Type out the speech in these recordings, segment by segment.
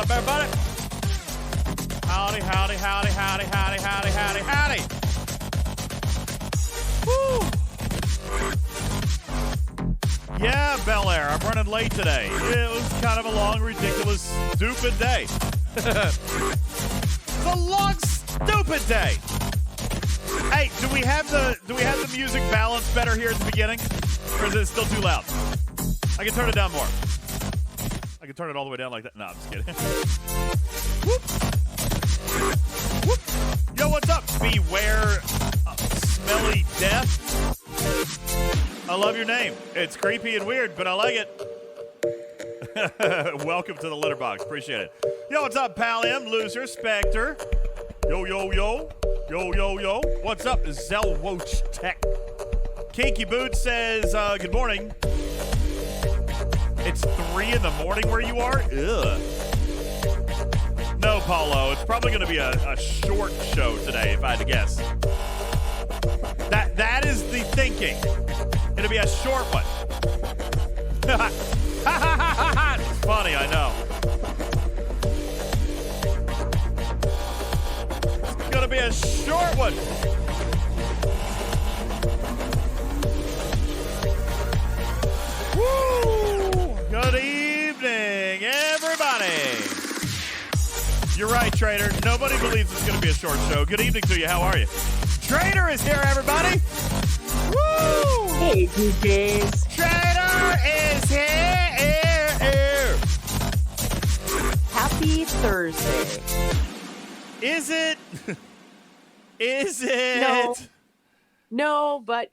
up, everybody? Howdy, howdy, howdy, howdy, howdy, howdy, howdy, howdy. Woo! Yeah, Bel Air, I'm running late today. It was kind of a long, ridiculous, stupid day. It's a long, stupid day. Hey, do we have the music balance better here at the beginning? Or is it still too loud? I can turn it down more. I can turn it all the way down like that. No, I'm just kidding. Whoop. Whoop. Yo, what's up? Beware smelly death. I love your name. It's creepy and weird, but I like it. Welcome to the litter box. Appreciate it. Yo, what's up, Pal M, Loser, Spectre. Yo, yo, yo. Yo, yo, yo. What's up, Zelwoch Tech? Kinky Boot says, good morning. It's 3 in the morning where you are? Ugh. No, Paulo. It's probably going to be a short show today, if I had to guess. That is the thinking. It'll be a short one. It's funny, I know. It's going to be a short one. Woo! Good evening, everybody. You're right, Trader. Nobody believes it's going to be a short show. Good evening to you. How are you? Trader is here, everybody. Woo! Hey, DJs. Trader is here. Happy Thursday. Is it? Is it? No, but,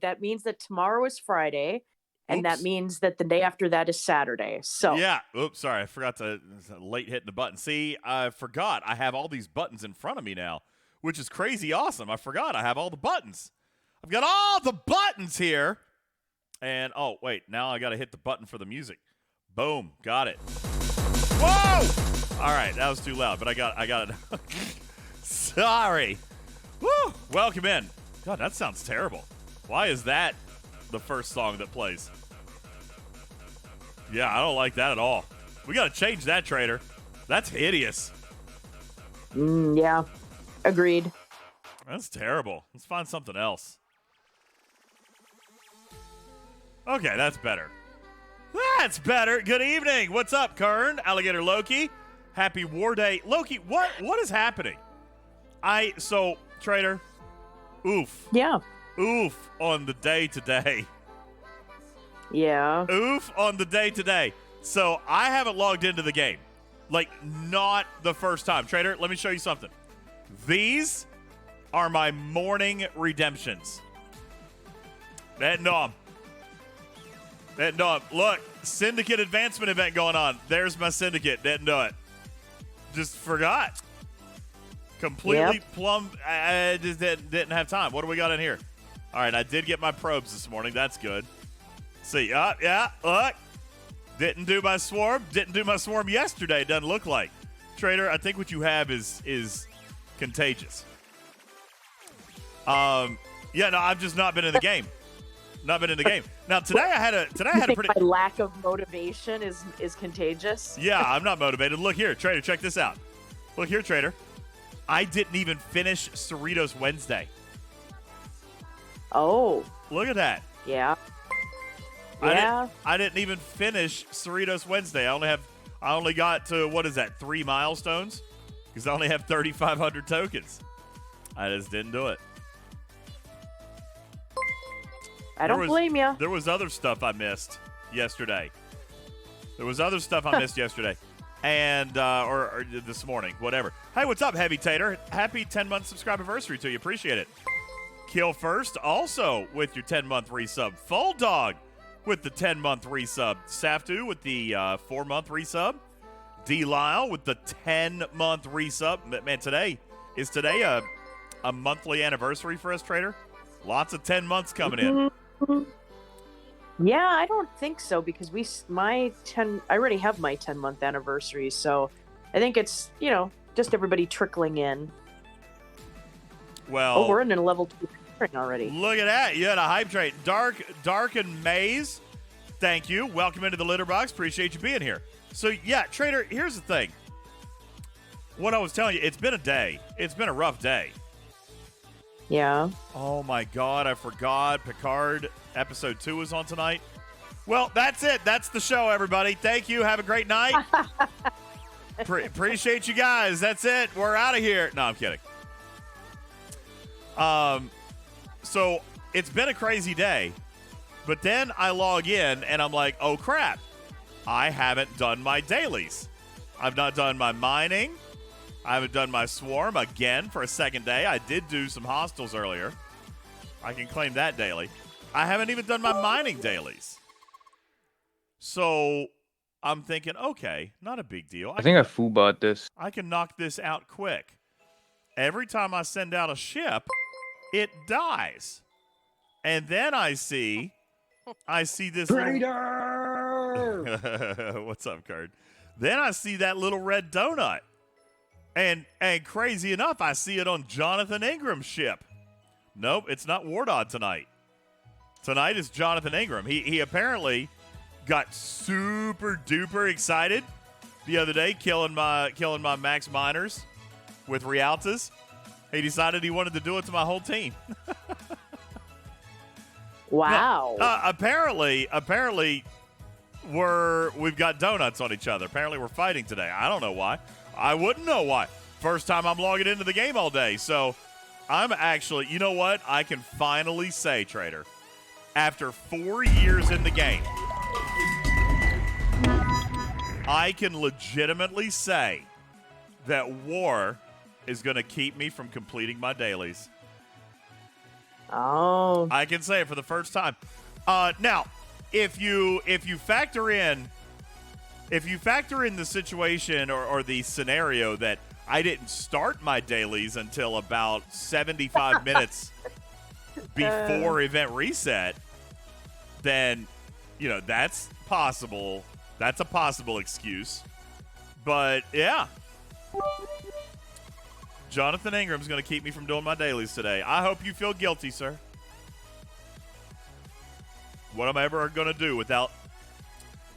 that means that tomorrow is Friday, and that means that the day after that is Saturday. So Yeah. Oops, sorry. I forgot to late hitting the button. See, I forgot. I have all these buttons in front of me now, which is crazy awesome. I forgot I have all the buttons. I've got all the buttons here. And, oh, wait. Now I got to hit the button for the music. Boom. Got it. Whoa! All right. That was too loud, but I got it. Sorry. Woo! Welcome in. God, that sounds terrible. Why is that the first song that plays? Yeah, I don't like that at all. We got to change that, Trader. That's hideous. Yeah, agreed. That's terrible. Let's find something else. Okay, that's better. That's better. Good evening. What's up, Kern? Alligator Loki. Happy War Day. Loki, what is happening? Trader, oof. Yeah. Oof on the day today. Yeah. Oof on the day today. So I haven't logged into the game. Like, not the first time. Trader, let me show you something. These are my morning redemptions. That nom. Look, Syndicate Advancement event going on. There's my Syndicate. Didn't do it. Just forgot. Completely plumb. I just didn't have time. What do we got in here? All right, I did get my probes this morning. That's good. See, yeah, look. Didn't do my swarm. Didn't do my swarm yesterday. Doesn't look like. Trader, I think what you have is contagious. Yeah, no, I've just not been in the game. Not been in the game. Now today I had a pretty. My lack of motivation is contagious. Yeah, I'm not motivated. Look here, Trader. Check this out. Look here, Trader. I didn't even finish Cerritos Wednesday. Oh. Look at that. Yeah. I didn't even finish Cerritos Wednesday. I only got to, what is that, 3 milestones? Because I only have 3,500 tokens. I just didn't do it. I don't blame you. There was other stuff I missed yesterday. And, or this morning, whatever. Hey, what's up, Heavy Tater? Happy 10-month subscribe anniversary to you. Appreciate it. Kill First, also with your 10-month resub. Full Dog with the 10-month resub. Saftu with the 4-month resub. D. Lyle with the 10-month resub. Man, today is a monthly anniversary for us, Trader? Lots of 10 months coming in. Yeah, I don't think so because I already have my 10-month anniversary, so I think it's, just everybody trickling in. Well, we're in a level 2 already. Look at that. You had a hype train. Dark and Maze, thank you. Welcome into the litter box. Appreciate you being here. So, yeah, Trader, here's the thing. what I was telling you, it's been a day. It's been a rough day. Yeah. Oh, my God. I forgot Picard episode 2 is on tonight. Well, that's it. That's the show, everybody. Thank you. Have a great night. Appreciate you guys. That's it. We're out of here. No, I'm kidding. So it's been a crazy day, but then I log in and I'm like, oh, crap. I haven't done my dailies. I've not done my mining. I haven't done my swarm again for a second day. I did do some hostiles earlier. I can claim that daily. I haven't even done my mining dailies. So I'm thinking, okay, not a big deal. I think I full-bought this. I can knock this out quick. Every time I send out a ship, it dies. And then I see this Traitor! What's up, Card? Then I see that little red donut. And crazy enough, I see it on Jonathan Ingram's ship. Nope, it's not Wardod tonight. Tonight is Jonathan Ingram. He apparently got super duper excited the other day, killing my Max Miners with Rialtas. He decided he wanted to do it to my whole team. Wow. Apparently, we've got donuts on each other. Apparently, we're fighting today. I don't know why. I wouldn't know why. First time I'm logging into the game all day. So I'm actually, you know what? I can finally say, Trader, after 4 years in the game, I can legitimately say that war is going to keep me from completing my dailies. Oh. I can say it for the first time. Now, if you factor in the situation or the scenario that I didn't start my dailies until about 75 minutes before event reset, then that's possible. That's a possible excuse. But yeah. Jonathan Ingram's going to keep me from doing my dailies today. I hope you feel guilty, sir. What am I ever going to do without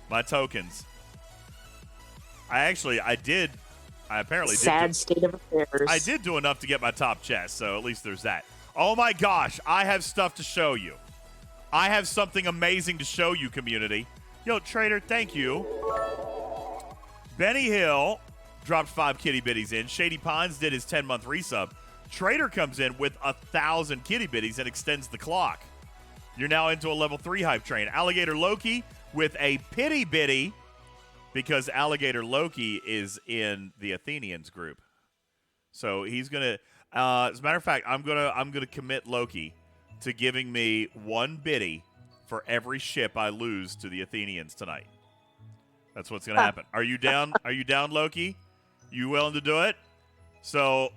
my tokens? I apparently Sad state of affairs. I did do enough to get my top chest, so at least there's that. Oh my gosh, I have stuff to show you. I have something amazing to show you, community. Yo, Trader, thank you. Benny Hill dropped 5 kitty bitties in. Shady Pines did his 10-month resub. Trader comes in with 1,000 kitty bitties and extends the clock. You're now into a level 3 hype train. Alligator Loki with a pity bitty because Alligator Loki is in the Athenians group. So he's gonna. As a matter of fact, I'm gonna commit Loki to giving me 1 biddy for every ship I lose to the Athenians tonight. That's what's gonna happen. Are you down? Are you down, Loki? You willing to do it? So,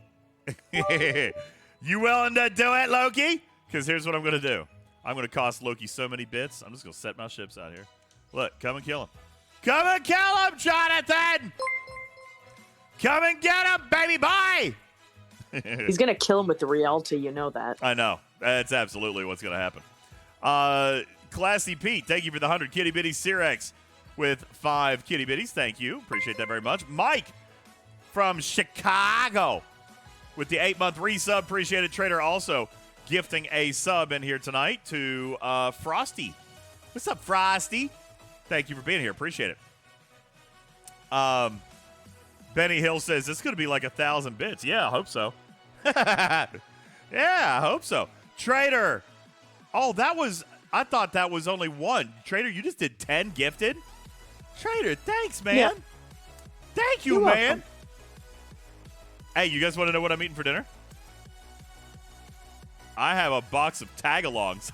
you willing to do it, Loki? Because here's what I'm gonna do. I'm gonna cost Loki so many bits. I'm just gonna set my ships out here. Look, come and kill him. Come and kill him, Jonathan! Come and get him, baby boy! He's going to kill him with the Rialta, you know that. I know. That's absolutely what's going to happen. Classy Pete, thank you for the 100 kitty bitties. Cyrex with 5 kitty bitties. Thank you. Appreciate that very much. Mike from Chicago with the 8-month resub. Appreciate it. Trader also gifting a sub in here tonight to Frosty. What's up, Frosty? Thank you for being here. Appreciate it. Benny Hill says, it's going to be like 1,000 bits. Yeah, I hope so. Yeah, I hope so. Trader. Oh, I thought that was only 1. Trader, you just did 10 gifted? Trader, thanks, man. Yeah. Thank you, You're man. welcome. Hey, you guys want to know what I'm eating for dinner? I have a box of tag-alongs.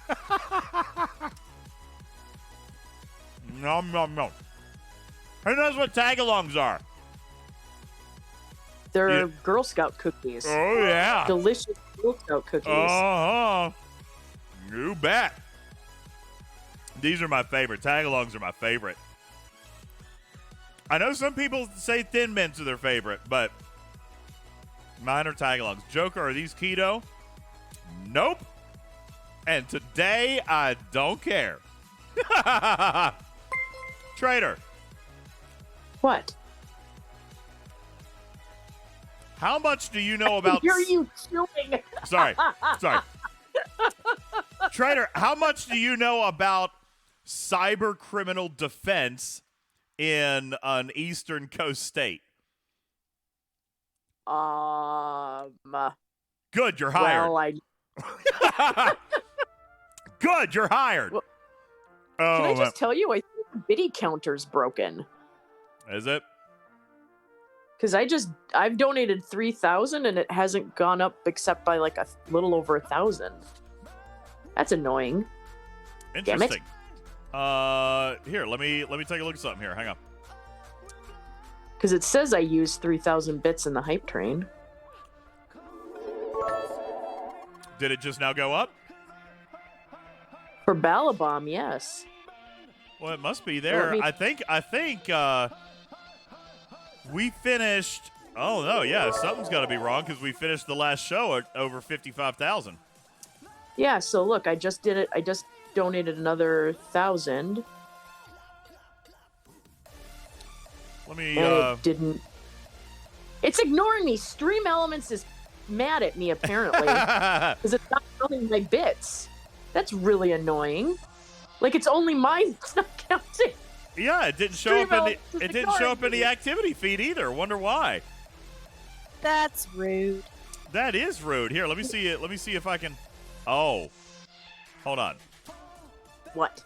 Nom, nom, nom. Who knows what tag-alongs are? They're Girl Scout cookies. Oh, yeah. Delicious Girl Scout cookies. Uh-huh. You bet. These are my favorite. Tag-alongs are my favorite. I know some people say Thin Mints are their favorite, but mine are tag-alongs. Joker, are these keto? Nope. And today, I don't care. Trader. What? How much do you know about... I hear you chewing. Sorry. Trader, how much do you know about cyber criminal defense in an Eastern Coast state? Good, you're hired. Well, Good, you're hired. Well, can I just tell you, I think the biddy counter's broken. Is it? Because I've donated 3,000 and it hasn't gone up except by like a little over 1,000. That's annoying. Interesting. Here, let me take a look at something here. Hang on. Because it says I used 3,000 bits in the hype train. Did it just now go up? For Balabomb, yes. Well, it must be there. I think we finished. Oh no, yeah, something's got to be wrong because we finished the last show at over 55,000. Yeah. So look, I just did it. I just donated another 1,000. Let me. And it didn't. It's ignoring me. Stream Elements is mad at me apparently because it's not counting my bits. That's really annoying. Like it's only mine. It's not counting. Yeah, it didn't show up in the activity feed either. Wonder why. That's rude. That is rude. Here, let me see it. Let me see if I can. Oh, hold on. What?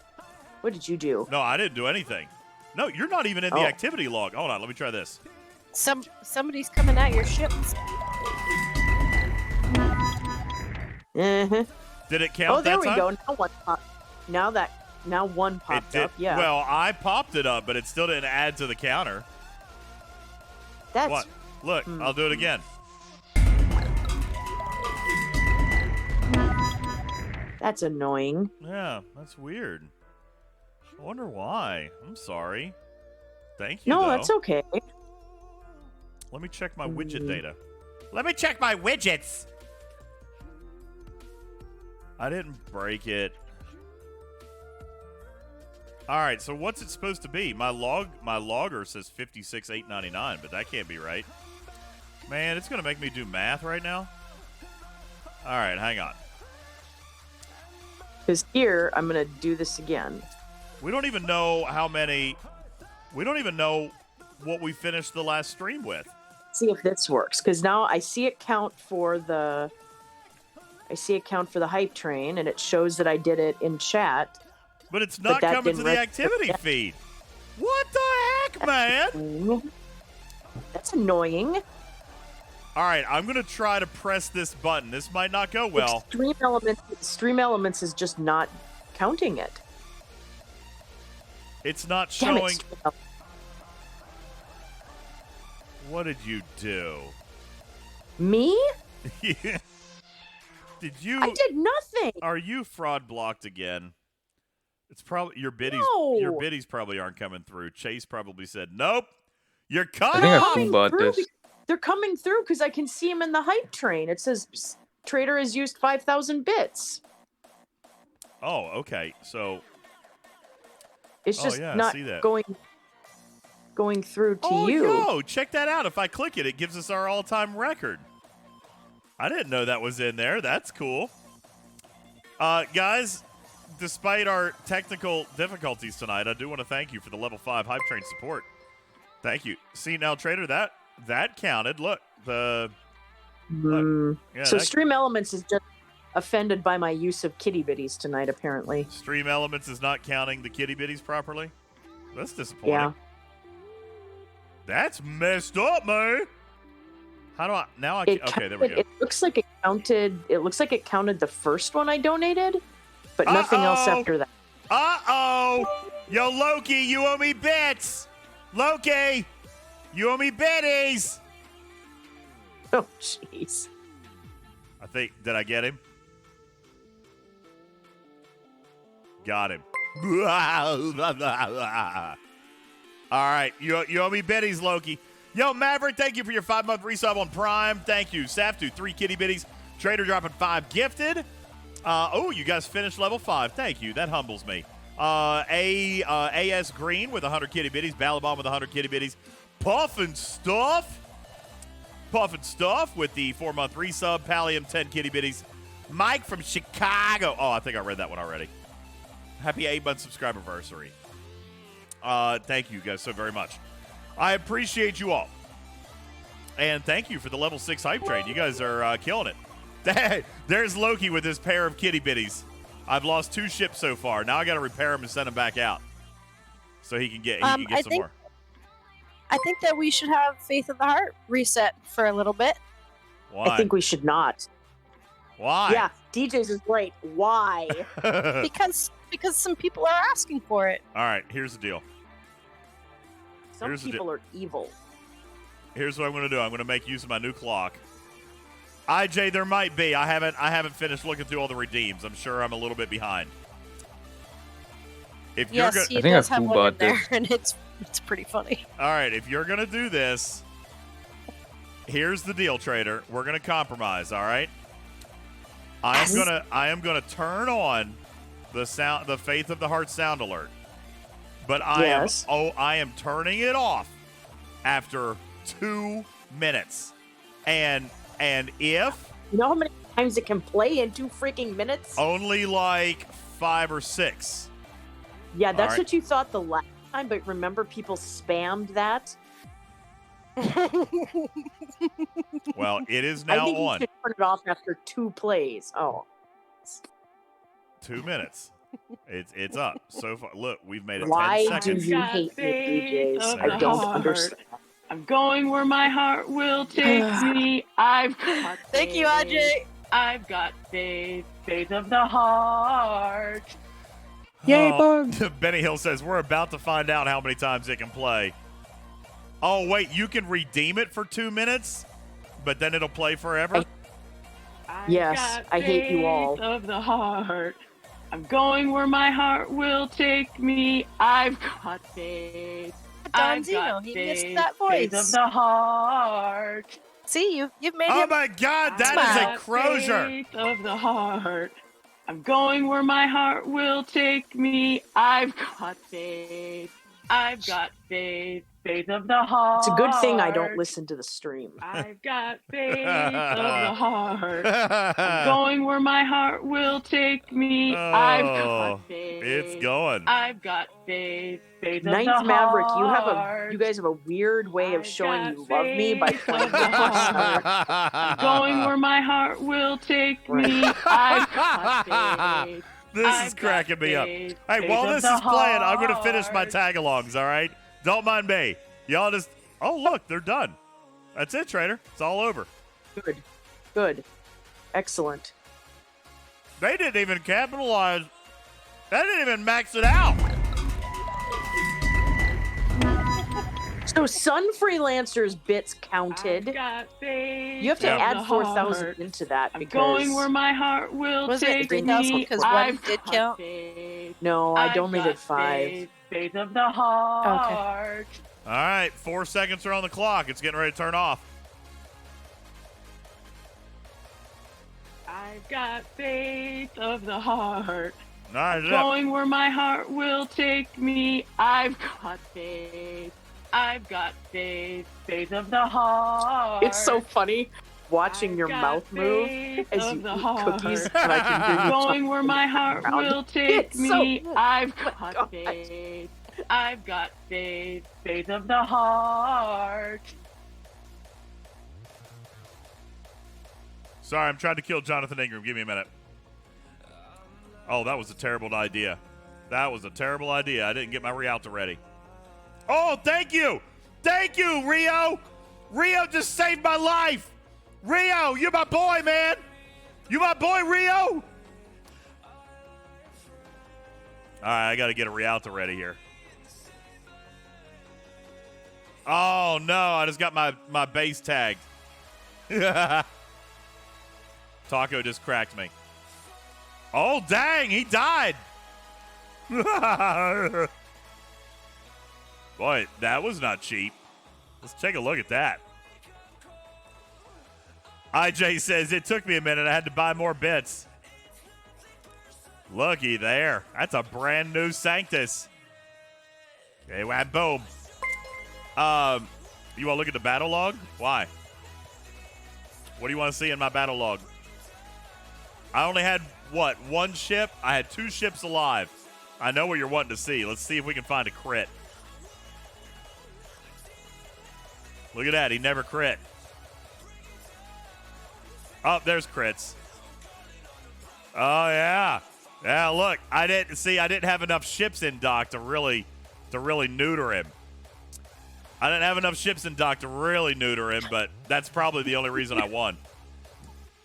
What did you do? No, I didn't do anything. No, you're not even in the activity log. Hold on, let me try this. Somebody's coming at your ship. Uh-huh. Did it count that time? Oh, there we go. Now one popped. Now one popped up. Yeah. Well, I popped it up, but it still didn't add to the counter. That's what? Look, I'll do it again. That's annoying. Yeah, that's weird. I wonder why. I'm sorry. Thank you, No, though. that's okay. Let me check my widget data. Let me check my widgets! I didn't break it. All right, so what's it supposed to be? My logger says 56,899, but that can't be right. Man, it's going to make me do math right now. All right, hang on. Because here, I'm going to do this again. We don't even know how many... We don't even know what we finished the last stream with. See if this works. Because now I see it count for the... hype train, and it shows that I did it in chat. But it's not coming to the activity feed. What the heck, man? That's annoying. All right, I'm going to try to press this button. This might not go well. Stream Elements is just not counting it. It's not Damn showing. It, what did you do? Me? Yeah. Did you? I did nothing. Are you fraud blocked again? It's probably your biddies. No. Your biddies probably aren't coming through. Chase probably said, "Nope, you're cut I think off." I bought this. They're coming through because I can see them in the hype train. It says Trader has used 5,000 bits. Oh, okay. So it's just yeah, I not see that. going through to you. Yo, check that out. If I click it, it gives us our all-time record. I didn't know that was in there. That's cool. Guys, despite our technical difficulties tonight, I do want to thank you for the level 5 hype train support. Thank you. See now, Trader, that counted. Look, yeah, So Stream Elements is just offended by my use of kitty bitties tonight, apparently. Stream Elements is not counting the kitty bitties properly. That's disappointing. Yeah. That's messed up, man. How do I now? Okay, there we go. It looks like it counted. It looks like it counted the first one I donated, but nothing else after that. Yo, Loki, you owe me bits. Loki, you owe me bitties. Oh, jeez. I think, did I get him? Got him. All right, you owe me bitties, Loki. Yo, Maverick, thank you for your 5-month resub on Prime. Thank you. Saftu, 3 kitty bitties. Trader dropping 5 gifted. You guys finished level 5. Thank you. That humbles me. AS Green with 100 kitty bitties. Balabomb with 100 kitty bitties. Puff and Stuff. Puffin Stuff with the 4-month resub. Pallium, 10 kitty bitties. Mike from Chicago. Oh, I think I read that one already. Happy 8-month subscriberversary. Thank you guys so very much. I appreciate you all. And thank you for the level 6 hype train. You guys are killing it. There's Loki with his pair of kitty bitties. I've lost 2 ships so far. Now I got to repair them and send them back out so he can get some more. I think that we should have Faith of the Heart reset for a little bit. Why? I think we should not. Why? Yeah, DJ's is great. Why? because some people are asking for it. All right, here's the deal. Some people are evil. Here's what I'm going to do. I'm going to make use of my new clock. IJ, there might be. I haven't finished looking through all the redeems. I'm sure I'm a little bit behind. If Yes, you're he does have one in there, and it's pretty funny. all right, if you're going to do this, here's the deal, Trader. We're going to compromise, all right? I am going to turn on the Faith of the Heart sound alert. But I am turning it off after 2 minutes. And if You know how many times it can play in 2 freaking minutes? only like 5 or 6. Yeah, that's All right. what you thought the last time, but remember people spammed that? Well, it is I now think you on. should turn it off after 2 plays. Oh. 2 minutes. It's up. So far, look, we've made it Why 10 do seconds. you hate me, DJs? I don't understand. I'm going where my heart will take me. I've got Thank you, faith. Ajay. I've got faith of the heart. Yay, Benny Hill says, we're about to find out how many times it can play. Oh, wait, you can redeem it for 2 minutes, but then it'll play forever? Yes, I hate you all. Faith of the heart. I'm going where my heart will take me. I've got faith. Don I've Zeno, got he faith. missed that Faith voice. of the heart. See, you've made Oh him. my God, that Smile. is a crozier. Faith of the heart. I'm going where my heart will take me. I've got faith. I've got faith. Faith of the heart. It's a good thing I don't listen to the stream. I've got faith of the heart. I'm going where my heart will take me. I've got faith. It's going. I've got faith. Faith of the Ninth Maverick, heart. you guys have a weird way of I've showing got you love me by faith playing of the heart. I'm going where my heart will take me. I've got faith. This is I've got cracking me up. faith. Hey, Faith while of this the is playing, I'm going to finish my heart. tag-alongs, all right? Don't mind me. Y'all just... Oh, look, they're done. That's it, Trader. It's all over. Good. Excellent. They didn't even capitalize. They didn't even max it out. So Sun Freelancer's bits counted. I've got faith You have to of add the 4,000 heart. into that I'm because going where my heart will Was it take 3,000? me. Because one I've did got count. faith. no, I I've only got did 5. Faith, faith of the heart. All right, 4 seconds are on the clock. It's getting ready to turn off. I've got faith of the heart. All right, I'm it's up. going where my heart will take me. I've got faith. I've got faith. Faith of the heart. It's so funny watching I've your got mouth move faith as of you the eat heart. cookies. And I can hear you Going where my heart around. will take It's so me. good. I've Oh my got God. faith. I've got faith. Faith of the heart. Sorry, I'm trying to kill Jonathan Ingram. Give me a minute. Oh, that was a terrible idea. That was a terrible idea. I didn't get my Rialto ready. Oh, thank you. Thank you, Rio. Rio just saved my life. Rio, you're my boy, man. You my boy, Rio. All right, I got to get a Rialto ready here. Oh, no, I just got my base tagged. Taco just cracked me. Oh, dang, he died. Boy, that was not cheap. Let's take a look at that. IJ says, it took me a minute. I had to buy more bits. Looky there. That's a brand new Sanctus. Okay, well, boom. You want to look at the battle log? Why? What do you want to see in my battle log? I only had, what, one ship? I had 2 ships alive. I know what you're wanting to see. Let's see if we can find a crit. Look at that. He never crit. Oh, there's crits. Oh, yeah. Yeah, look. I didn't have enough ships in dock to really neuter him. I didn't have enough ships in dock to really neuter him, but that's probably the only reason I won.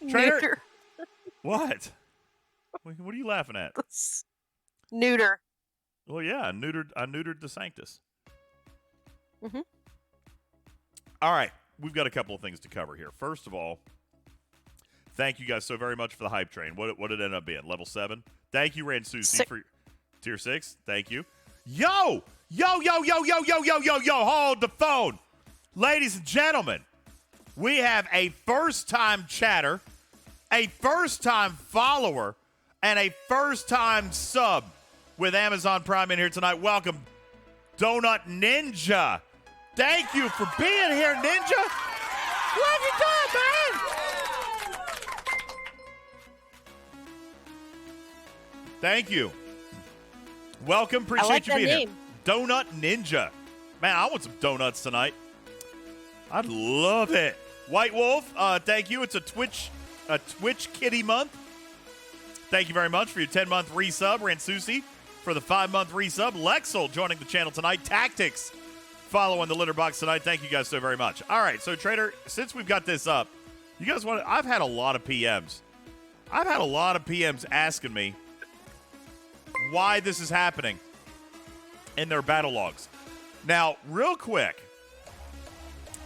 Trader? What? What are you laughing at? Neuter. Well, yeah, I neutered the Sanctus. Mm-hmm. All right, we've got a couple of things to cover here. First of all, thank you guys so very much for the hype train. What did it end up being? Level 7? Thank you, Ransusi, for tier 6. Thank you. Yo! Hold the phone. Ladies and gentlemen, we have a first-time chatter, a first-time follower, and a first-time sub with Amazon Prime in here tonight. Welcome, Donut Ninja. Thank you for being here, Ninja. What you doing, man? Thank you. Welcome. Appreciate you being here. Donut Ninja. Man, I want some donuts tonight. I'd love it. White Wolf, thank you. It's a Twitch kitty month. Thank you very much for your 10-month resub. Ransusi for the 5-month resub. Lexel joining the channel tonight. Tactics following the litter box tonight. Thank you guys so very much. All right, so Trader, since we've got this up, you guys want to, I've had a lot of PMs. I've had a lot of PMs asking me why this is happening in their battle logs. Now, real quick,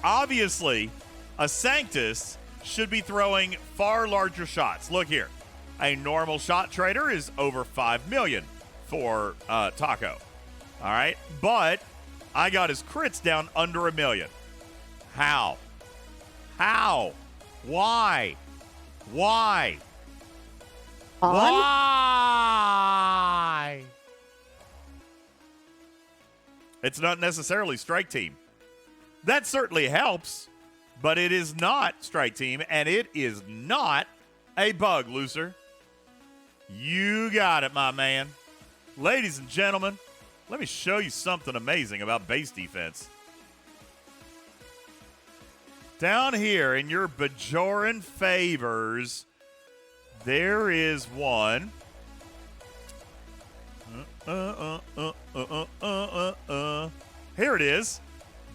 obviously, a Sanctus should be throwing far larger shots. Look here. A normal shot trader is over 5 million for Taco. All right? But I got his crits down under 1 million. How? Why? Why? It's not necessarily Strike Team. That certainly helps, but it is not Strike Team, and it is not a bug, Looser. You got it, my man. Ladies and gentlemen, let me show you something amazing about base defense. Down here in your Bajoran favors, there is one. Here it is.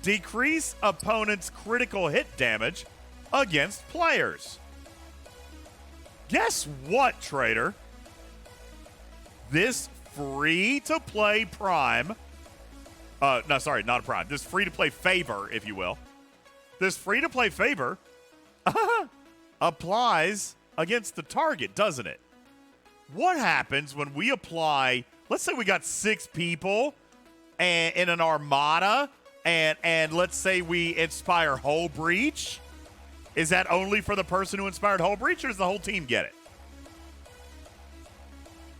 Decrease opponent's critical hit damage against players. Guess what, Trader? This free-to-play Prime. No, sorry, not a Prime. This free-to-play favor, if you will. This free-to-play favor applies against the target, doesn't it? What happens when we apply, let's say we got 6 people in an armada, and let's say we inspire Hull Breach? Is that only for the person who inspired Hull Breach, or does the whole team get it?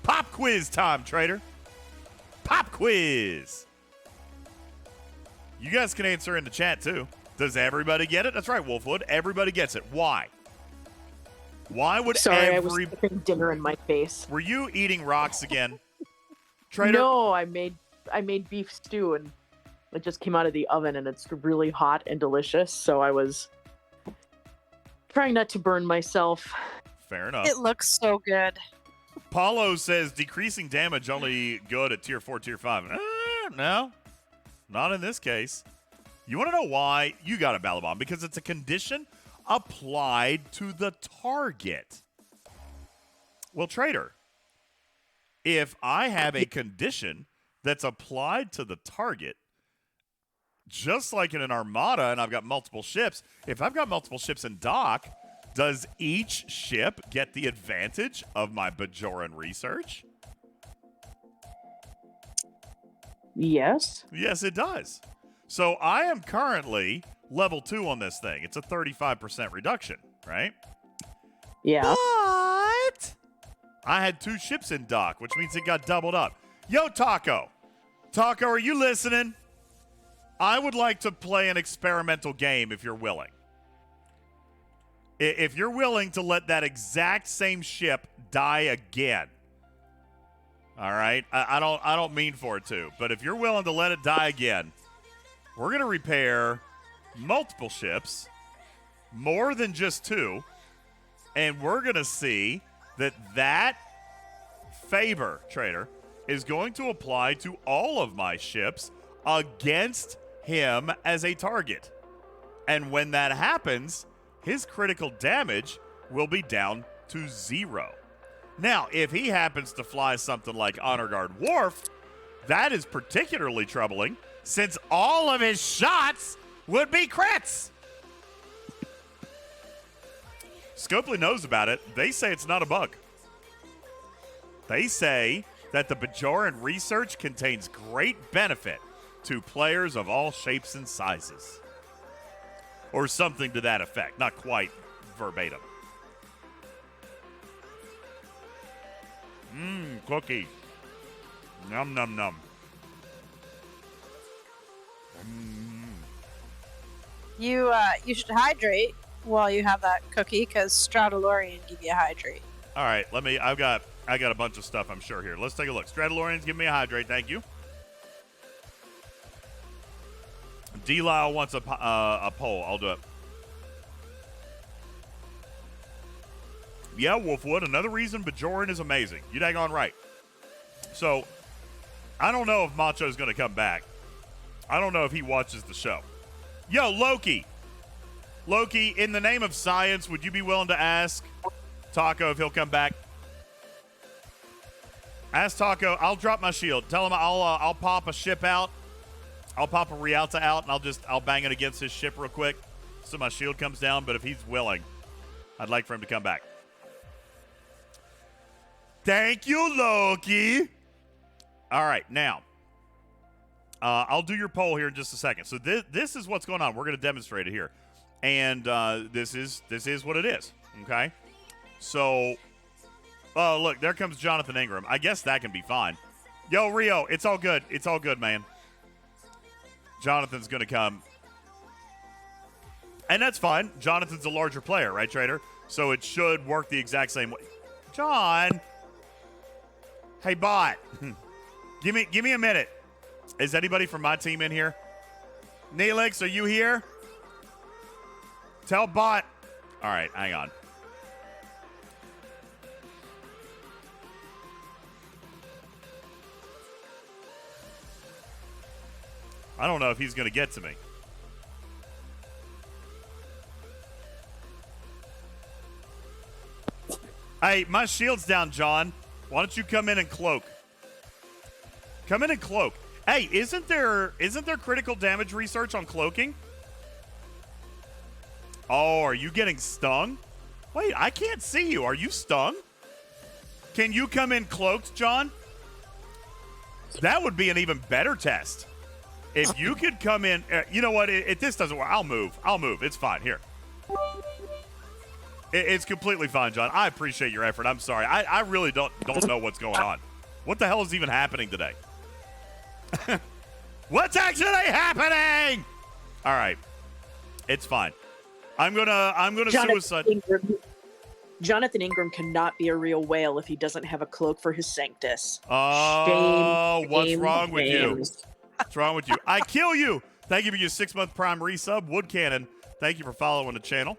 Pop quiz time, Trader. Pop quiz. You guys can answer in the chat, too. Does everybody get it? That's right, Wolfwood. Everybody gets it. Why? Why would I was putting dinner in my face. Were you eating rocks again? Trader? No, I made beef stew, and it just came out of the oven, and it's really hot and delicious, so I was trying not to burn myself. Fair enough. It looks so good. Paulo says decreasing damage only good at tier 4, tier 5. No, not in this case. You want to know why? You got it, Balabon, because it's a condition applied to the target. Well, Trader, if I have a condition that's applied to the target, just like in an armada and I've got multiple ships, if I've got multiple ships in dock, does each ship get the advantage of my Bajoran research? Yes. Yes, it does. So I am currently level 2 on this thing. It's a 35% reduction, right? Yeah. But I had 2 ships in dock, which means it got doubled up. Yo, Taco. Taco, are you listening? I would like to play an experimental game if you're willing. If you're willing to let that exact same ship die again, all right? I don't mean for it to, but if you're willing to let it die again, we're going to repair multiple ships, more than just 2, and we're going to see that favor, trader, is going to apply to all of my ships against him as a target. And when that happens, his critical damage will be down to 0. Now, if he happens to fly something like Honor Guard Wharf, that is particularly troubling, since all of his shots would be crits. Scopely knows about it. They say it's not a bug. They say that the Bajoran research contains great benefit to players of all shapes and sizes. Or something to that effect. Not quite verbatim. Cookie. Num, num, num. You should hydrate while you have that cookie, because Stradalorian give you a hydrate. All right, I got a bunch of stuff, I'm sure, here. Let's take a look. Stradalorians, give me a hydrate, thank you. D-Lyle wants a poll. I'll do it. Yeah, Wolfwood, another reason Bajoran is amazing. You daggone right. So, I don't know if Macho's going to come back. I don't know if he watches the show. Yo, Loki. Loki, in the name of science, would you be willing to ask Taco if he'll come back? Ask Taco. I'll drop my shield. Tell him I'll pop a ship out. I'll pop a Rialta out, and I'll bang it against his ship real quick so my shield comes down. But if he's willing, I'd like for him to come back. Thank you, Loki. All right, now, I'll do your poll here in just a second. So this is what's going on. We're going to demonstrate it here. And this is what it is, okay? So, oh, look, there comes Jonathan Ingram. I guess that can be fine. Yo, Rio, it's all good. It's all good, man. Jonathan's going to come. And that's fine. Jonathan's a larger player, right, Trader? So it should work the exact same way. John. Hey, bot. Give me a minute. Is anybody from my team in here? Neelix, are you here? Tell bot. All right, hang on. I don't know if he's going to get to me. Hey, my shield's down, John. Why don't you come in and cloak? Come in and cloak. Hey, isn't there critical damage research on cloaking? Oh, are you getting stung? Wait, I can't see you. Are you stung? Can you come in cloaked, John? That would be an even better test. If you could come in, you know what? If this doesn't work, I'll move. It's fine. Here. It's completely fine, John. I appreciate your effort. I'm sorry. I really don't know what's going on. What the hell is even happening today? What's actually happening? All right. It's fine. I'm gonna suicide. Jonathan Ingram cannot be a real whale if he doesn't have a cloak for his Sanctus. Oh, what's wrong with you? James. What's wrong with you? I kill you. Thank you for your 6-month Prime resub. Wood Cannon, thank you for following the channel.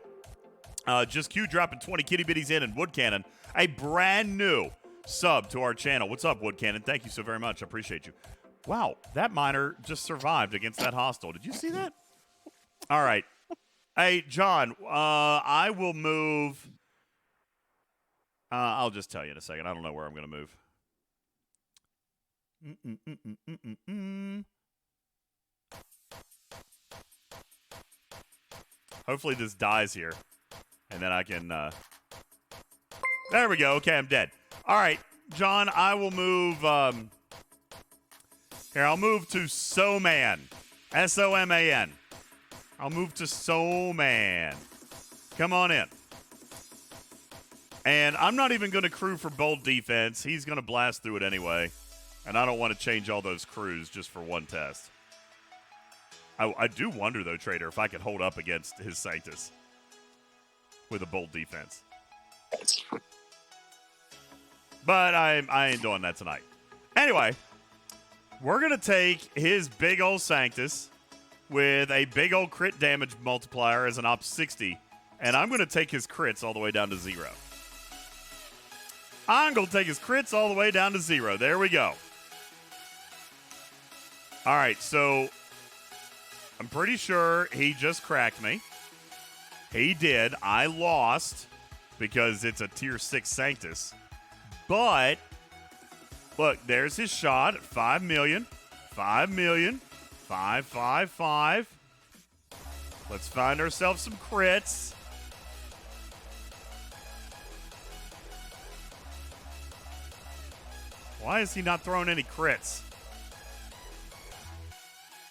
Just Q dropping 20 kitty bitties in, and Wood Cannon, a brand new sub to our channel. What's up, Wood Cannon? Thank you so very much. I appreciate you. Wow, that miner just survived against that hostile. Did you see that? All right. Hey, John, I will move. I'll just tell you in a second. I don't know where I'm going to move. Hopefully this dies here. And then I can... There we go. Okay, I'm dead. All right, John, I will move... Here, I'll move to Soman. S-O-M-A-N. I'll move to Soman. Come on in. And I'm not even going to crew for bold defense. He's going to blast through it anyway. And I don't want to change all those crews just for one test. I do wonder, though, Trader, if I could hold up against his Sanctus. with a bold defense. But I ain't doing that tonight. Anyway, we're going to take his big old Sanctus with a big old crit damage multiplier as an op 60, and I'm going to take his crits all the way down to 0. I'm going to take his crits all the way down to 0. There we go. All right, so I'm pretty sure he just cracked me. He did. I lost because it's a tier 6 Sanctus. But, look, there's his shot at 5 million. 5 million. 555. Let's find ourselves some crits. Why is he not throwing any crits?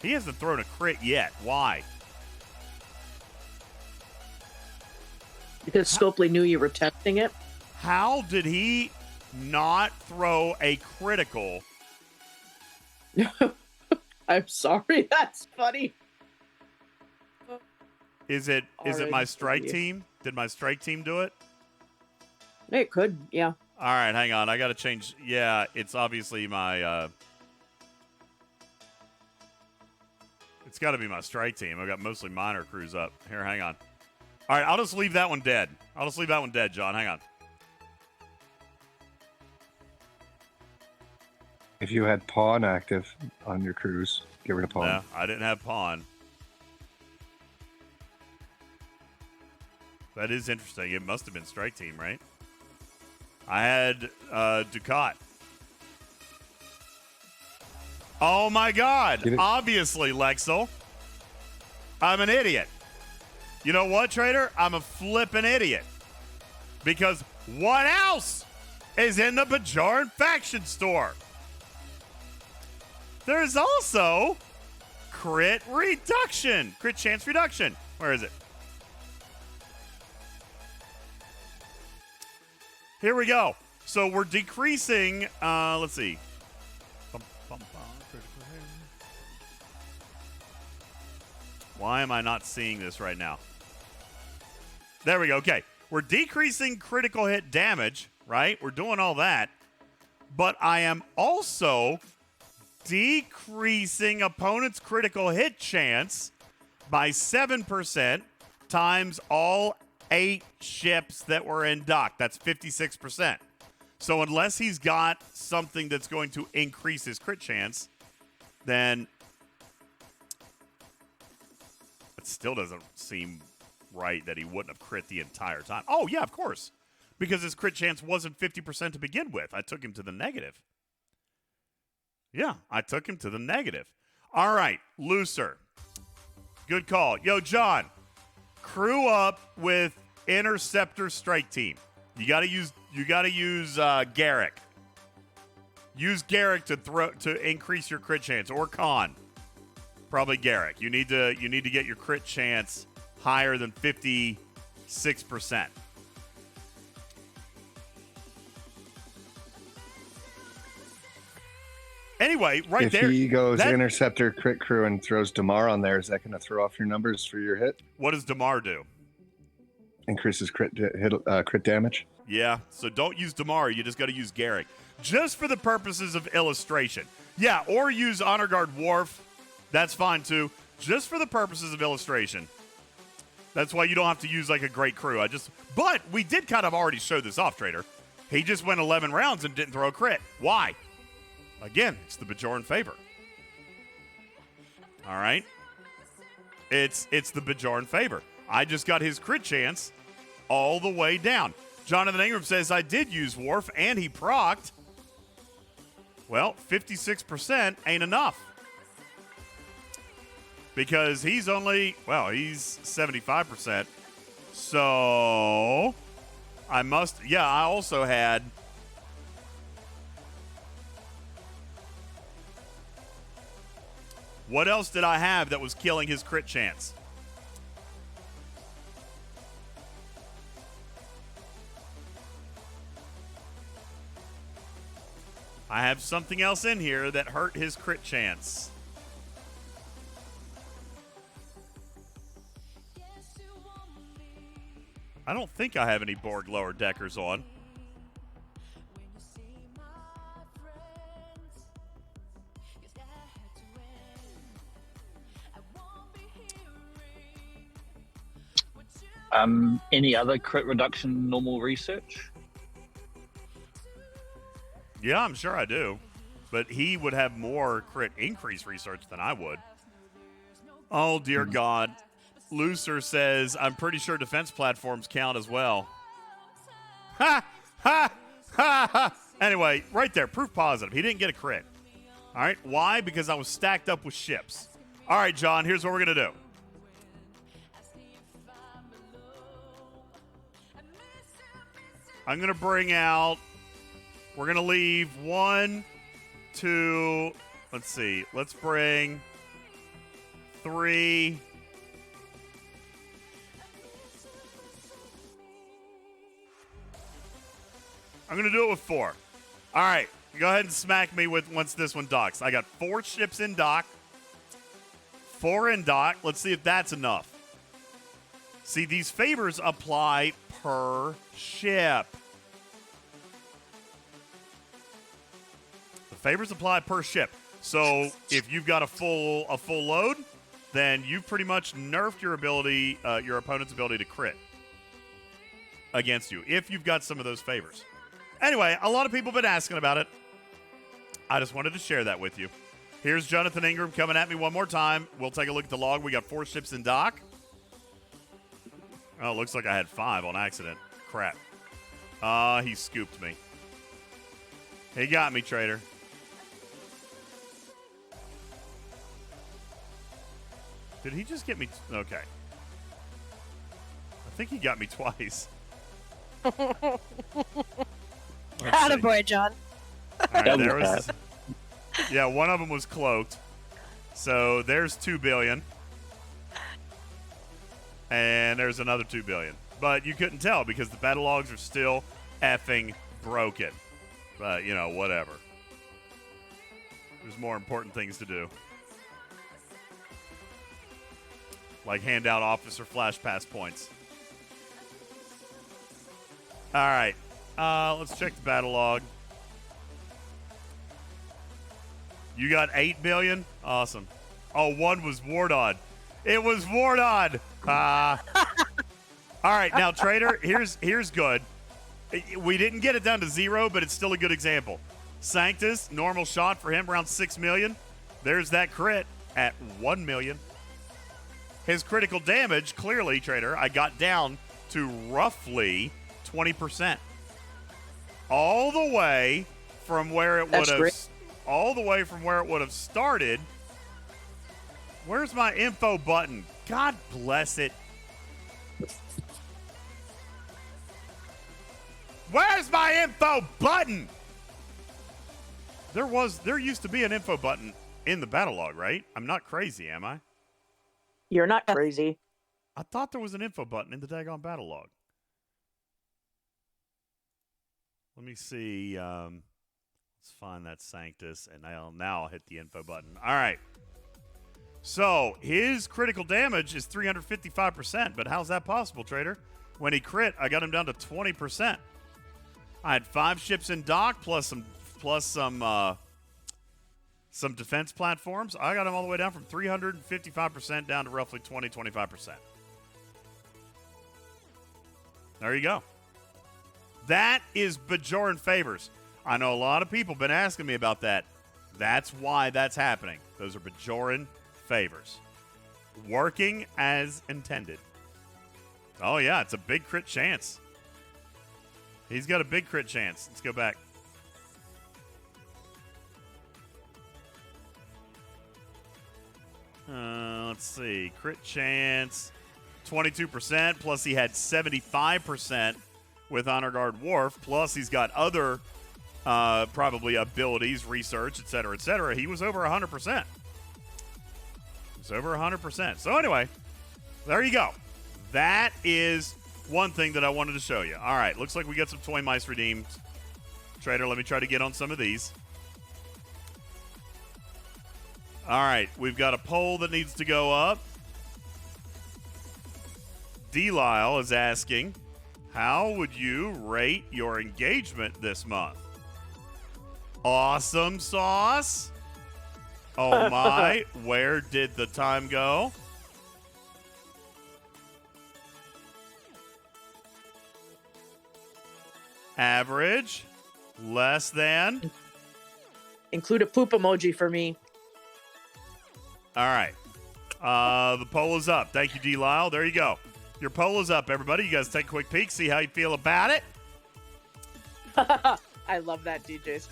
He hasn't thrown a crit yet. Why? Because Scopely knew you were testing it. How did he not throw a critical? I'm sorry. That's funny. Is it my strike team? Did my strike team do it? It could, yeah. All right, hang on. I got to change. Yeah, it's obviously my... it's got to be my strike team. I've got mostly minor crews up. Here, hang on. All right, I'll just leave that one dead. John. Hang on. If you had Pawn active on your crews, get rid of Pawn. No, I didn't have Pawn. That is interesting. It must have been strike team, right? I had Ducat. Oh, my God. Obviously, Lexel. I'm an idiot. You know what, Trader? I'm a flippin' idiot. Because what else is in the Bajoran faction store? There's also crit reduction. Crit chance reduction. Where is it? Here we go. So we're decreasing, let's see. Why am I not seeing this right now? There we go. Okay. We're decreasing critical hit damage, right? We're doing all that. But I am also decreasing opponent's critical hit chance by 7% times all 8 ships that were in dock. That's 56%. So unless he's got something that's going to increase his crit chance, then it still doesn't seem right that he wouldn't have crit the entire time. Oh, yeah, of course. Because his crit chance wasn't 50% to begin with. I took him to the negative. Yeah, I took him to the negative. All right, Looser. Good call. Yo, John, crew up with Interceptor Strike Team. You gotta use Garrick. Use Garrick to increase your crit chance, or Khan. Probably Garrick. You need to get your crit chance higher than 56%. Anyway, right there. If he goes Interceptor, Crit Crew, and throws Damar on there, is that going to throw off your numbers for your hit? What does Damar do? Increases crit damage. Yeah, so don't use Damar. You just got to use Garrick. Just for the purposes of illustration. Yeah, or use Honor Guard Worf. That's fine, too. Just for the purposes of illustration. That's why you don't have to use, like, a great crew. But we did kind of already show this off, Trader. He just went 11 rounds and didn't throw a crit. Why? Again, it's the Bajoran favor. All right? It's the Bajoran favor. I just got his crit chance all the way down. Jonathan Ingram says, I did use Worf, and he procced. Well, 56% ain't enough. Because he's 75%. So, I also had... What else did I have that was killing his crit chance? I have something else in here that hurt his crit chance. I don't think I have any Borg lower deckers on. Any other crit reduction normal research? Yeah, I'm sure I do. But he would have more crit increase research than I would. Oh, dear God. Looser says, I'm pretty sure defense platforms count as well. Ha! Ha! Ha! Ha! Anyway, right there, proof positive. He didn't get a crit. All right, why? Because I was stacked up with ships. All right, John, here's what we're going to do. I'm going to bring out, we're going to leave 1, 2, let's see, let's bring 3. I'm going to do it with 4. All right, go ahead and smack me with once this one docks. I got 4 ships in dock, 4 in dock. Let's see if that's enough. See, these favors apply per ship. The favors apply per ship. So if you've got a full load, then you've pretty much nerfed your ability, your opponent's ability to crit against you if you've got some of those favors. Anyway, a lot of people have been asking about it. I just wanted to share that with you. Here's Jonathan Ingram coming at me one more time. We'll take a look at the log. We got 4 ships in dock. Oh, it looks like I had 5 on accident. Crap. He scooped me. He got me, trader. Did he just get me? Okay. I think he got me twice. Attaboy, John. All right, there was, yeah, one of them was cloaked. So there's 2 billion. And there's another 2 billion. But you couldn't tell because the battle logs are still effing broken. But, you know, whatever. There's more important things to do. Like hand out officer flash pass points. All right. Let's check the battle log. You got 8 billion? Awesome. Oh, one was Wardon. It was Wardon. All right, now trader, here's good. We didn't get it down to 0, but it's still a good example. Sanctus, normal shot for him, around 6 million. There's that crit at 1 million. His critical damage, clearly, trader, I got down to roughly 20%. All the way from where it would have, all the way from where it would have started. Where's my info button? God bless it. Where's my info button? There used to be an info button in the battle log, right? I'm not crazy, am I? You're not crazy. I thought there was an info button in the daggone battle log. Let me see. Let's find that Sanctus, and now I'll hit the info button. All right. So his critical damage is 355%, but how's that possible, trader? When he crit, I got him down to 20%. I had 5 ships in dock plus some defense platforms. I got him all the way down from 355% down to roughly 25%. There you go. That is Bajoran favors. I know a lot of people have been asking me about that. That's why that's happening. Those are Bajoran favors. Working as intended. Oh, yeah, it's a big crit chance. He's got a big crit chance. Let's go back. Let's see. Crit chance, 22%. Plus, he had 75% with Honor Guard Wharf. Plus, he's got other probably abilities, research, et cetera, et cetera. He was over 100%. It's over 100%. So anyway, there you go. That is one thing that I wanted to show you. All right, looks like we got some toy mice redeemed. Trader, let me try to get on some of these. All right, we've got a poll that needs to go up. D-Lyle is asking, How would you rate your engagement this month? Awesome sauce. Oh my, where did the time go? Average. Less than. Include a poop emoji for me. All right. The poll is up. Thank you, D. Lyle. There you go. Your poll is up, everybody. You guys take a quick peek, see how you feel about it. I love that, DJs.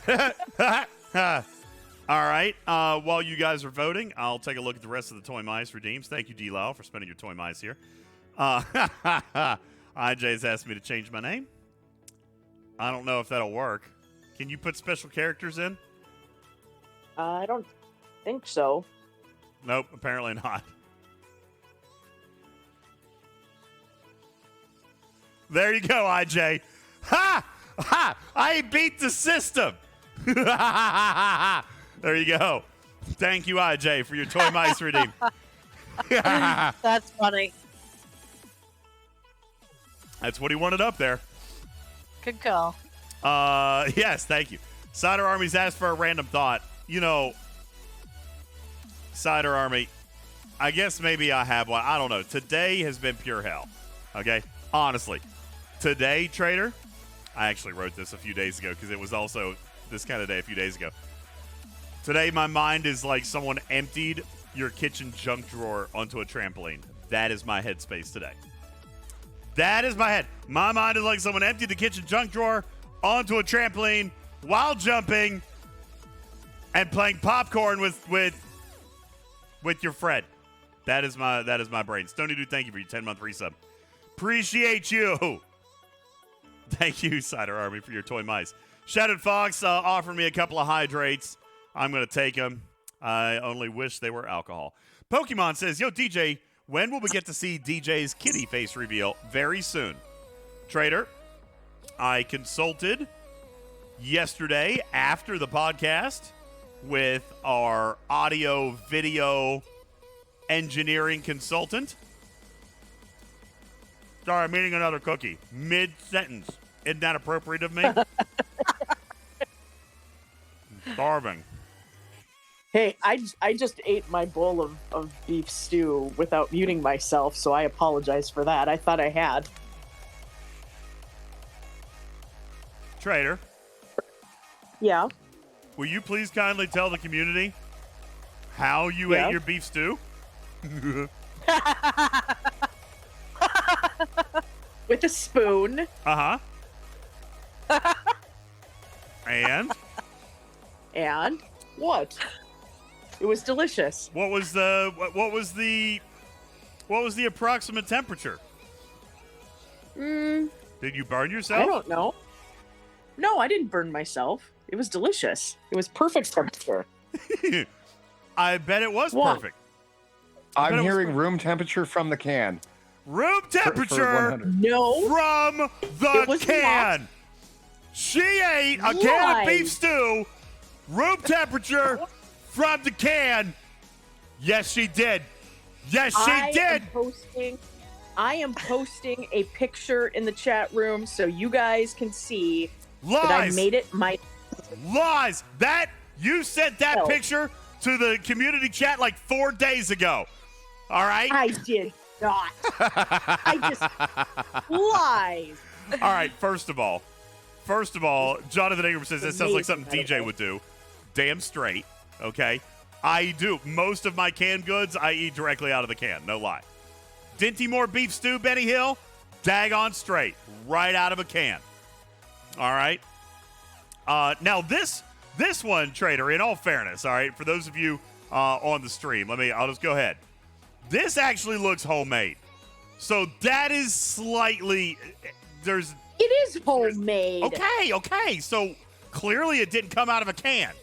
All right. While you guys are voting, I'll take a look at the rest of the Toy Mice redeems. Thank you, D. Lyle, for spending your Toy Mice here. IJ's asked me to change my name. I don't know if that'll work. Can you put special characters in? I don't think so. Nope, apparently not. There you go, IJ. Ha! Ha! I beat the system. There you go. Thank you, IJ, for your Toy Mice redeem. That's funny. That's what he wanted up there. Good call. Yes, thank you. Cider Army's asked for a random thought. You know, Cider Army, I guess maybe I have one. I don't know. Today has been pure hell. Okay? Honestly. Today, Trader, I actually wrote this a few days ago because it was also this kind of day a few days ago. Today, my mind is like someone emptied your kitchen junk drawer onto a trampoline. That is my headspace today. That is my head. My mind is like someone emptied the kitchen junk drawer onto a trampoline while jumping and playing popcorn with your friend. That is my brain. Stony Dude, thank you for your 10-month resub. Appreciate you. Thank you, Cider Army, for your Toy Mice. Shattered Fox offered me a couple of hydrates. I'm going to take them. I only wish they were alcohol. Pokemon says, yo, DJ, when will we get to see DJ's kitty face reveal? Very soon. Trader, I consulted yesterday after the podcast with our audio video engineering consultant. Sorry, I'm eating another cookie. Mid-sentence. Isn't that appropriate of me? I'm starving. Hey, I just ate my bowl of beef stew without muting myself, so I apologize for that. I thought I had. Trader, Yeah. will you please kindly tell the community how you ate your beef stew? With a spoon. Uh-huh. And? And what? It was delicious. What was the approximate temperature? Did you burn yourself? I don't know. No, I didn't burn myself. It was delicious. It was perfect temperature. I bet it was What? perfect. I'm hearing room temperature from the can. Room temperature 100. No. from It the was can. She ate a can of beef Lies. stew. Room temperature from the can. Yes, she did. Yes, she did. I am posting a picture in the chat room so you guys can see that I Lies. made it my. Lies. That you sent that No. picture to the community chat like 4 days ago. All right. I did not. I just lies. All right. First of all, Jonathan Ingram says that sounds like something DJ would do. Damn straight. Okay. I do. Most of my canned goods I eat directly out of the can. No lie. Dinty Moore beef stew, Benny Hill, daggone straight, right out of a can. All right. Now this one, Trader, in all fairness, all right, for those of you on the stream, I'll just go ahead. This actually looks homemade. So that is slightly, It is homemade. okay. So clearly it didn't come out of a can.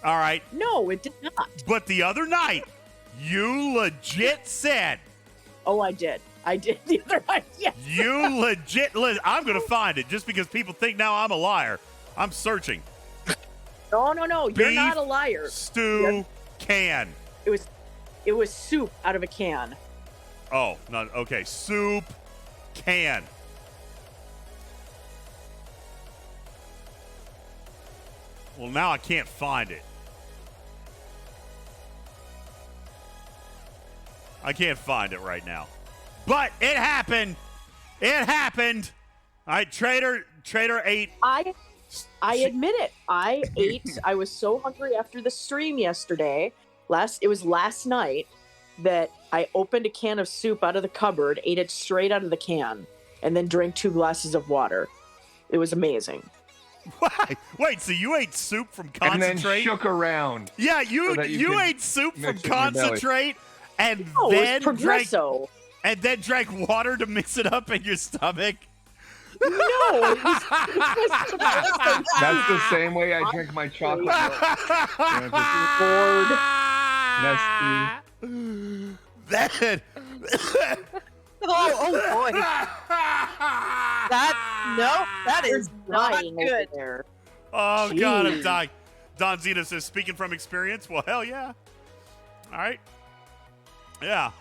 All right. No, it did not. But the other night, you legit said, Oh, I did. I did the other night. Yes. I'm going to find it just because people think now I'm a liar. I'm searching. No. You're Beef not a liar. Stew can. It was soup out of a can. Oh, not okay. Soup can. Well, now I can't find it. I can't find it right now. But it happened. It happened. All right, Trader ate. I admit it. I ate. I was so hungry after the stream yesterday. It was last night that I opened a can of soup out of the cupboard, ate it straight out of the can, and then drank 2 glasses of water. It was amazing. Why? Wait, so you ate soup from And then concentrate? shook around. Yeah, so you that you could ate soup from mix it in your belly. concentrate and Oh, then it was Progresso. drank water to mix it up in your stomach. No, it was That's the same way I drink my chocolate milk. You know, just That Oh boy. That is not dying over good. there. Oh, God, I'm Jeez. dying. Don Zeta says, speaking from experience, well, hell yeah. All right. Yeah.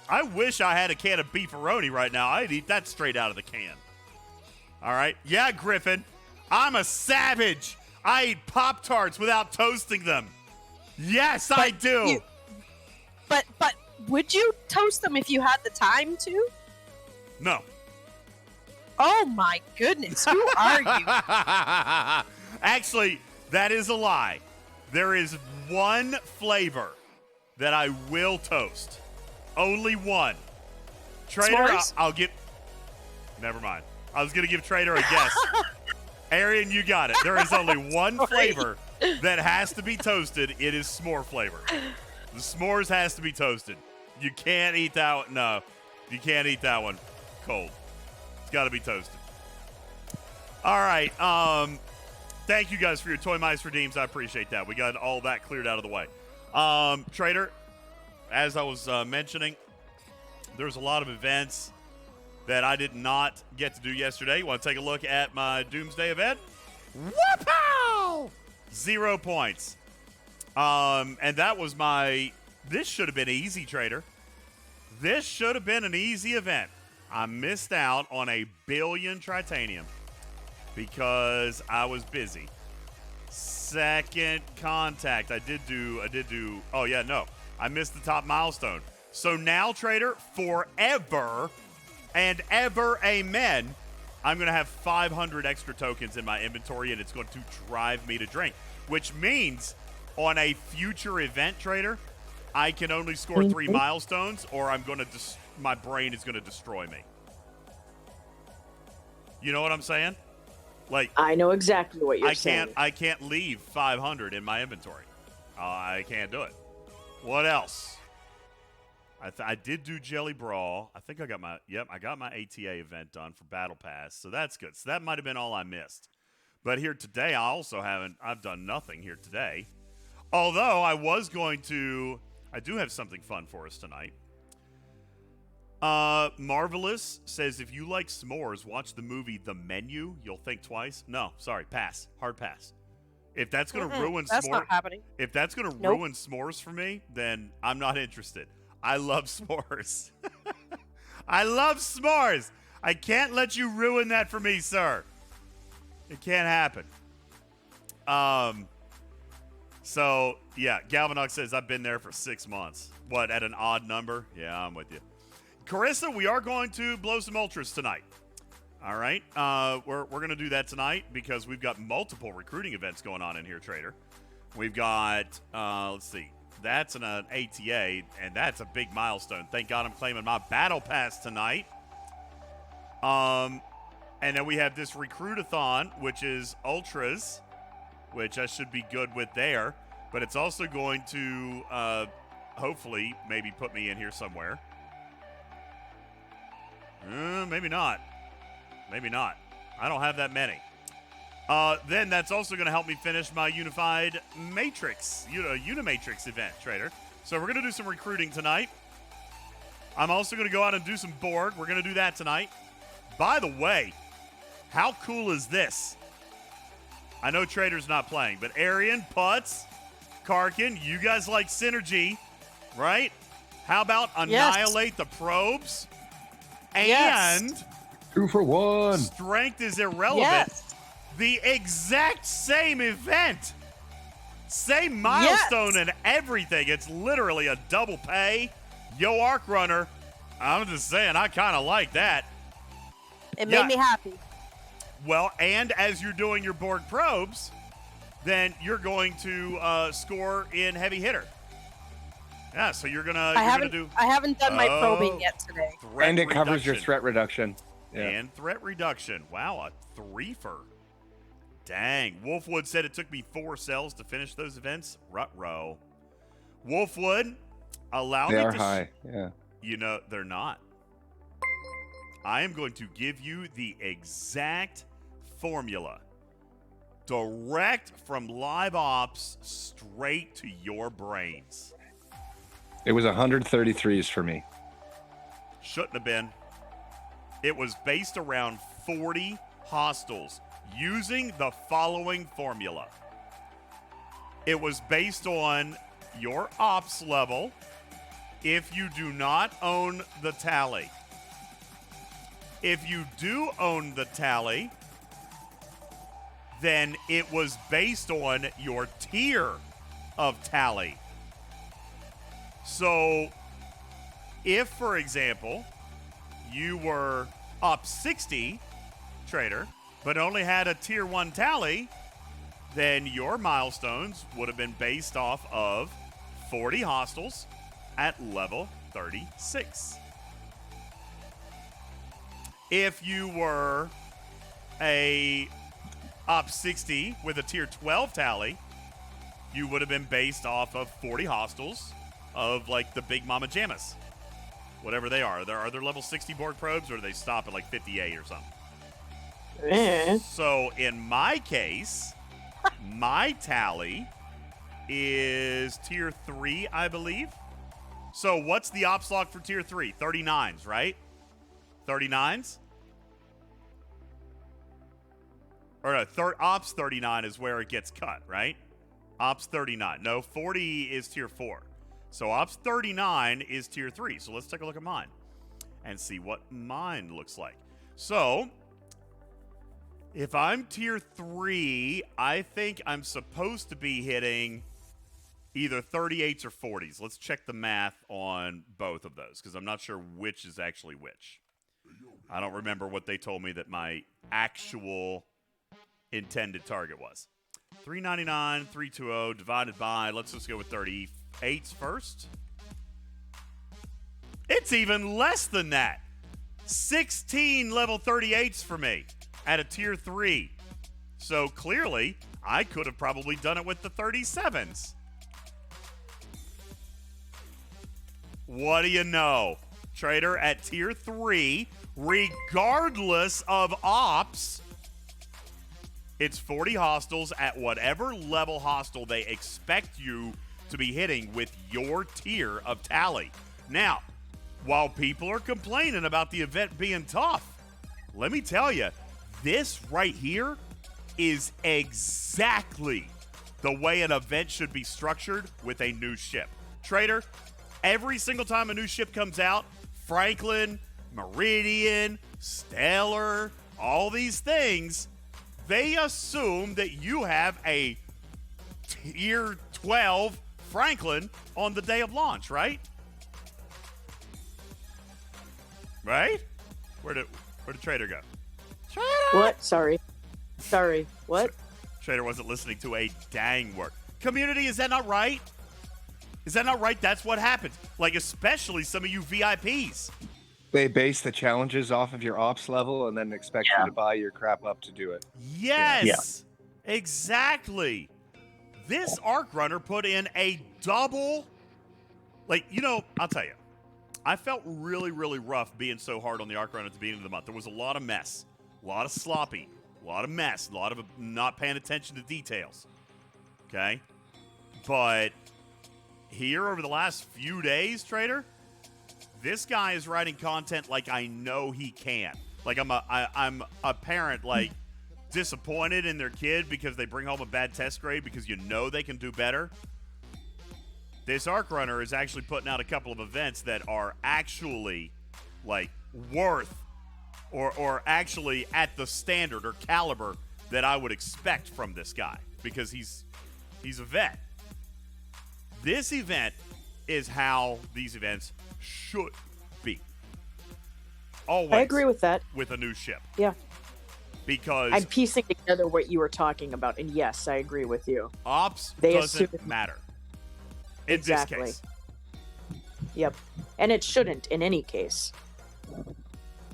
I wish I had a can of beefaroni right now. I'd eat that straight out of the can. All right. Yeah, Griffin. I'm a savage. I eat Pop-Tarts without toasting them. Yes, I do. But would you toast them if you had the time to? No. Oh my goodness, who are you? Actually, that is a lie. There is one flavor that I will toast. Only one. Trader, S'mores? I'll give. Never mind. I was going to give Trader a guess. Arian, you got it. There is only one flavor that has to be toasted. It is s'more flavor. The s'mores has to be toasted. You can't eat that one. No, you can't eat that one cold. It's got to be toasted. All right. Thank you guys for your Toy Mice redeems. I appreciate that. We got all that cleared out of the way. Trader, as I was mentioning, there's a lot of events that I did not get to do yesterday. You want to take a look at my Doomsday event? Whoop-pow! 0 points. And that was this should have been easy, Trader. This should have been an easy event. I missed out on a billion tritanium because I was busy. Second contact. I did do, oh yeah, no. I missed the top milestone. So now, Trader, forever and ever, amen, I'm going to have 500 extra tokens in my inventory, and it's going to drive me to drink, which means on a future event, Trader, I can only score 3 milestones, or I'm going to my brain is going to destroy me. You know what I'm saying? Like, I know exactly what you're saying. I can't leave 500 in my inventory. I can't do it. What else? I did do Jelly Brawl. I think I got my ATA event done for Battle Pass, so that's good. So that might have been all I missed. But here today, I've done nothing here today. Although I do have something fun for us tonight. Marvelous says, if you like s'mores, watch the movie The Menu. You'll think twice. No, sorry, pass. Hard pass. If that's going to ruin That's not happening. If that's going to ruin s'mores for me, then I'm not interested. I love s'mores. I love s'mores. I can't let you ruin that for me, sir. It can't happen. So, yeah, Galvanox says, I've been there for 6 months. What, at an odd number? Yeah, I'm with you. Carissa, we are going to blow some ultras tonight. All right? We're going to do that tonight because we've got multiple recruiting events going on in here, Trader. We've got, let's see, that's an ATA, and that's a big milestone. Thank God I'm claiming my Battle Pass tonight. And then we have this Recruit-a-thon, which is ultras, which I should be good with there. But it's also going to, hopefully, maybe put me in here somewhere. Maybe not. Maybe not. I don't have that many. Then that's also going to help me finish my Unified Matrix, Unimatrix event, Trader. So we're going to do some recruiting tonight. I'm also going to go out and do some Borg. We're going to do that tonight. By the way, how cool is this? I know Trader's not playing, but Arian, Putz, Karkin, you guys like Synergy, right? How about Annihilate the Probes? And 2 for 1. Strength is irrelevant. Yes. The exact same event. Same milestone and everything. It's literally a double pay. Yo, Arc Runner. I'm just saying, I kind of like that. It made me happy. Well, and as you're doing your Borg probes, then you're going to score in heavy hitter. Yeah, so you're gonna do. I haven't done my probing yet today. And it covers your threat reduction. Yeah. And threat reduction. Wow, a threefer. Dang. Wolfwood said it took me 4 cells to finish those events. Ruh-roh. Wolfwood, allow me to... They are high, yeah. You know, they're not. I am going to give you the exact formula. Direct from live ops straight to your brains. It was 133s for me. Shouldn't have been. It was based around 40 hostiles using the following formula. It was based on your ops level if you do not own the tally. If you do own the tally, then it was based on your tier of tally. So, if, for example, you were up 60, trader, but only had a tier 1 tally, then your milestones would have been based off of 40 hostiles at level 36. If you were a up 60 with a tier 12 tally, you would have been based off of 40 hostiles of like the Big Mama Jammas. Whatever they are. Are there level 60 Borg probes or do they stop at like 58 or something? So in my case, my tally is tier 3, I believe. So what's the ops log for tier 3? 39s, right? 39s? Or no, ops 39 is where it gets cut, right? Ops 39. No, 40 is tier 4. So ops 39 is tier 3. So let's take a look at mine and see what mine looks like. So if I'm tier 3, I think I'm supposed to be hitting either 38s or 40s. Let's check the math on both of those because I'm not sure which is actually which. I don't remember what they told me that my actual intended target was. 399, 320 divided by, let's just go with 38s first. It's even less than that. 16 level 38s for me at a tier 3. So clearly, I could have probably done it with the 37s. What do you know? Trader at tier 3, regardless of ops, it's 40 hostiles at whatever level hostile they expect you to be hitting with your tier of tally. Now, while people are complaining about the event being tough, let me tell you, this right here is exactly the way an event should be structured with a new ship. Trader, every single time a new ship comes out, Franklin, Meridian, Stellar, all these things, they assume that you have a tier 12 Franklin on the day of launch, right? Right? Where'd Trader go? Trader! What? Sorry. What? Trader wasn't listening to a dang word. Community, is that not right? Is that not right? That's what happens. Like, especially some of you VIPs. They base the challenges off of your ops level and then expect you to buy your crap up to do it. Yes, exactly. This Arc Runner put in a double. Like, you know, I'll tell you, I felt really, really rough being so hard on the Arc Runner at the beginning of the month. There was a lot of mess, a lot of sloppy, a lot of mess, a lot of not paying attention to details. Okay? But here over the last few days, Trader, this guy is writing content like I know he can. Like I'm a parent like disappointed in their kid because they bring home a bad test grade because you know they can do better. This Arc Runner is actually putting out a couple of events that are actually like worth or actually at the standard or caliber that I would expect from this guy because he's a vet. This event is how these events should be. Always. I agree with that. With a new ship. Yeah. Because I'm piecing together what you were talking about, and yes, I agree with you. ops They doesn't assume- matter. In Exactly. this case. Yep. And it shouldn't in any case.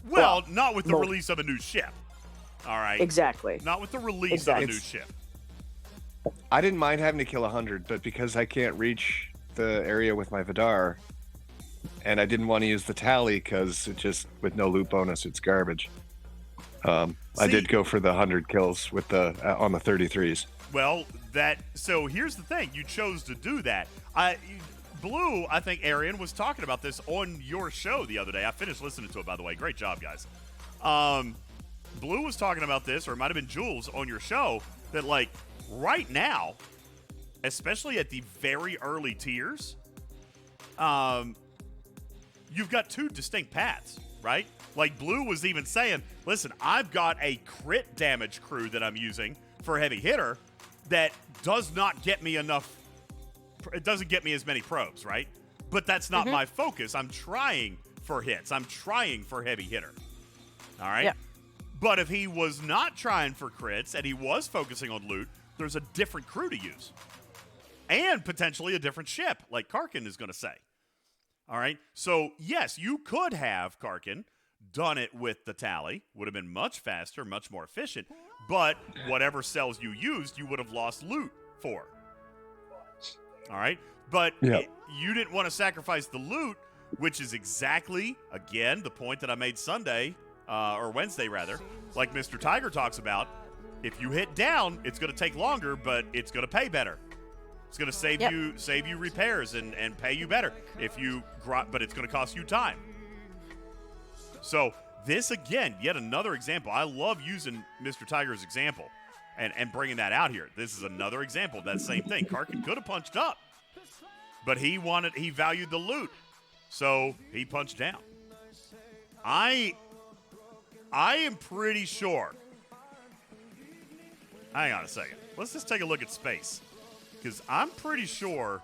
Well, not with the mo- release of a new ship. All right. Exactly. Not with the release Exactly. of a new ship. I didn't mind having to kill 100, but because I can't reach the area with my Vidar, and I didn't want to use the tally because it just, with no loot bonus, it's garbage. I did go for the 100 kills with the on the 33s. Well, so here's the thing. You chose to do that. Blue, I think Arian was talking about this on your show the other day. I finished listening to it, by the way. Great job, guys. Blue was talking about this, or it might have been Jules on your show, that like right now, especially at the very early tiers, you've got two distinct paths, right? Like Blue was even saying, listen, I've got a crit damage crew that I'm using for heavy hitter that does not get me enough. It doesn't get me as many probes, right? But that's not my focus. I'm trying for hits. I'm trying for heavy hitter. All right? Yeah. But if he was not trying for crits and he was focusing on loot, there's a different crew to use. And potentially a different ship, like Karkin is going to say. All right? So, yes, you could have, Karkin, done it with the tally. Would have been much faster, much more efficient. But whatever cells you used, you would have lost loot for. All right? But you didn't want to sacrifice the loot, which is exactly, again, the point that I made Sunday, or Wednesday, rather. Like Mr. Tiger talks about, if you hit down, it's going to take longer, but it's going to pay better. It's going to save you repairs and pay you better but it's going to cost you time. So this, again, yet another example. I love using Mr. Tiger's example and bringing that out here. This is another example of that same thing. Karkin could have punched up, but he valued the loot, so he punched down. I am pretty sure. Hang on a second. Let's just take a look at space, because I'm pretty sure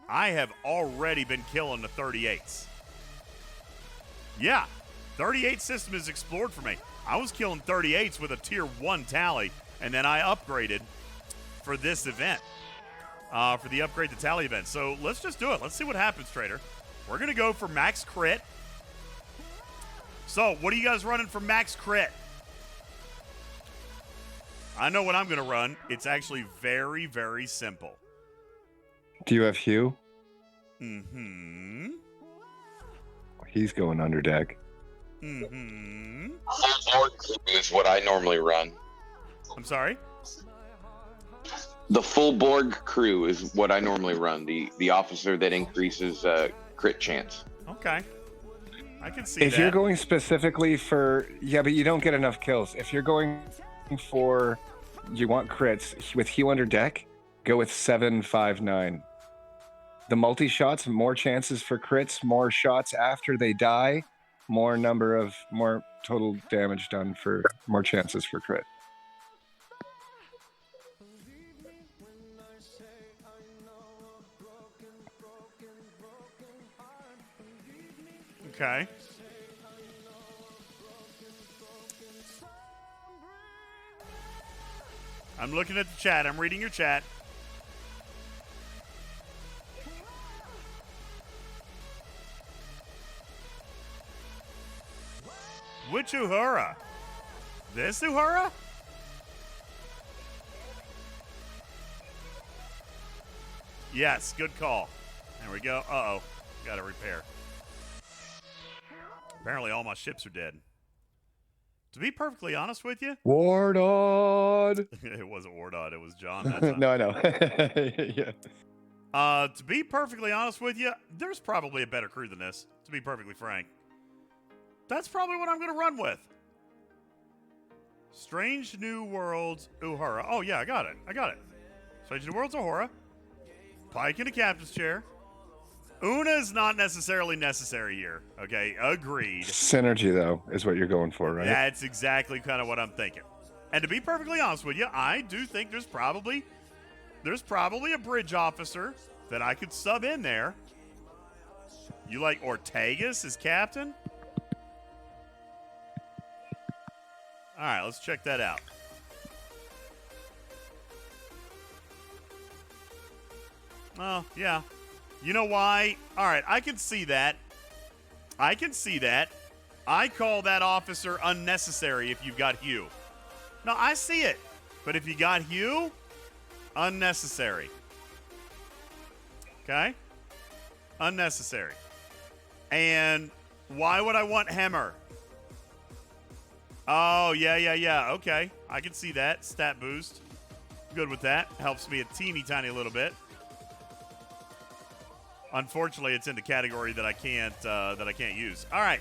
I have already been killing the 38s. Yeah, 38 system is explored for me. I was killing 38s with a tier 1 tally, and then I upgraded for this event, for the upgrade to tally event. So let's just do it. Let's see what happens, Trader. We're going to go for max crit. So what are you guys running for max crit? I know what I'm going to run. It's actually very, very simple. Do you have Hugh? Mm-hmm. He's going under deck. Mm-hmm. Borg Queen is what I normally run. I'm sorry? The full Borg crew is what I normally run. The officer that increases crit chance. Okay. I can see If that. you're going specifically for... Yeah, but you don't get enough kills. If you're going for... You want crits. With Hugh under deck, go with 759. The multi-shots, more chances for crits, more shots after they die, more total damage done for more chances for crit. Okay. I'm looking at the chat. I'm reading your chat. Which Uhura? This Uhura? Yes, good call. There we go. Uh-oh. Got to repair. Apparently all my ships are dead. To be perfectly honest with you... Wardod! It wasn't Wardod. It was John. That time. No, I know. Yeah. To be perfectly honest with you, there's probably a better crew than this, to be perfectly frank. That's probably what I'm going to run with. Strange New Worlds Uhura. Oh, yeah, I got it. Strange New Worlds Uhura. Pike in a captain's chair. Una is not necessarily necessary here. Okay, agreed. Synergy, though, is what you're going for, right? That's exactly kind of what I'm thinking. And to be perfectly honest with you, I do think there's probably a bridge officer that I could sub in there. You like Ortegas as captain? All right, let's check that out. Oh, yeah. You know why? All right, I can see that. I call that officer unnecessary if you've got Hugh. No, I see it. But if you got Hugh, unnecessary. Okay? Unnecessary. And why would I want Hemmer? Oh, yeah. Okay. I can see that. Stat boost. Good with that. Helps me a teeny tiny little bit. Unfortunately, it's in the category that I can't use. All right.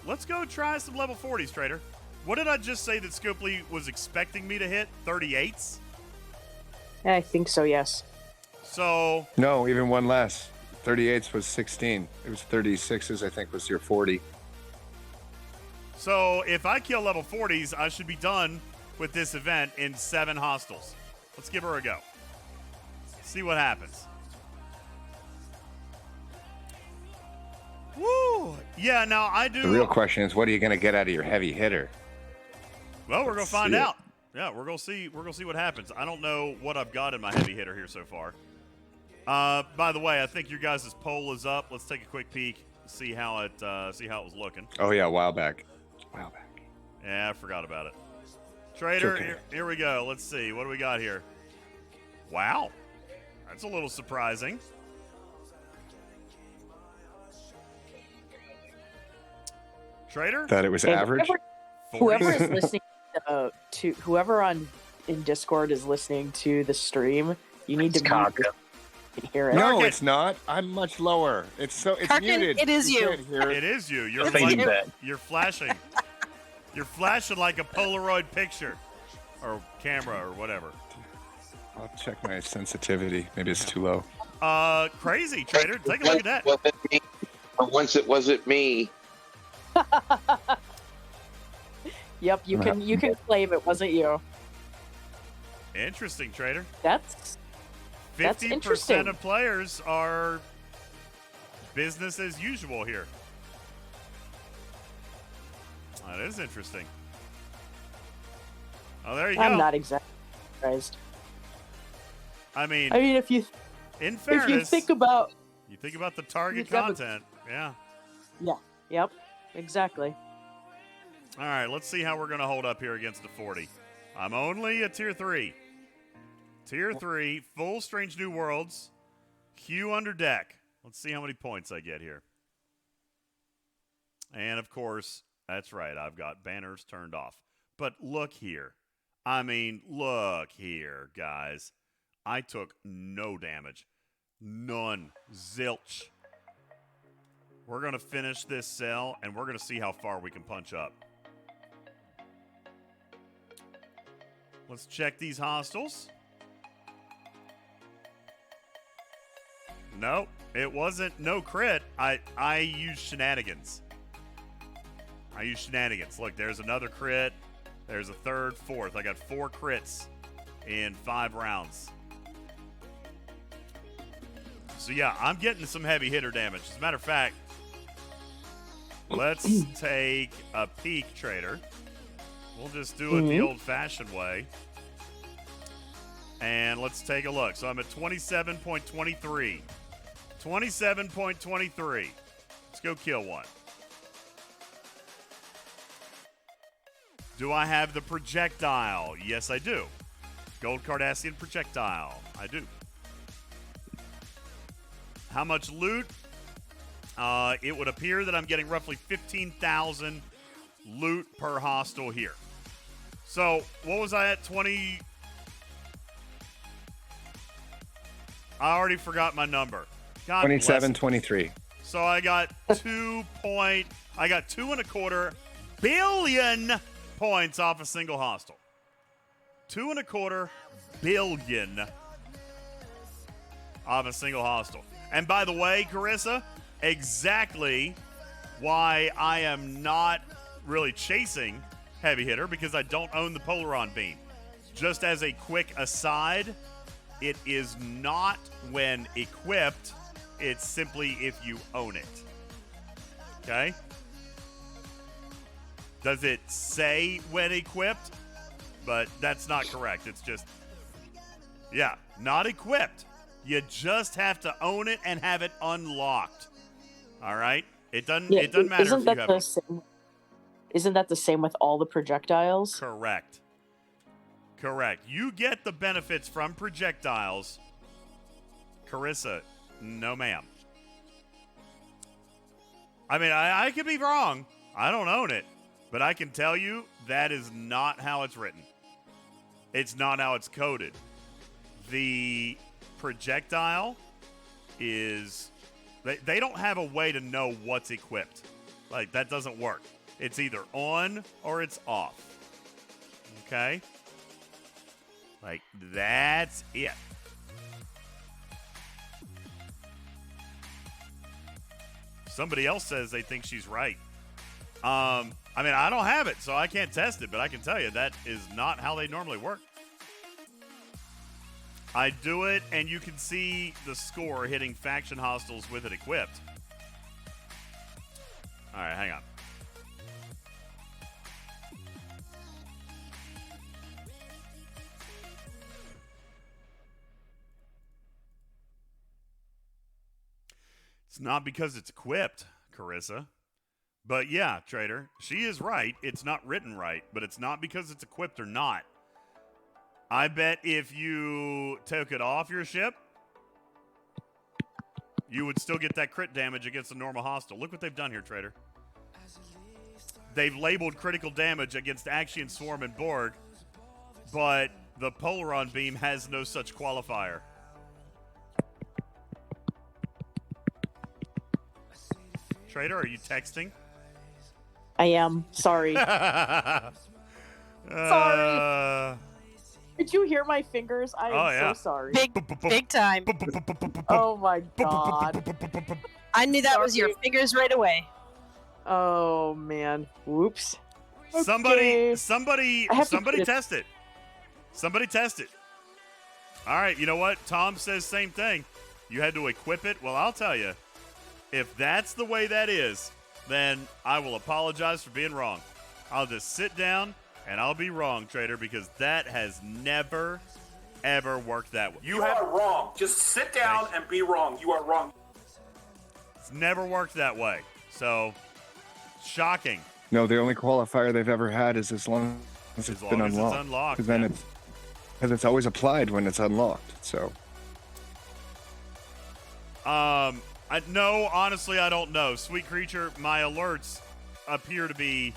Let's go try some level 40s, Trader. What did I just say that Scopely was expecting me to hit? 38s? I think so, yes. So... No, even one less. 38s was 16. It was 36s, I think, was your 40. So if I kill level 40s, I should be done with this event in 7 hostiles. Let's give her a go. See what happens. Woo! Yeah, now I do... The real question is, what are you going to get out of your heavy hitter? Well, we're going to find out. Yeah, we're going to see what happens. I don't know what I've got in my heavy hitter here so far. By the way, I think your guys' poll is up. Let's take a quick peek, see how it was looking. Oh, yeah, a while back. Yeah, I forgot about it. Trader, Okay. here we go. Let's see. What do we got here? Wow. That's a little surprising. Trader? Thought it was Hey, average. Whoever is listening to whoever in Discord is listening to the stream, you need to mute this so you can hear it. No, Karkin. it's not. I'm much lower. It's Karkin, muted. it is you. Can't hear It is you. You're Fading back. You're flashing. You're flashing like a Polaroid picture or camera or whatever. I'll check my sensitivity. Maybe it's too low. Crazy, Trader. Take a look at that. Wasn't me. But once it wasn't me. Yep, you can claim it wasn't you. Interesting, Trader. That's 50% interesting. of players are business as usual here. That is interesting. Oh, there you go. I'm not exactly surprised. I mean, if you in fairness, think about the target you have a- content. Yeah. yep, exactly. All right, let's see how we're going to hold up here against the 40. I'm only a tier 3. Tier 3, full Strange New Worlds, Q under deck. Let's see how many points I get here. And, of course, that's right, I've got banners turned off. But look here. I mean, look here, guys. I took no damage. None. Zilch. We're going to finish this cell, and we're going to see how far we can punch up. Let's check these hostiles. No, it wasn't no crit. I used shenanigans. Look, there's another crit. There's a third, fourth. I got 4 crits in 5 rounds. So, yeah, I'm getting some heavy hitter damage. As a matter of fact, let's take a peek, Trader. We'll just do it the old-fashioned way. And let's take a look. So I'm at 27.23. 27.23. Let's go kill one. Do I have the projectile? Yes, I do. Gold Cardassian projectile. I do. How much loot? It would appear that I'm getting roughly 15,000 loot per hostile here. So, what was I at? 20... I already forgot my number. God 27, bless. 23. So I got 2.25 billion points off a single hostile. 2.25 billion off a single hostile. And by the way, Carissa, exactly why I am not really chasing heavy hitter because I don't own the Polaron beam. Just as a quick aside, it is not when equipped. It's simply if you own it. Okay? Does it say when equipped? But that's not correct. It's just, yeah, not equipped. You just have to own it and have it unlocked. All right? It doesn't matter if you have it. Isn't that the same with all the projectiles? Correct. You get the benefits from projectiles. Carissa, no ma'am. I mean, I could be wrong. I don't own it. But I can tell you that is not how it's written. It's not how it's coded. The projectile is... They don't have a way to know what's equipped. Like, that doesn't work. It's either on or it's off. Okay? Like, that's it. Somebody else says they think she's right. I mean, I don't have it, so I can't test it, but I can tell you that is not how they normally work. I do it, and you can see the score hitting faction hostiles with it equipped. All right, hang on. It's not because it's equipped, Carissa. But yeah, Trader, she is right. It's not written right, but it's not because it's equipped or not. I bet if you took it off your ship, you would still get that crit damage against a normal hostile. Look what they've done here, Trader. They've labeled critical damage against Axion, Swarm, and Borg, but the Polaron beam has no such qualifier. Trader, are you texting? I am. Sorry. Sorry. Did you hear my fingers? I am so sorry. Big time. Oh my god. I knew that was your fingers right away. Oh man. Whoops. Somebody Okay. test it. Somebody test it. All right, you know what? Tom says same thing. You had to equip it. Well, I'll tell you. If that's the way that is, then I will apologize for being wrong. I'll just sit down and I'll be wrong, Trader, because that has never, ever worked that way. You are wrong. Just sit down and be wrong. You are wrong. It's never worked that way. So, shocking. No, the only qualifier they've ever had is as long as it's been unlocked. It's unlocked. Because then it's always applied when it's unlocked. So. No, honestly, I don't know. Sweet creature, my alerts appear to be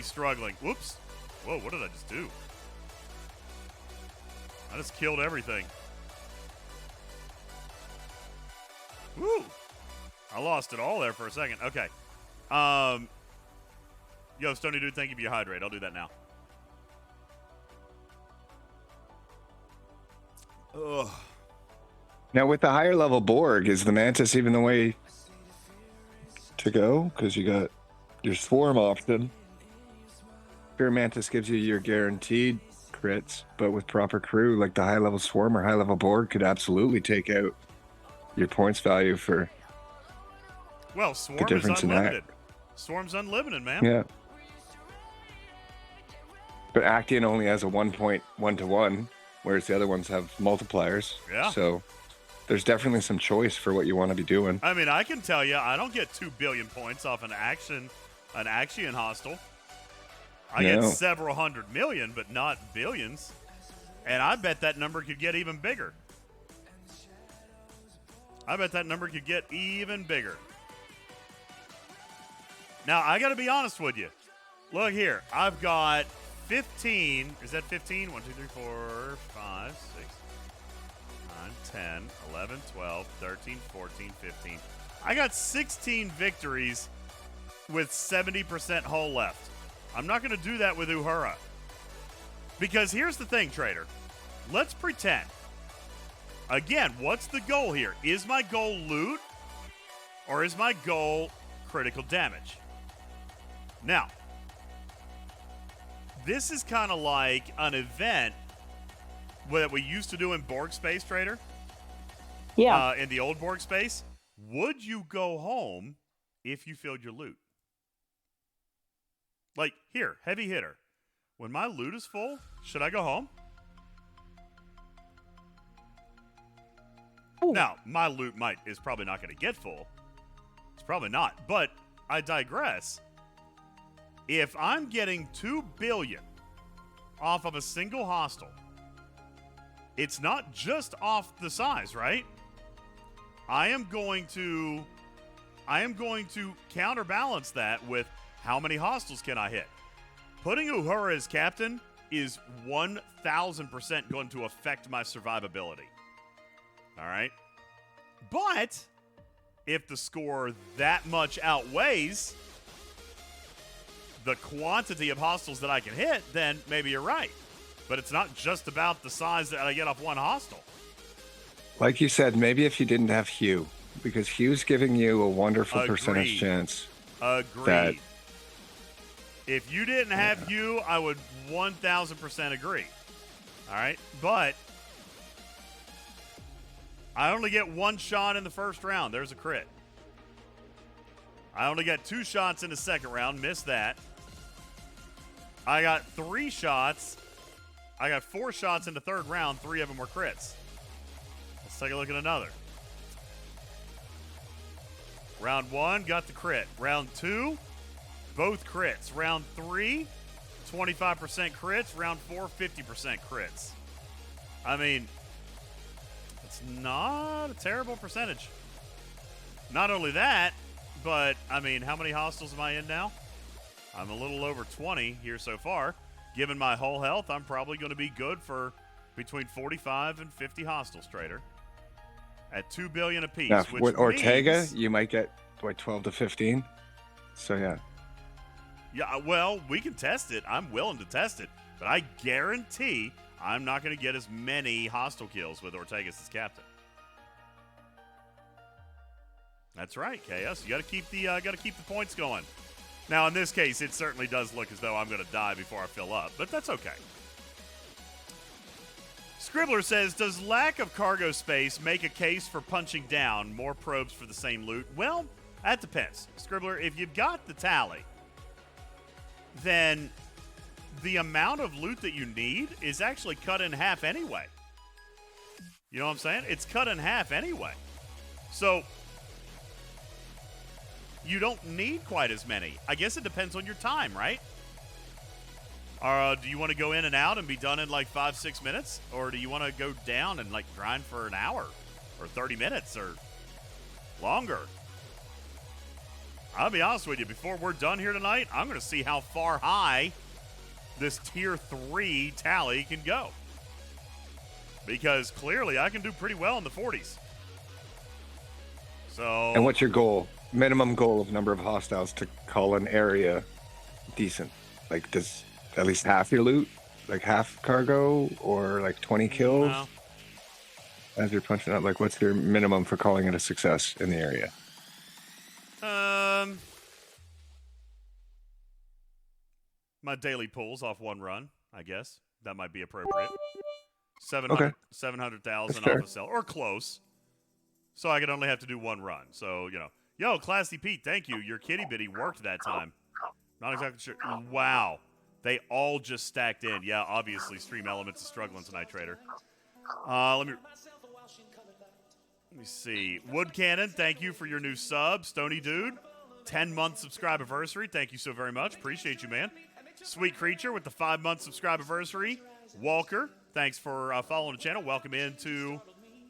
struggling. Whoops. Whoa, what did I just do? I just killed everything. Woo! I lost it all there for a second. Okay. Yo, Stony Dude, thank you for your hydrate. I'll do that now. Ugh. Now, with the higher level Borg, is the Mantis even the way to go? Because you got your Swarm option. Pure Mantis gives you your guaranteed crits, but with proper crew, like the high level Swarm or high level Borg could absolutely take out your points value for Swarm the difference is in unlimited. that. Swarm's unlimited, man. Yeah. But Axion only has a 1.1-to-1, whereas the other ones have multipliers. Yeah. So there's definitely some choice for what you want to be doing. I mean, I can tell you, I don't get 2 billion points off an Axion hostile. I get several hundred million, but not billions. And I bet that number could get even bigger. Now, I got to be honest with you. Look here. I've got 15. Is that 15? 1, 2, 3, 4, 5, 6, 9, 10, 11, 12, 13, 14, 15. I got 16 victories with 70% hull left. I'm not going to do that with Uhura. Because here's the thing, Trader. Let's pretend. Again, what's the goal here? Is my goal loot? Or is my goal critical damage? Now, this is kind of like an event that we used to do in Borg Space Trader. Yeah. In the old Borg Space. Would you go home if you filled your loot? Like, here, heavy hitter. When my loot is full, should I go home? Ooh. Now, my loot is probably not going to get full. It's probably not. But I digress. If I'm getting 2 billion off of a single hostile, it's not just off the size, right? I am going to counterbalance that with how many hostiles can I hit. Putting Uhura as captain is 1,000% going to affect my survivability. All right? But if the score that much outweighs the quantity of hostiles that I can hit, then maybe you're right. But it's not just about the size that I get off one hostile. Like you said, maybe if you didn't have Hugh, because Hugh's giving you a wonderful percentage Agreed. chance. Agreed. That- If you didn't have you, I would 1,000% agree. All right? But I only get 1 shot in the first round. There's a crit. I only got 2 shots in the second round. Missed that. I got 3 shots. I got 4 shots in the third round. 3 of them were crits. Let's take a look at another. Round 1, got the crit. Round 2, both crits. Round 3, 25% crits. Round 4, 50% crits. I mean, it's not a terrible percentage. Not only that, but, I mean, how many hostiles am I in now? I'm a little over 20 here so far. Given my whole health, I'm probably going to be good for between 45 and 50 hostiles, trader. At 2 billion apiece. Now, Which with Ortega, means, you might get, 12 to 15. So, yeah. yeah, well, we can test it. I'm willing to test it. But I guarantee I'm not going to get as many hostile kills with Ortega as captain. That's right, Chaos. You got to keep the points going. Now, in this case, it certainly does look as though I'm going to die before I fill up, but that's okay. Scribbler says, does lack of cargo space make a case for punching down more probes for the same loot? Well, that depends. Scribbler, if you've got the tally, then the amount of loot that you need is actually cut in half anyway. You know what I'm saying? It's cut in half anyway. So you don't need quite as many. I guess it depends on your time, right? Do you want to go in and out and be done in like 5-6 minutes? Or do you want to go down and like grind for an hour or 30 minutes or longer? I'll be honest with you, before we're done here tonight, I'm going to see how far high this tier 3 tally can go. Because clearly I can do pretty well in the 40s. So. And what's your goal? Minimum goal of number of hostiles to call an area decent. Like, does at least half your loot, like half cargo, or like 20 kills? No. As you're punching out, like, what's your minimum for calling it a success in the area? My daily pulls off 1 run, I guess. That might be appropriate. 700,000 off a sell, or close. So I could only have to do 1 run. So, you know. Yo, Classy Pete, thank you. Your kitty bitty worked that time. Not exactly sure. Wow. They all just stacked in. Yeah, obviously, Stream Elements is struggling tonight, trader. Let me see. Wood Cannon, thank you for your new sub. Stony Dude, 10-month subscribe anniversary. Thank you so very much. Appreciate you, man. Sweet Creature with the 5-month subscribe anniversary. Walker, thanks for following the channel. Welcome into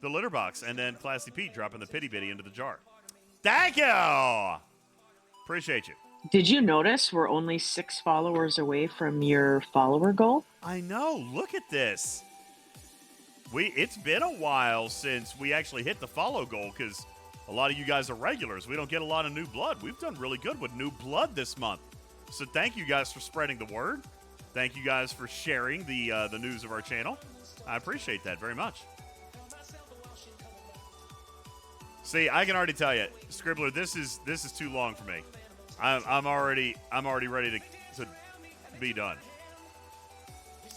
the litter box. And then Classy Pete dropping the pity bitty into the jar. Thank you. Appreciate you. Did you notice we're only 6 followers away from your follower goal? I know. Look at this. It's been a while since we actually hit the follow goal because a lot of you guys are regulars. We don't get a lot of new blood. We've done really good with new blood this month. So thank you guys for spreading the word. Thank you guys for sharing the news of our channel. I appreciate that very much. See, I can already tell you, Scribbler, this is too long for me. I'm already ready to be done.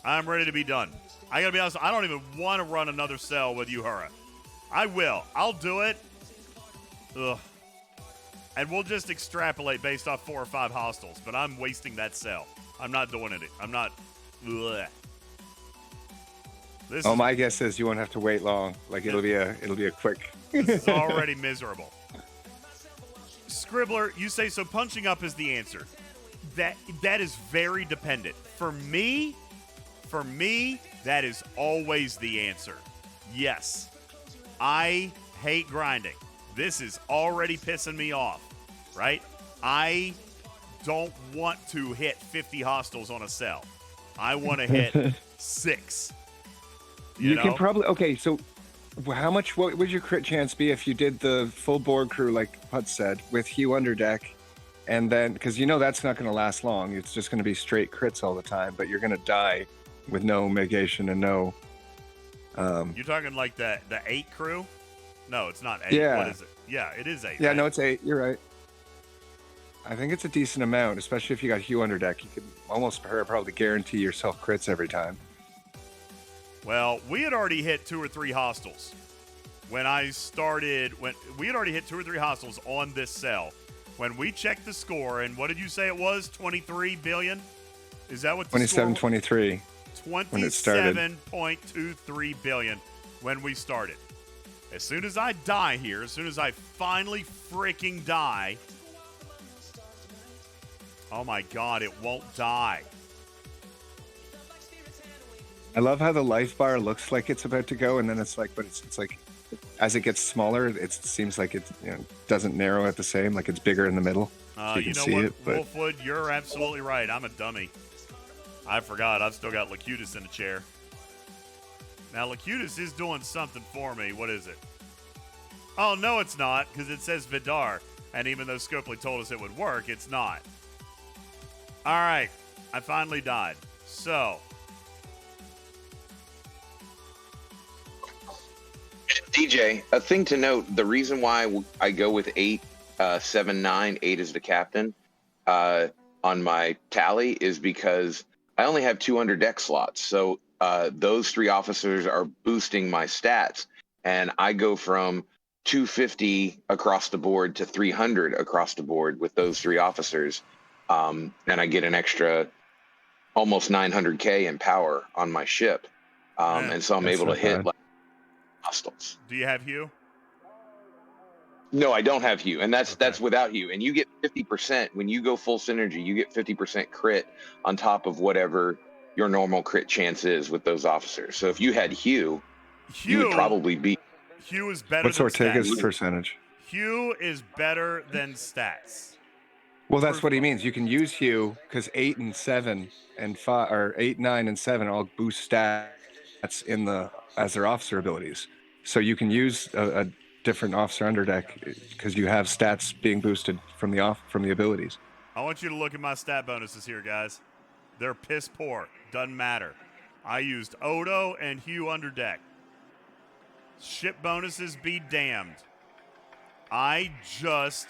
I'm ready to be done. I gotta be honest, I don't even want to run another cell with Uhura. I will. I'll do it. Ugh. And we'll just extrapolate based off 4 or 5 hostiles, but I'm wasting that cell. I'm not doing it. I'm not. Ugh. My guess is you won't have to wait long. Like it'll be a quick. This is already miserable. Scribbler, you say so punching up is the answer. That is very dependent. For me, that is always the answer. Yes. I hate grinding. This is already pissing me off, right? I don't want to hit 50 hostiles on a cell. I want to hit 6. You know? Can probably... Okay, so what would your crit chance be if you did the full Borg crew, like Putz said, with Hugh under deck? And then, because that's not going to last long. It's just going to be straight crits all the time, but you're going to die with no mitigation and no... You're talking like the 8 crew? No, it's not 8. Yeah. What is it? Yeah, it is 8. Yeah, right? no, it's 8. You're right. I think it's a decent amount, especially if you got Hugh under deck. You could almost probably guarantee yourself crits every time. Well, we had already hit 2 or 3 hostiles. When we had already hit 2 or 3 hostiles on this cell. When we checked the score, and what did you say it was? 23 billion? Is that what the 27, score was? 23. 27.23 billion when we started. As soon as I die here, as soon as I finally freaking die, oh my God, it won't die. I love how the life bar looks like it's about to go, and then it's like, but it's like, as it gets smaller, it seems like it doesn't narrow at the same, like it's bigger in the middle. So you can see what, it, but... Wolfwood, you're absolutely right. I'm a dummy. I forgot. I've still got Locutus in the chair. Now, Locutus is doing something for me. What is it? Oh, no, it's not, because it says Vidar. And even though Scopely told us it would work, it's not. All right. I finally died. So... DJ, a thing to note, the reason why I go with 8, 7, 9, 8 is the captain on my tally is because I only have 200 deck slots. So those 3 officers are boosting my stats. And I go from 250 across the board to 300 across the board with those 3 officers. And I get an extra almost 900K in power on my ship. And so I'm able to hit hostiles. Do you have Hugh? No, I don't have Hugh, and that's without Hugh. And you get 50% when you go full synergy. You get 50% crit on top of whatever your normal crit chance is with those officers. So if you had Hugh, you would probably beat. Hugh is better. What's than Ortega's stats. percentage? Hugh is better than stats. Well, that's what he means. You can use Hugh because 8 and 7 and 5, or 8, 9, and 7 all boost stats as their officer abilities. So you can use a different officer under deck because you have stats being boosted from the abilities. I want you to look at my stat bonuses here, guys. They're piss poor. Doesn't matter. I used Odo and Hugh under deck. Ship bonuses be damned. I just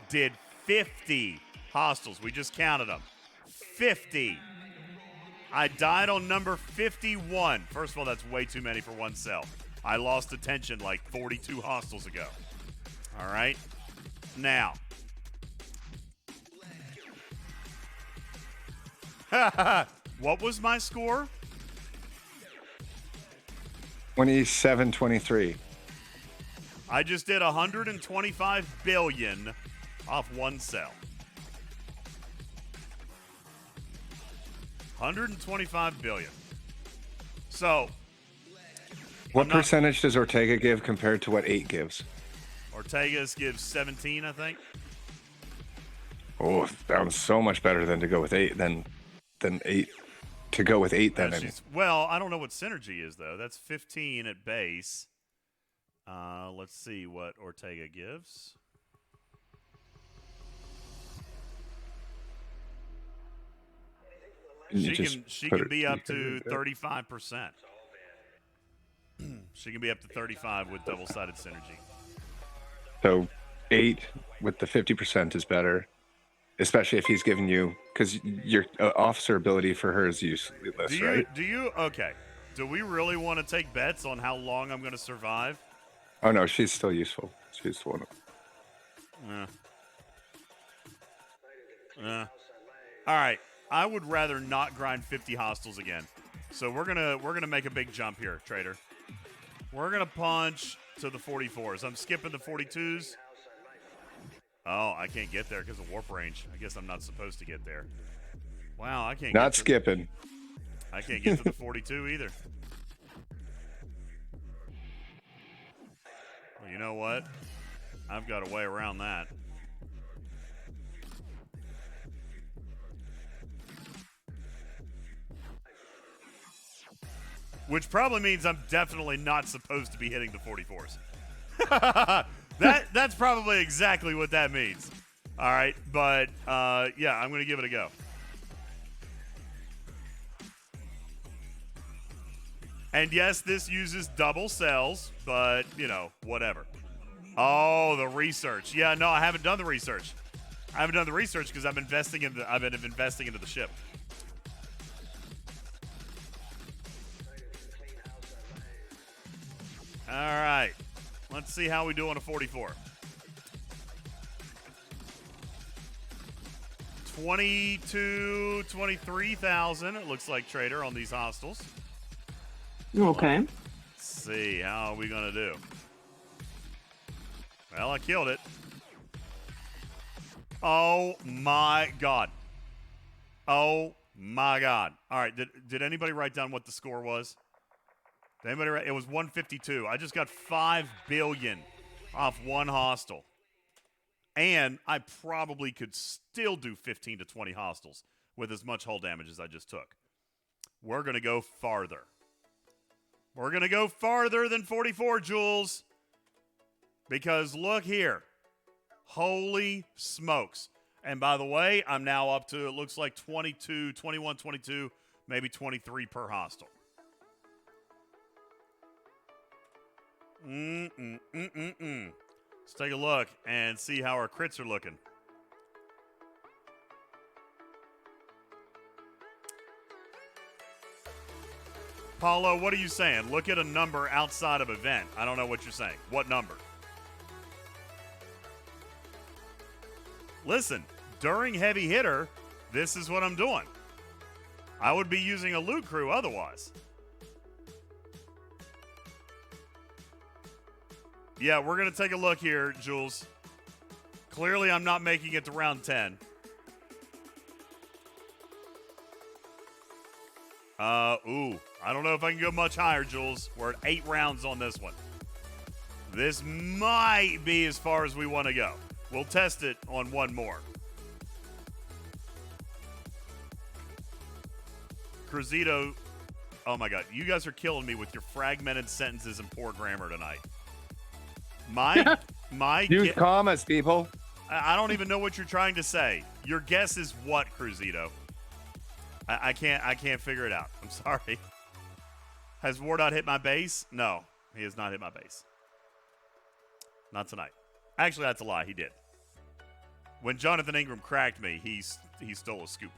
did 50 hostiles. We just counted them. 50. I died on number 51. First of all, that's way too many for one cell. I lost attention like 42 hostiles ago. All right. Now. What was my score? 27-23. I just did 125 billion off one cell. 125 billion. So, what percentage does Ortega give compared to what 8 gives? Ortega's gives 17, I think. Oh, that was so much better than to go with 8 than 8 to go with 8 then. Well, I don't know what synergy is though. That's 15 at base. Let's see what Ortega gives. She can be up to 35%. She can be up to 35 with double-sided synergy. So 8 with the 50% is better. especially if he's giving you, because your officer ability for her is useless, right? Okay. Do we really want to take bets on how long I'm going to survive? Oh no, she's still useful. She's one. All right. I would rather not grind 50 hostiles again. So we're gonna make a big jump here, Trader. We're gonna punch to the 44s. I'm skipping the 42s. Oh, I can't get there because of warp range. I guess I'm not supposed to get there. Wow, I can't. Not skipping. I can't get to the 42 either. Well, you know what? I've got a way around that. Which probably means I'm definitely not supposed to be hitting the 44s. That's probably exactly what that means. All right, but yeah, I'm going to give it a go. And yes, this uses double cells, but, you know, whatever. Oh, the research. Yeah, no, I haven't done the research. I haven't done the research because I've been investing into the ship. All right. Let's see how we do on a 44. 23,000, it looks like, Trader, on these hostiles. Okay. Let's see. How are we going to do? Well, I killed it. Oh, my God. Oh, my God. All right. Did anybody write down what the score was? Did anybody write? It was 152. I just got 5 billion off one hostile. And I probably could still do 15 to 20 hostiles with as much hull damage as I just took. We're going to go farther. We're going to go farther than 44 joules. Because look here. Holy smokes. And by the way, I'm now up to, it looks like 22, 21, 22, maybe 23 per hostile. Let's take a look and see how our crits are looking. Paulo, what are you saying? Look at a number outside of event. I don't know what you're saying. What number? Listen, during heavy hitter, this is what I'm doing. I would be using a loot crew otherwise. Yeah, we're going to take a look here, Jules. Clearly, I'm not making it to round 10. I don't know if I can go much higher, Jules. We're at 8 rounds on this one. This might be as far as we want to go. We'll test it on one more. Cruzito, oh my God. You guys are killing me with your fragmented sentences and poor grammar tonight. My Use commas, people. I don't even know what you're trying to say. Your guess is what, Cruzito? I can't figure it out. I'm sorry. Has Wardot hit my base? No, he has not hit my base. Not tonight. Actually, that's a lie. He did. When Jonathan Ingram cracked me, he stole a scoop.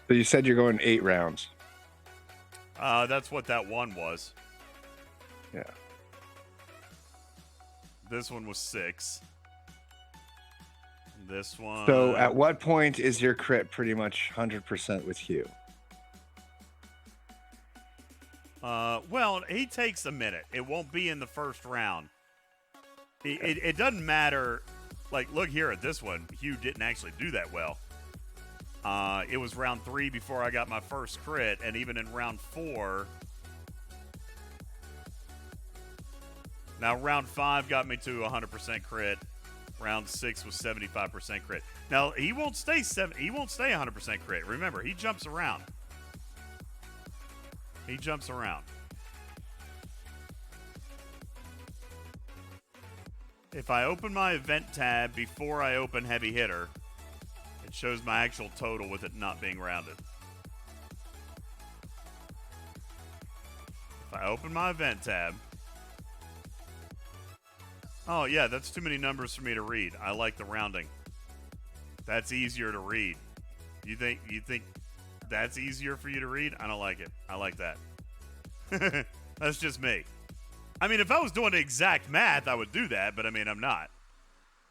So you said you're going 8 rounds. That's what that one was. Yeah. This one was 6. This one. So at what point is your crit pretty much 100% with you? Well, he takes a minute. It won't be in the first round. It doesn't matter. Like, look here at this one. Hugh didn't actually do that well. It was round 3 before I got my first crit, and even in round 4. Now, round 5 got me to 100% crit. Round 6 was 75% crit. Now, he won't stay 100% crit. Remember, he jumps around. He jumps around. If I open my event tab before I open heavy hitter, it shows my actual total with it not being rounded. I open my event tab. Oh, yeah, that's too many numbers for me to read. I like the rounding. That's easier to read. You think that's easier for you to read? I don't like it. I like that. That's just me. I mean, if I was doing the exact math, I would do that, but I mean, I'm not.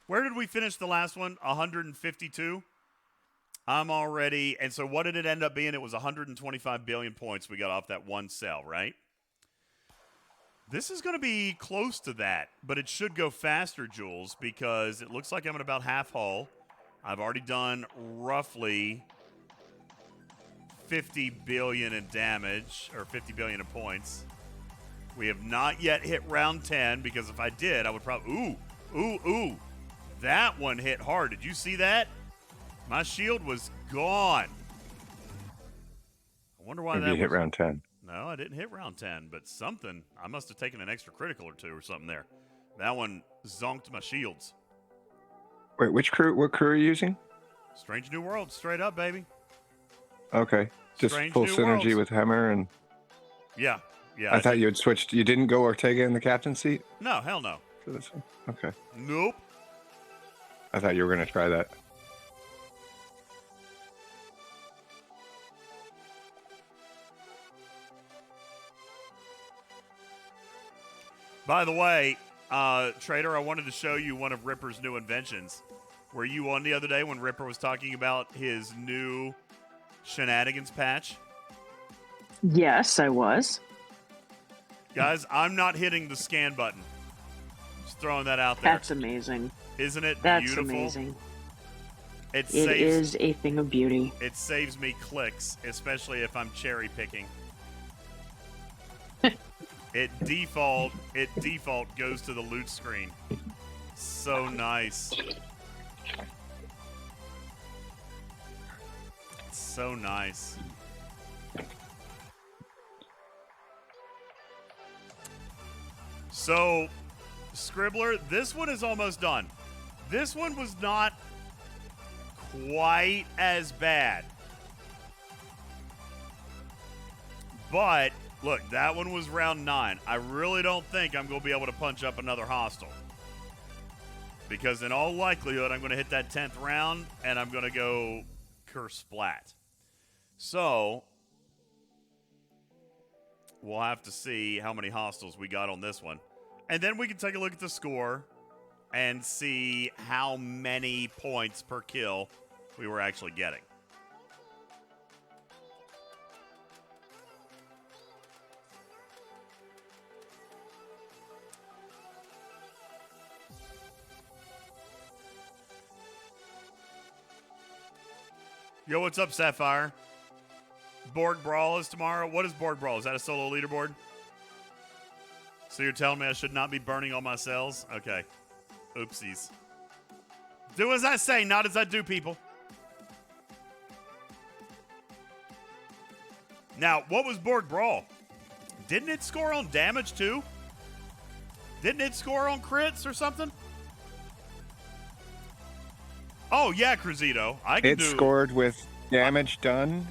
Where did we finish the last one? 152? I'm already, and so what did it end up being? It was 125 billion points we got off that one cell, right? This is going to be close to that, but it should go faster, Jules, because it looks like I'm at about half hull. I've already done roughly 50 billion in damage, or 50 billion in points. We have not yet hit round 10, because if I did, I would probably... Ooh. That one hit hard. Did you see that? My shield was gone. I wonder why Maybe that you hit was... round 10. No, I didn't hit round 10, but something. I must have taken an extra critical or two or something there. That one zonked my shields. Wait, what crew are you using? Strange New World, straight up, baby. Okay. Just Strange full New synergy Worlds. with Hammer and... Yeah. I thought you had switched. You didn't go Ortega in the captain seat? No, hell no. For this one? Okay. Nope. I thought you were going to try that. By the way, Trader, I wanted to show you one of Ripper's new inventions. Were you on the other day when Ripper was talking about his new shenanigans patch? Yes, I was. Guys, I'm not hitting the scan button. Just throwing that out there. That's amazing. Isn't it That's beautiful? amazing. It is a thing of beauty. It saves me clicks, especially if I'm cherry picking. It default goes to the loot screen. So nice. So nice. So, Scribbler, this one is almost done. This one was not quite as bad. But, look, that one was round 9. I really don't think I'm going to be able to punch up another hostile. Because in all likelihood, I'm going to hit that 10th round, and I'm going to go kersplat. So, we'll have to see how many hostiles we got on this one. And then we can take a look at the score and see how many points per kill we were actually getting. Yo, what's up, Sapphire? Borg Brawl is tomorrow. What is Borg Brawl? Is that a solo leaderboard? So you're telling me I should not be burning all my cells? Okay. Oopsies. Do as I say, not as I do, people. Now, what was Borg Brawl? Didn't it score on damage, too? Didn't it score on crits or something? Oh, yeah, Cruzito. It scored with damage done,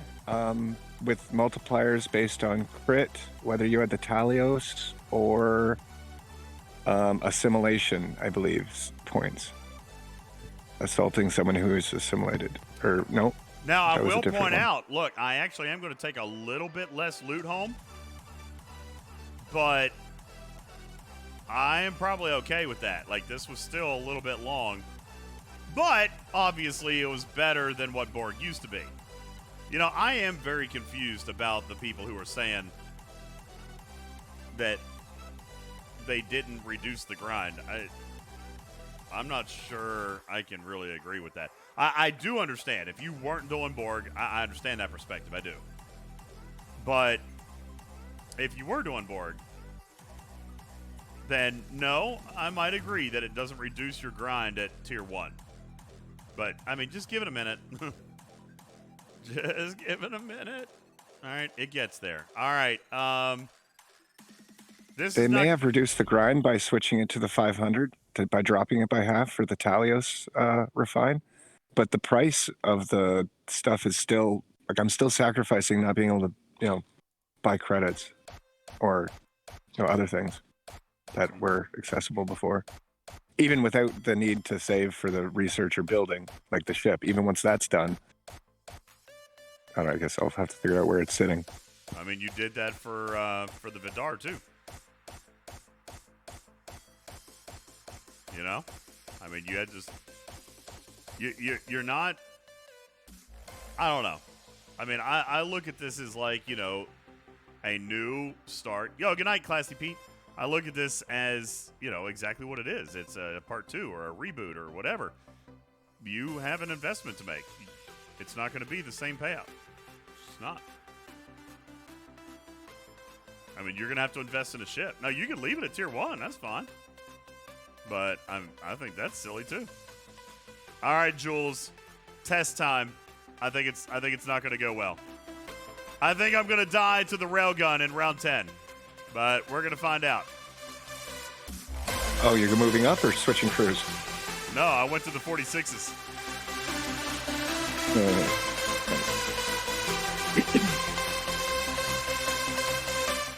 with multipliers based on crit, whether you had the Talios or assimilation, I believe, points. Assaulting someone who is assimilated. Or, no. Now, I will point out, look, I actually am going to take a little bit less loot home, but I am probably okay with that. Like, this was still a little bit long, but obviously it was better than what Borg used to be. You know, I am very confused about the people who are saying that they didn't reduce the grind. I'm not sure I can really agree with that. I do understand. If you weren't doing Borg, I understand that perspective. I do. But if you were doing Borg, then no, I might agree that it doesn't reduce your grind at tier 1. But, I mean, just give it a minute. Just give it a minute. All right, it gets there. All right. They may have reduced the grind by switching it to the 500, by dropping it by half for the Talios refine. But the price of the stuff is still, like, I'm still sacrificing not being able to, buy credits or other things that were accessible before. Even without the need to save for the research or building, like the ship. Even once that's done, I don't know, I guess I'll have to figure out where it's sitting. I mean, you did that for the Vidar too. You know, I mean, you had just you're not. I don't know. I mean, I look at this as like, you know, a new start. Yo, good night, Classy Pete. I look at this as, you know, exactly what it is. It's a part 2 or a reboot or whatever. You have an investment to make. It's not going to be the same payout. It's not. I mean, you're going to have to invest in a ship. Now, you can leave it at tier 1. That's fine. But I think that's silly too. All right, Jules. Test time. I think it's not going to go well. I think I'm going to die to the railgun in round 10. But we're going to find out. Oh, you're moving up or switching crews? No, I went to the 46s.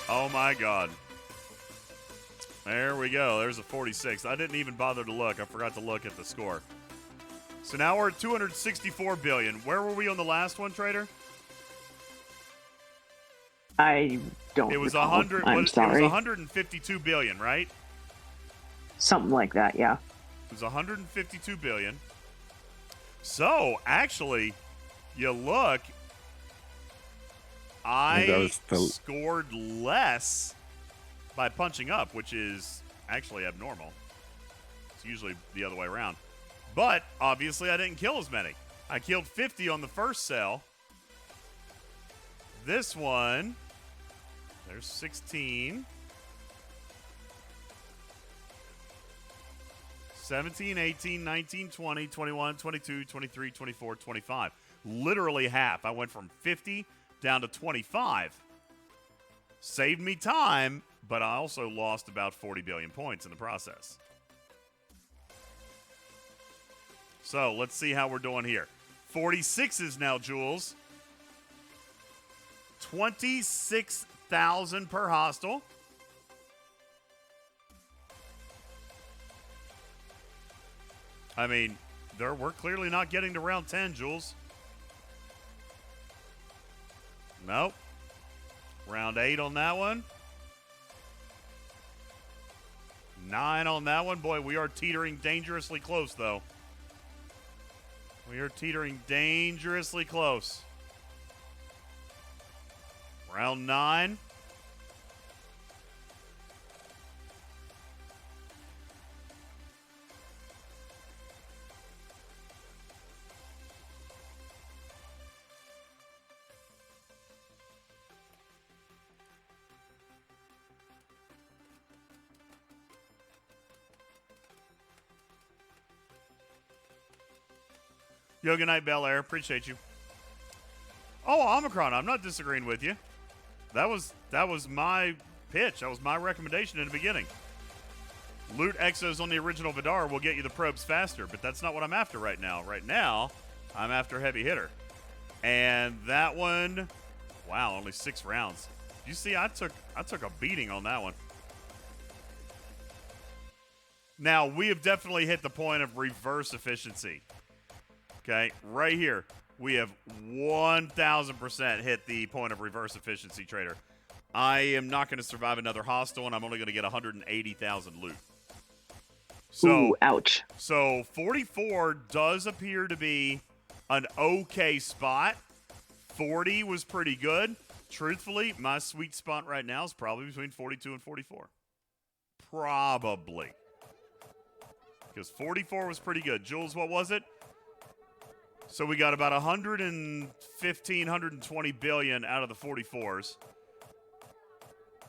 Oh, my God. There we go. There's a 46. I didn't even bother to look. I forgot to look at the score. So now we're at 264 billion. Where were we on the last one, Trader? I don't. It was recall. 100. I'm sorry. It was 152 billion, right? Something like that, yeah. It was 152 billion. So actually, you look. I scored less by punching up, which is actually abnormal. It's usually the other way around. But obviously, I didn't kill as many. I killed 50 on the first cell. This one, there's 16. 17, 18, 19, 20, 21, 22, 23, 24, 25. Literally half. I went from 50 down to 25. Saved me time, but I also lost about 40 billion points in the process. So let's see how we're doing here. 46s now, Jules. 26,000 per hostile. I mean, we're clearly not getting to round 10, Jules. Nope. Round 8 on that one. 9 on that one. Boy, we are teetering dangerously close, though. We are teetering dangerously close. Round 9. Yo, good night, Bel Air. Appreciate you. Oh, Omicron, I'm not disagreeing with you. That was my pitch. That was my recommendation in the beginning. Loot exos on the original Vidar will get you the probes faster, but that's not what I'm after right now. Right now, I'm after heavy hitter. And that one, wow, only 6 rounds. You see, I took a beating on that one. Now, we have definitely hit the point of reverse efficiency. Okay, right here, we have 1,000% hit the point of reverse efficiency, Trader. I am not going to survive another hostile, and I'm only going to get 180,000 loot. So, ooh, ouch. So 44 does appear to be an okay spot. 40 was pretty good. Truthfully, my sweet spot right now is probably between 42 and 44. Probably. Because 44 was pretty good. Jules, what was it? So we got about 115, 120 billion out of the 44s.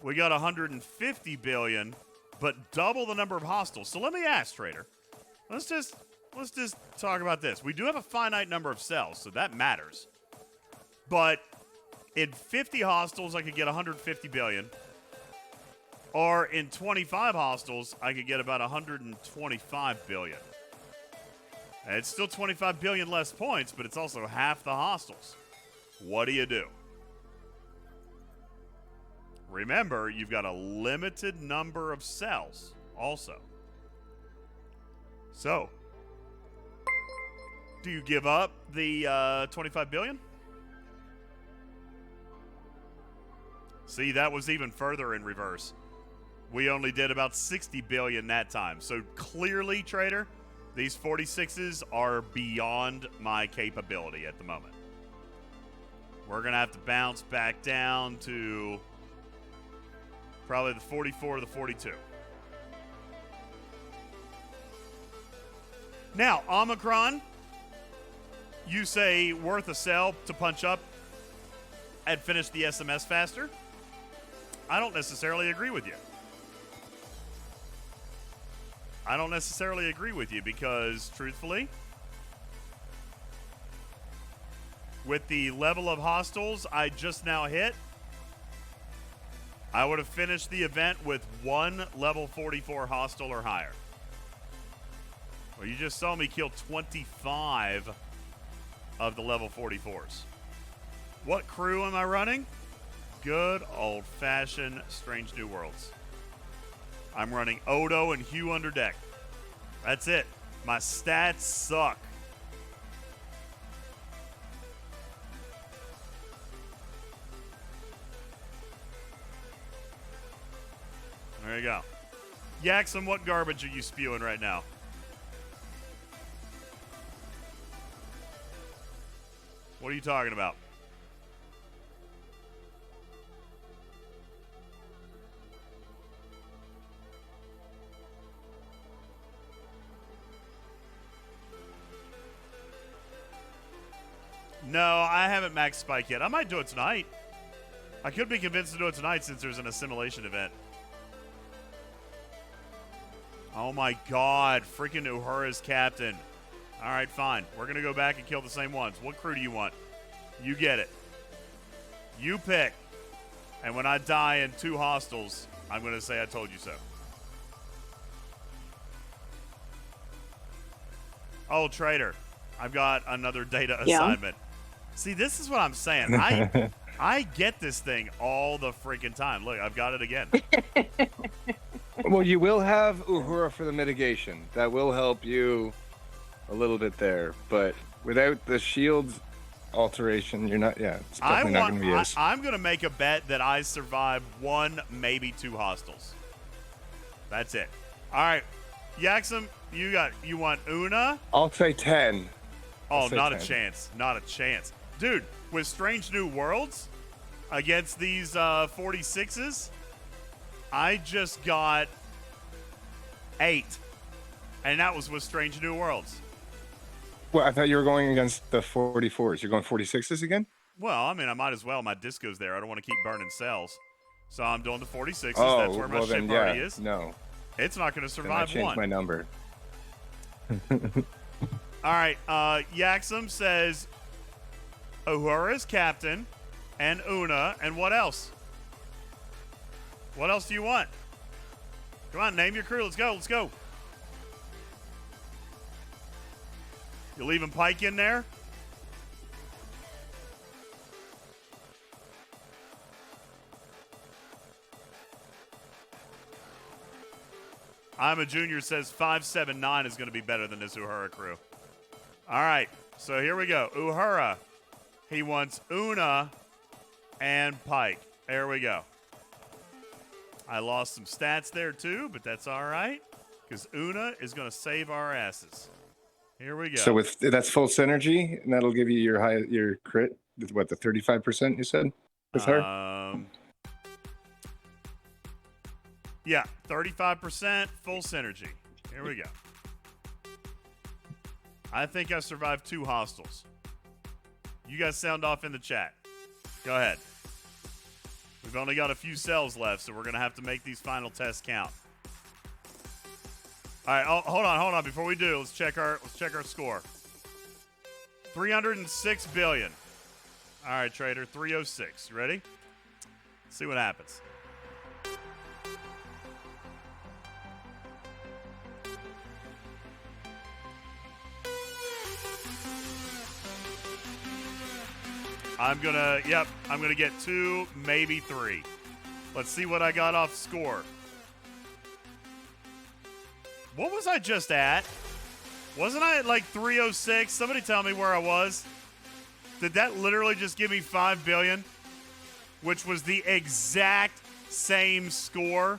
We got 150 billion, but double the number of hostiles. So let me ask, Trader. Let's just talk about this. We do have a finite number of cells, so that matters. But in 50 hostiles, I could get 150 billion. Or in 25 hostiles, I could get about 125 billion. And it's still 25 billion less points, but it's also half the hostiles. What do you do? remember, you've got a limited number of cells also. So, do you give up the 25 billion? See, that was even further in reverse. We only did about 60 billion that time. So clearly, trader, these 46s are beyond my capability at the moment. We're going to have to bounce back down to probably the 44 or the 42. Now, Omicron, you say worth a sell to punch up and finish the SMS faster. I don't necessarily agree with you. I don't necessarily agree with you because, truthfully, with the level of hostiles I just now hit, I would have finished the event with one level 44 hostile or higher. Well, you just saw me kill 25 of the level 44s. What crew am I running? Good old-fashioned Strange New Worlds. I'm running Odo and Hugh under deck. That's it. My stats suck. There you go. Yaxum, what garbage are you spewing right now? What are you talking about? No, I haven't maxed Spike yet. I might do it tonight. I could be convinced to do it tonight since there's an assimilation event. Oh my god, freaking Uhura's captain. Alright, fine. We're going to go back and kill the same ones. What crew do you want? You get it. You pick. And when I die in 2 hostiles, I'm going to say I told you so. Oh, traitor. I've got another data assignment. See, this is what I'm saying. I get this thing all the freaking time. Look, I've got it again. Well, you will have Uhura for the mitigation. That will help you a little bit there. But without the shields alteration, you're not, it's definitely not going to be as... I'm going to make a bet that I survive 1, maybe 2 hostiles. That's it. All right. Yaxum, you want Una? I'll say 10. Oh, not 10. A chance. Not a chance. Dude, with Strange New Worlds against these 46s, I just got 8. And that was with Strange New Worlds. Well, I thought you were going against the 44s. You're going 46s again? Well, I mean, I might as well. My disco's there. I don't want to keep burning cells. So I'm doing the 46s. Oh, that's where my ship already is. No. It's not going to survive I changed 1. my number. All right. Yaxum says Uhura is captain and Una. And what else? What else do you want? Come on, name your crew. Let's go. Let's go. You leaving Pike in there? I'm a Junior says 579 is going to be better than this Uhura crew. All right, so here we go. Uhura. He wants Una and Pike. There we go. I lost some stats there too, but that's all right because Una is going to save our asses. Here we go. So that's full synergy, and that'll give you your crit. What, the 35% you said with her? Yeah, 35% full synergy. Here we go. I think I survived 2 hostiles. You guys sound off in the chat. Go ahead. We've only got a few cells left, so we're going to have to make these final tests count. All right, hold on. Before we do, let's check our score. 306 billion. All right, trader, 306. You ready? Let's see what happens. I'm gonna get 2, maybe 3. Let's see what I got off score. What was I just at? Wasn't I at like 306? Somebody tell me where I was. Did that literally just give me 5 billion? Which was the exact same score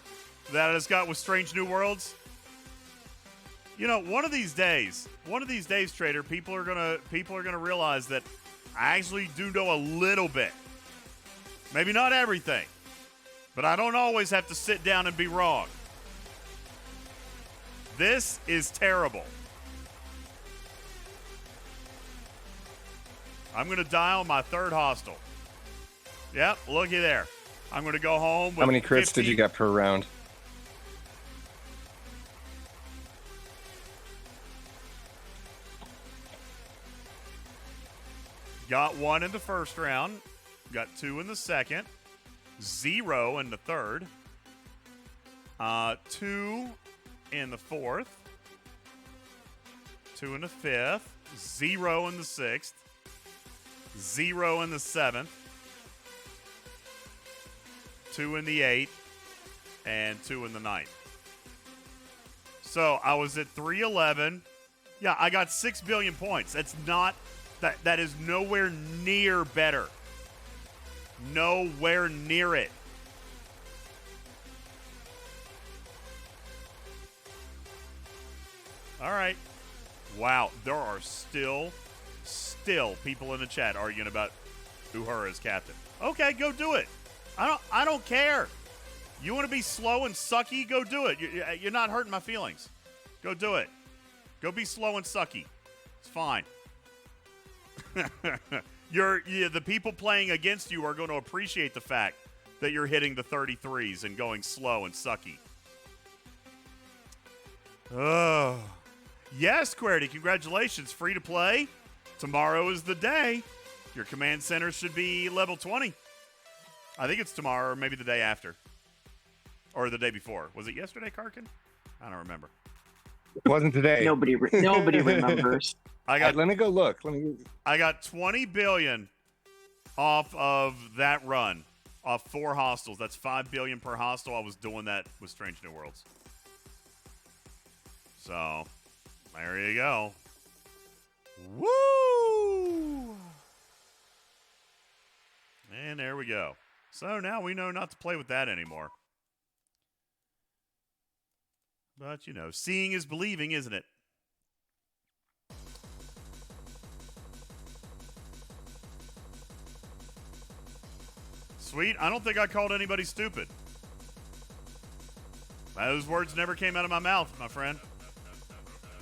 that I just got with Strange New Worlds? You know, one of these days, Trader, people are gonna realize that I actually do know a little bit. Maybe not everything, but I don't always have to sit down and be wrong. This is terrible. I'm going to dial my third hostile. Yep, looky there. I'm going to go home with How many crits 50. did you get per round? Got 1 in the first round. Got 2 in the second. 0 in the third. 2 in the fourth. 2 in the fifth. 0 in the sixth. 0 in the seventh. 2 in the eighth. And 2 in the ninth. So I was at 311. Yeah, I got 6 billion points. That's not... That is nowhere near better. Nowhere near it. All right. Wow, there are still people in the chat arguing about Uhura as captain. Okay, go do it. I don't care. You want to be slow and sucky? Go do it. You're not hurting my feelings. Go do it. Go be slow and sucky. It's fine. The people playing against you are going to appreciate the fact that you're hitting the 33s and going slow and sucky. Oh. Yes, Querity, congratulations. Free to play. Tomorrow is the day. Your command center should be level 20. I think it's tomorrow or maybe the day after. Or the day before. Was it yesterday, Karkin? I don't remember. It wasn't today. Nobody remembers. Let me go look. I got 20 billion off of that run. Off 4 hostels. That's 5 billion per hostel. I was doing that with Strange New Worlds. So, there you go. Woo! And there we go. So now we know not to play with that anymore. But, you know, seeing is believing, isn't it? Sweet. I don't think I called anybody stupid. Those words never came out of my mouth, my friend.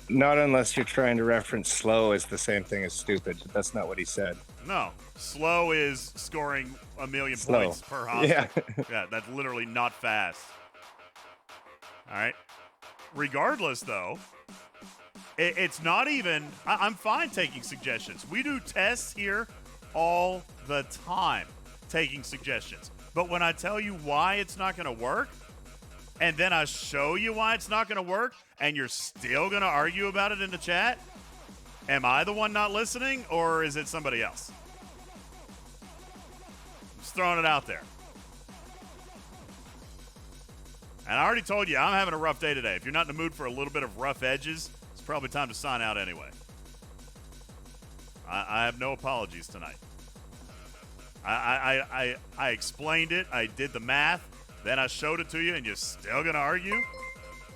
Not unless you're trying to reference slow as the same thing as stupid. But that's not what he said. No. Slow is scoring 1 million Slow. points per hostile. Yeah. Yeah, that's literally not fast. All right. Regardless, though, it's not even... I'm fine taking suggestions. We do tests here all the time, taking suggestions. But when I tell you why it's not going to work, and then I show you why it's not going to work, and you're still going to argue about it in the chat, am I the one not listening, or is it somebody else? Just throwing it out there. And I already told you, I'm having a rough day today. If you're not in the mood for a little bit of rough edges, it's probably time to sign out anyway. I have no apologies tonight. I explained it. I did the math. Then I showed it to you, and you're still going to argue?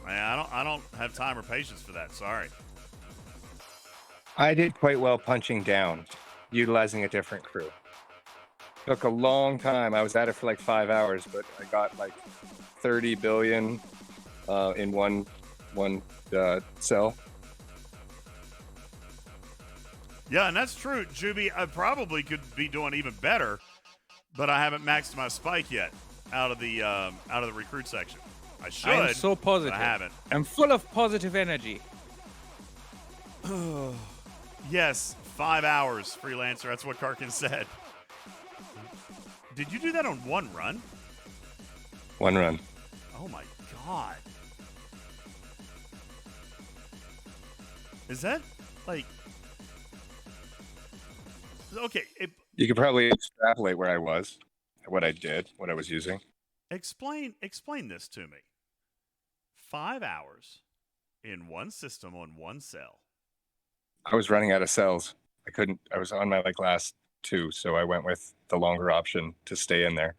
Man, I don't have time or patience for that. Sorry. I did quite well punching down, utilizing a different crew. Took a long time. I was at it for like 5 hours, but I got like 30 billion in one cell. Yeah, and that's true, Juby. I probably could be doing even better, but I haven't maxed my spike yet out of the recruit section. I should. I am so positive. But I haven't. I'm full of positive energy. Yes, 5 hours, freelancer. That's what Karkin said. Did you do that on one run? One run. Oh my god. Is that like... Okay. You could probably extrapolate where I was, what I did, what I was using. Explain this to me. 5 hours in one system on one cell. I was running out of cells. I was on my last 2, so I went with the longer option to stay in there.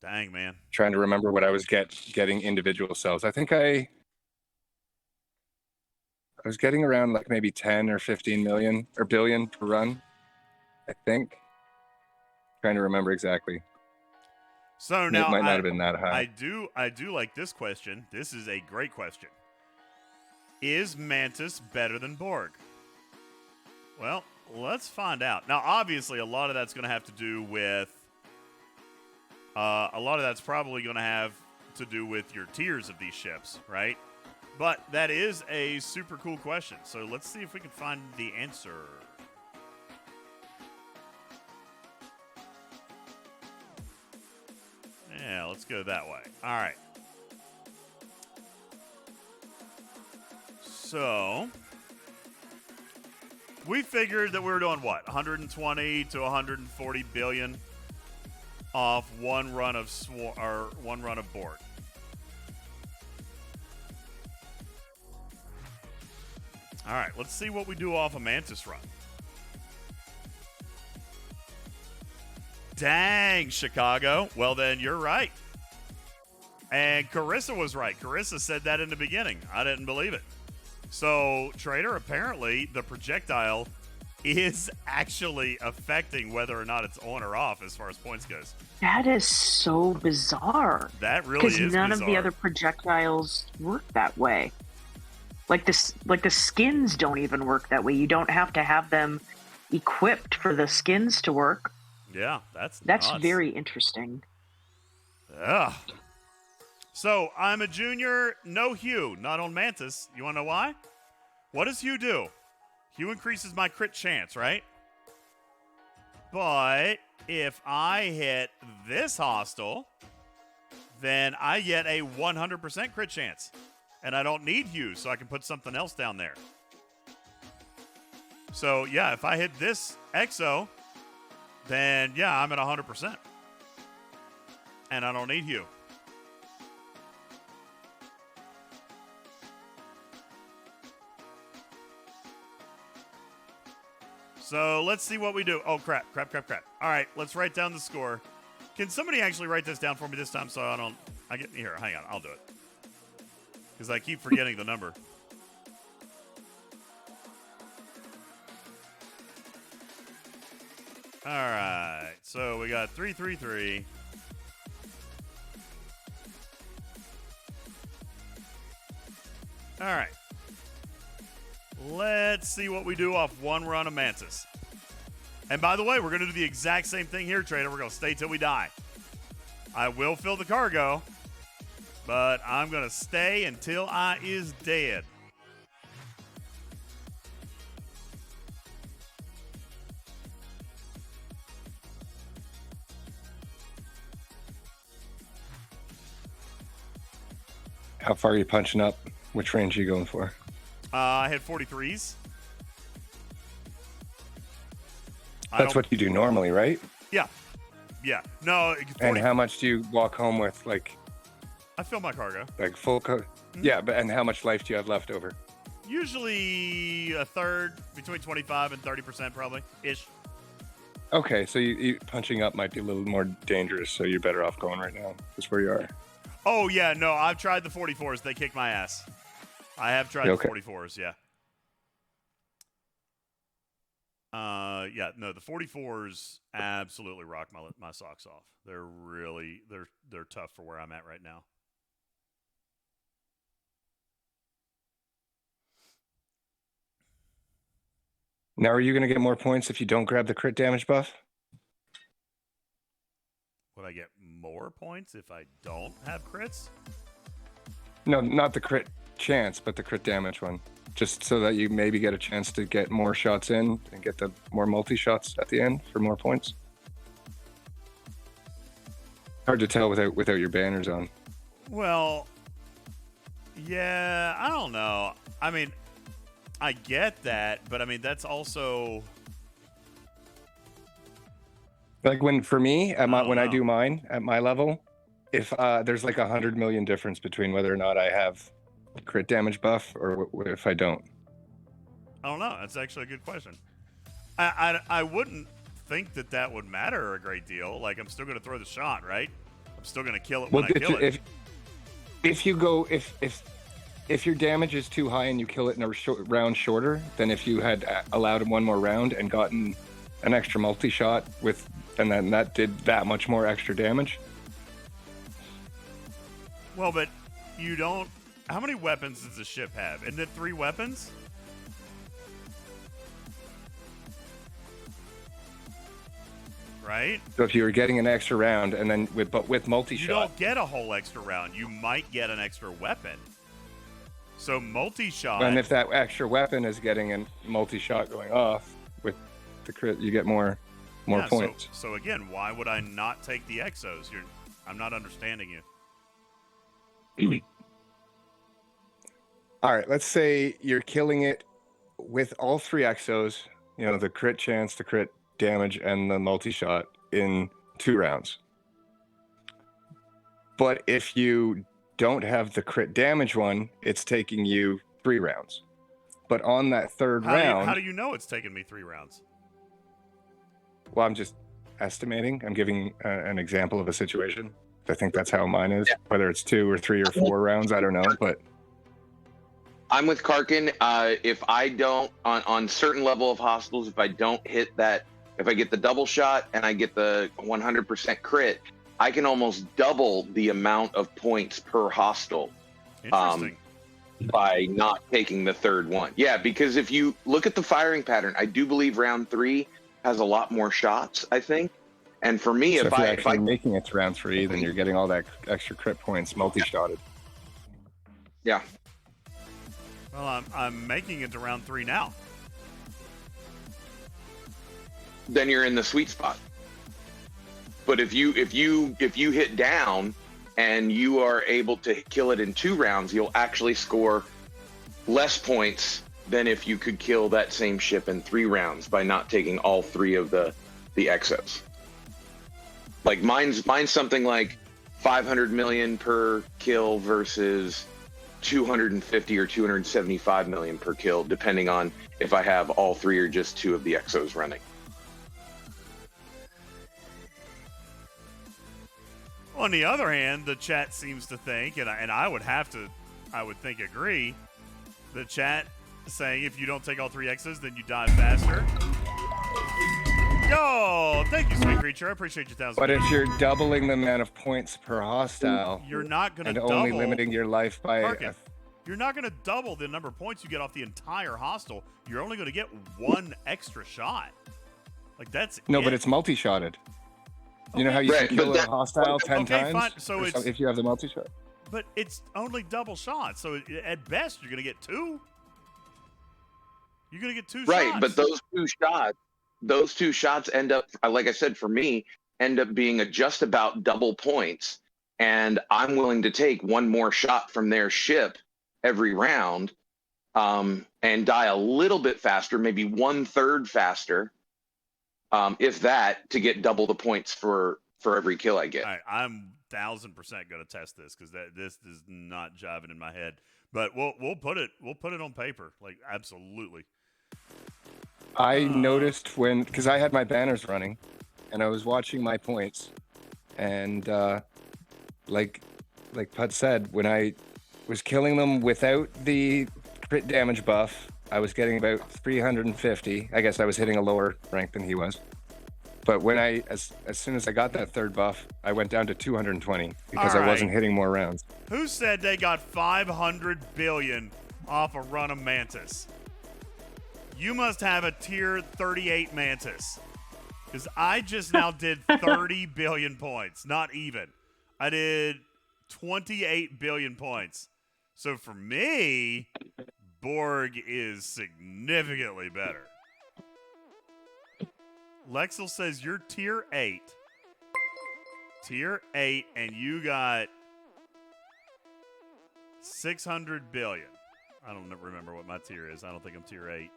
Dang, man. Trying to remember what I was getting individual cells. I think I was getting around like maybe 10 or 15 million or billion per run, I think. Trying to remember exactly. So now it might not have been that high. I do like this question. This is a great question. Is Mantis better than Borg? Well, let's find out. Now, obviously, a lot of that's going to have to do with a lot of that's probably going to have to do with your tiers of these ships, right? But that is a super cool question. So let's see if we can find the answer. Yeah, let's go that way. All right. So we figured that we were doing what? 120 to 140 billion off one run of one run of Borg. All right, let's see what we do off a Mantis run. Dang, Chicago. Well, then you're right. And Carissa was right. Carissa said that in the beginning. I didn't believe it. So, Trader, apparently the projectile is actually affecting whether or not it's on or off as far as points goes. That is so bizarre. That really is because none bizarre. of the other projectiles work that way. Like the skins don't even work that way. You don't have to have them equipped for the skins to work. Yeah, that's nuts. very interesting. Ugh. So, I'm a junior, no Hugh, not on Mantis. You want to know why? What does Hugh do? Hugh increases my crit chance, right? But if I hit this hostile, then I get a 100% crit chance. And I don't need Hugh, so I can put something else down there. So, yeah, if I hit this Exo, then, yeah, I'm at 100%. And I don't need Hugh. So let's see what we do. Oh, crap. All right, let's write down the score. Can somebody actually write this down for me this time so I don't... Here, hang on. I'll do it. Because I keep forgetting the number. All right. So we got 333. All right. Let's see what we do off one run of Mantis. And by the way, we're going to do the exact same thing here, Trader. We're going to stay till we die. I will fill the cargo, but I'm going to stay until I is dead. How far are you punching up? Which range are you going for? I hit 43s. That's what you do normally, right? Yeah. No. 40, and how much do you walk home with? Like, I fill my cargo. Like full Yeah, but and how much life do you have left over? Usually a third, between 25 and 30% probably, ish. Okay, so you punching up might be a little more dangerous, so you're better off going right now. That's where you are. Oh, yeah, no, I've tried the 44s. They kick my ass. I have tried the 44s, yeah. The 44s absolutely rock my socks off. They're really, they're tough for where I'm at right now. Now, are you going to get more points if you don't grab the crit damage buff? Would I get more points if I don't have crits? No, not the crit chance, but the crit damage one. Just so that you maybe get a chance to get more shots in and get the more multi-shots at the end for more points. Hard to tell without your banners on. Well, yeah, I don't know. I mean, I get that, but I mean, that's also... Like for me, when I know. do mine at my level, if there's like 100 million difference between whether or not I have crit damage buff or if I don't. I don't know. That's actually a good question. I wouldn't think that would matter a great deal. Like, I'm still going to throw the shot, right? I'm still going to kill it when I kill it. If you go if your damage is too high and you kill it in a round shorter than if you had allowed one more round and gotten an extra multi-shot and then that did that much more extra damage. Well, but you don't... How many weapons does the ship have? Isn't it 3 weapons? Right? So if you were getting an extra round and then with multi-shot... You don't get a whole extra round. You might get an extra weapon. So multi-shot... And if that extra weapon is getting a multi-shot going off with the crit, you get more points. So again, why would I not take the exos? I'm not understanding you. All right, let's say you're killing it with all 3 exos, the crit chance, the crit damage, and the multi-shot in 2 rounds. But if you don't have the crit damage one, it's taking you 3 rounds. But on that third round... How do you know it's taking me 3 rounds? Well, I'm just estimating. I'm giving an example of a situation. I think that's how mine is. Yeah. Whether it's 2 or 3 or 4 rounds, I don't know, but... I'm with Karkin. If I don't, on certain level of hostiles, if I don't hit that, if I get the double shot and I get the 100% crit, I can almost double the amount of points per hostile. Interesting. By not taking the third one. Yeah, because if you look at the firing pattern, I do believe round 3 has a lot more shots, I think. And for me, so if I making it to round 3, then you're getting all that extra crit points multi-shotted. Yeah. Well, I'm making it to round 3 now. Then you're in the sweet spot. But if you hit down and you are able to kill it in 2 rounds, you'll actually score less points than if you could kill that same ship in 3 rounds by not taking all 3 of the exos. Like mine's something like 500 million per kill versus 250 or 275 million per kill, depending on if I have all 3 or just 2 of the exos running. On the other hand, the chat seems to think, and I would think agree, the chat saying if you don't take all 3 exos, then you die faster. Yo, thank you, sweet creature. I appreciate you, 1,000. But if you're doubling the amount of points per hostile, you're not going to double, only limiting your life by. You're not going to double the number of points you get off the entire hostile. You're only going to get 1 extra shot. Like that's no, but it's multi-shotted. Okay. You know how you can kill a hostile 10 times? Fine. So it's if you have the multi-shot. But it's only double shots, so at best you're going to get 2. You're going to get 2 shots. Right, but those two shots end up, like I said, for me, end up being just about double points. And I'm willing to take 1 more shot from their ship every round and die a little bit faster, maybe 1/3 faster, if that, to get double the points for every kill I get. I'm 1,000% going to test this because this is not jiving in my head. But we'll put it on paper, like absolutely. I noticed because I had my banners running, and I was watching my points, and like Pud said, when I was killing them without the crit damage buff, I was getting about 350. I guess I was hitting a lower rank than he was. But when as soon as I got that 3rd buff, I went down to 220 because I wasn't hitting more rounds. Who said they got 500 billion off a run of Mantis? You must have a tier 38 Mantis. Because I just now did 30 billion points. Not even. I did 28 billion points. So for me, Borg is significantly better. Lexel says you're tier 8. Tier 8, and you got 600 billion. I don't remember what my tier is. I don't think I'm tier 8.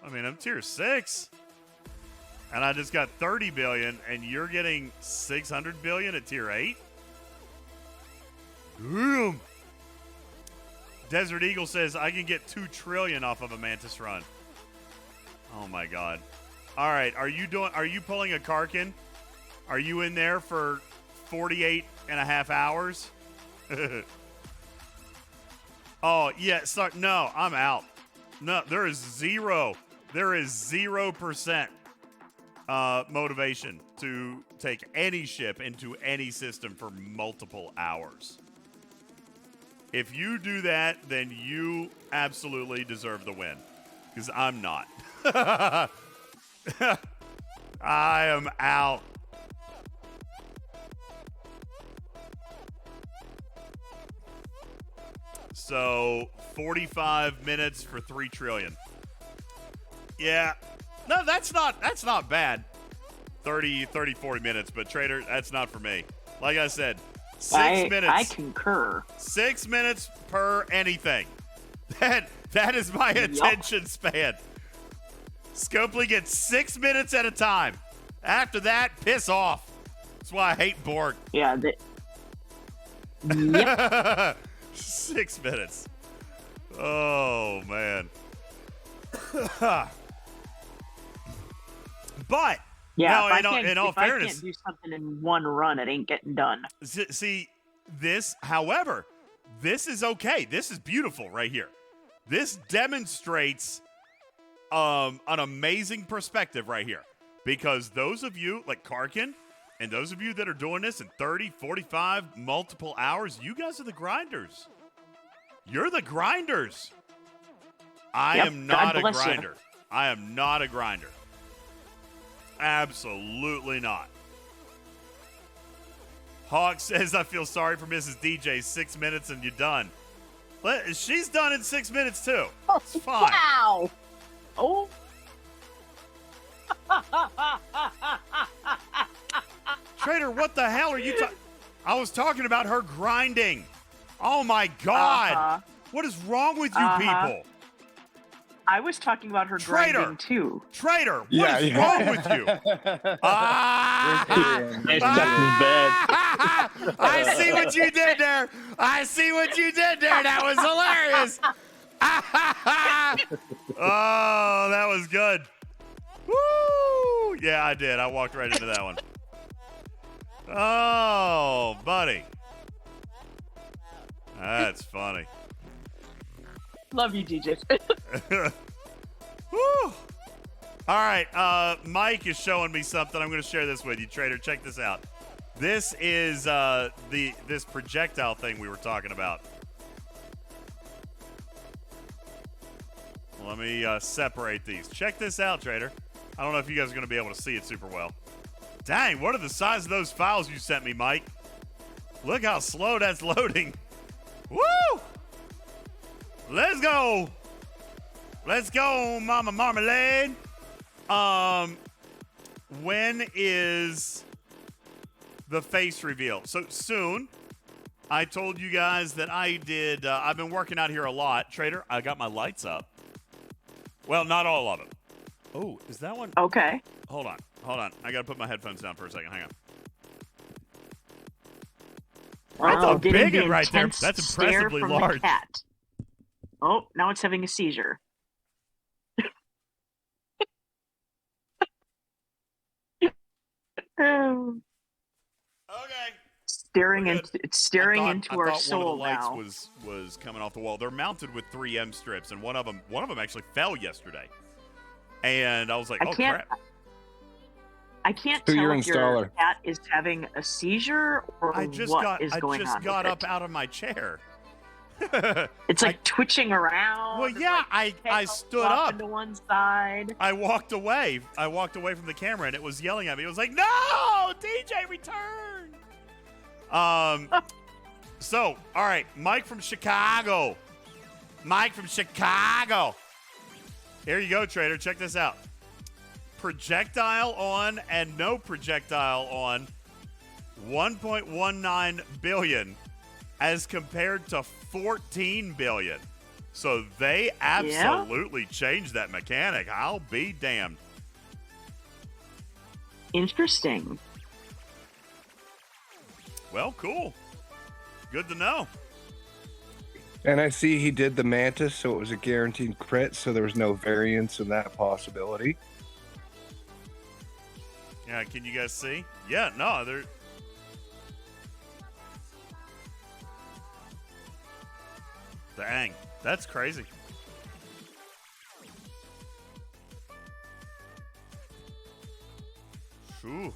I mean, I'm tier 6. And I just got 30 billion, and you're getting 600 billion at tier 8? Damn. Desert Eagle says, I can get 2 trillion off of a Mantis run. Oh, my God. All right, are you pulling a Karkin? Are you in there for 48 and a half hours? Oh, yeah, no, I'm out. No, there is 0% motivation to take any ship into any system for multiple hours. If you do that, then you absolutely deserve the win. Because I'm not. I am out. So 45 minutes for 3 trillion. Yeah. No, that's not bad. 40 minutes, but Trader, that's not for me. Like I said, 6 minutes. I concur. 6 minutes per anything. That is my attention span. Scopely gets 6 minutes at a time. After that, piss off. That's why I hate Borg. Yeah. Yep. 6 minutes. Oh, man. But, yeah, no, in all fairness, I can't do something in one run, it ain't getting done. See, however, this is okay. This is beautiful right here. This demonstrates an amazing perspective right here. Because those of you, like Karkin, and those of you that are doing this in 30, 45, multiple hours, you guys are the grinders. You're the grinders. I am not a grinder. I am not a grinder. Absolutely not. Hawk says, I feel sorry for Mrs. DJ. 6 minutes and you're done. She's done in 6 minutes, too. It's fine. Wow. Oh. Trader, what the hell are you talking? I was talking about her grinding. Oh, my God. What is wrong with you people? I was talking about her grinding, too. Trader, what is wrong with you? I see what you did there. That was hilarious. Oh, that was good. Woo! Yeah, I did. I walked right into that one. Oh, buddy. That's funny. Love you, DJ. Woo! All right, Mike is showing me something. I'm going to share this with you, Trader. Check this out. This is this projectile thing we were talking about. Let me separate these. Check this out, Trader. I don't know if you guys are going to be able to see it super well. Dang, what are the size of those files you sent me, Mike? Look how slow that's loading. Woo! Let's go. Let's go, Mama Marmalade. When is the face reveal? So soon. I told you guys that I did. I've been working out here a lot. Trader, I got my lights up. Well, not all of them. Oh, is that one? Okay. Hold on. I got to put my headphones down for a second. Hang on. Wow, that's a big one right there. That's impressively large. Cat. Oh, now it's having a seizure. Okay. It's staring into our soul one of the now. lights was coming off the wall. They're mounted with 3M strips, and one of them actually fell yesterday. And I was like, crap. I can't tell if your cat is having a seizure or what is going on. I just got up out of my chair. It's like twitching around. Well, yeah, I stood up to one side. I walked away from the camera, and it was yelling at me. It was like, "No, DJ, return!" So, all right, Mike from Chicago. Here you go, Trader. Check this out. Projectile on and no projectile on 1.19 billion as compared to 14 billion. So they absolutely changed that mechanic. I'll be damned. Interesting. Well, cool. Good to know. And I see he did the Mantis, so it was a guaranteed crit, so there was no variance in that possibility. Yeah, can you guys see? Yeah, no, they're... Dang, that's crazy. Ooh,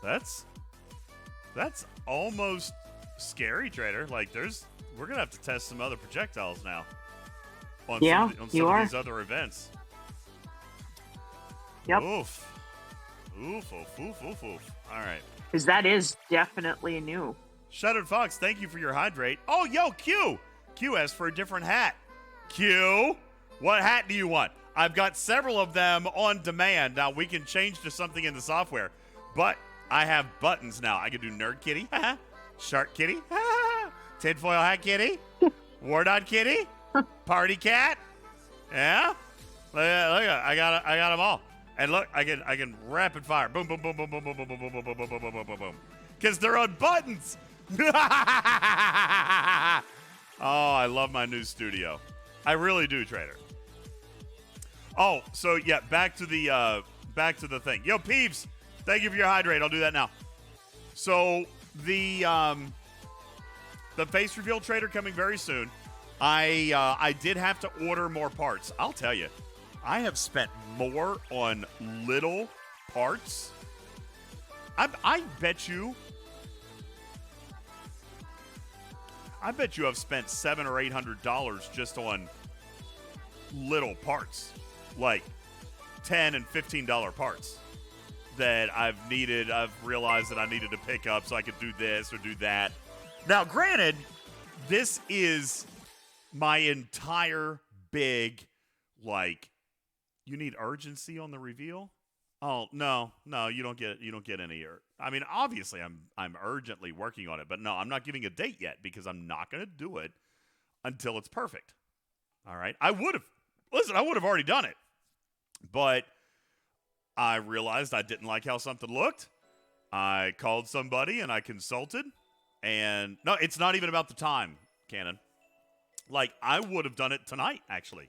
that's almost scary, Trader. Like, we're gonna have to test some other projectiles now. On Yeah, some of these other events. Yep. Oof. Oof, oof, oof, oof, oof. All right. Because that is definitely new. Shuttered Fox, thank you for your hydrate. Oh, yo, Q. Q asked for a different hat. Q, what hat do you want? I've got several of them on demand. Now, we can change to something in the software, but I have buttons now. I can do Nerd Kitty, Shark Kitty, Tinfoil Hat Kitty, War Dot Kitty, Party Cat. Yeah? Look at I got them all. And look, I can rapid fire. Boom, boom, boom, boom, boom, boom, boom, boom, boom, boom, boom, boom, boom, boom, boom, boom. Because they're on buttons. Oh, I love my new studio. I really do, Trader. Oh, so yeah, back to the thing. Yo, Peeves, thank you for your hydrate. I'll do that now. So the face reveal, Trader, coming very soon. I did have to order more parts. I'll tell you, I have spent more on little parts. I bet you I've spent $700 or $800 just on little parts, like $10 and $15 parts that I've realized that I needed to pick up so I could do this or do that. Now, granted, this is my entire big, like, you need urgency on the reveal? Oh, no, you don't get any. I mean, obviously, I'm urgently working on it, but no, I'm not giving a date yet because I'm not going to do it until it's perfect. All right? I would have already done it, but I realized I didn't like how something looked. I called somebody and I consulted, and no, it's not even about the time, Cannon. Like, I would have done it tonight, actually.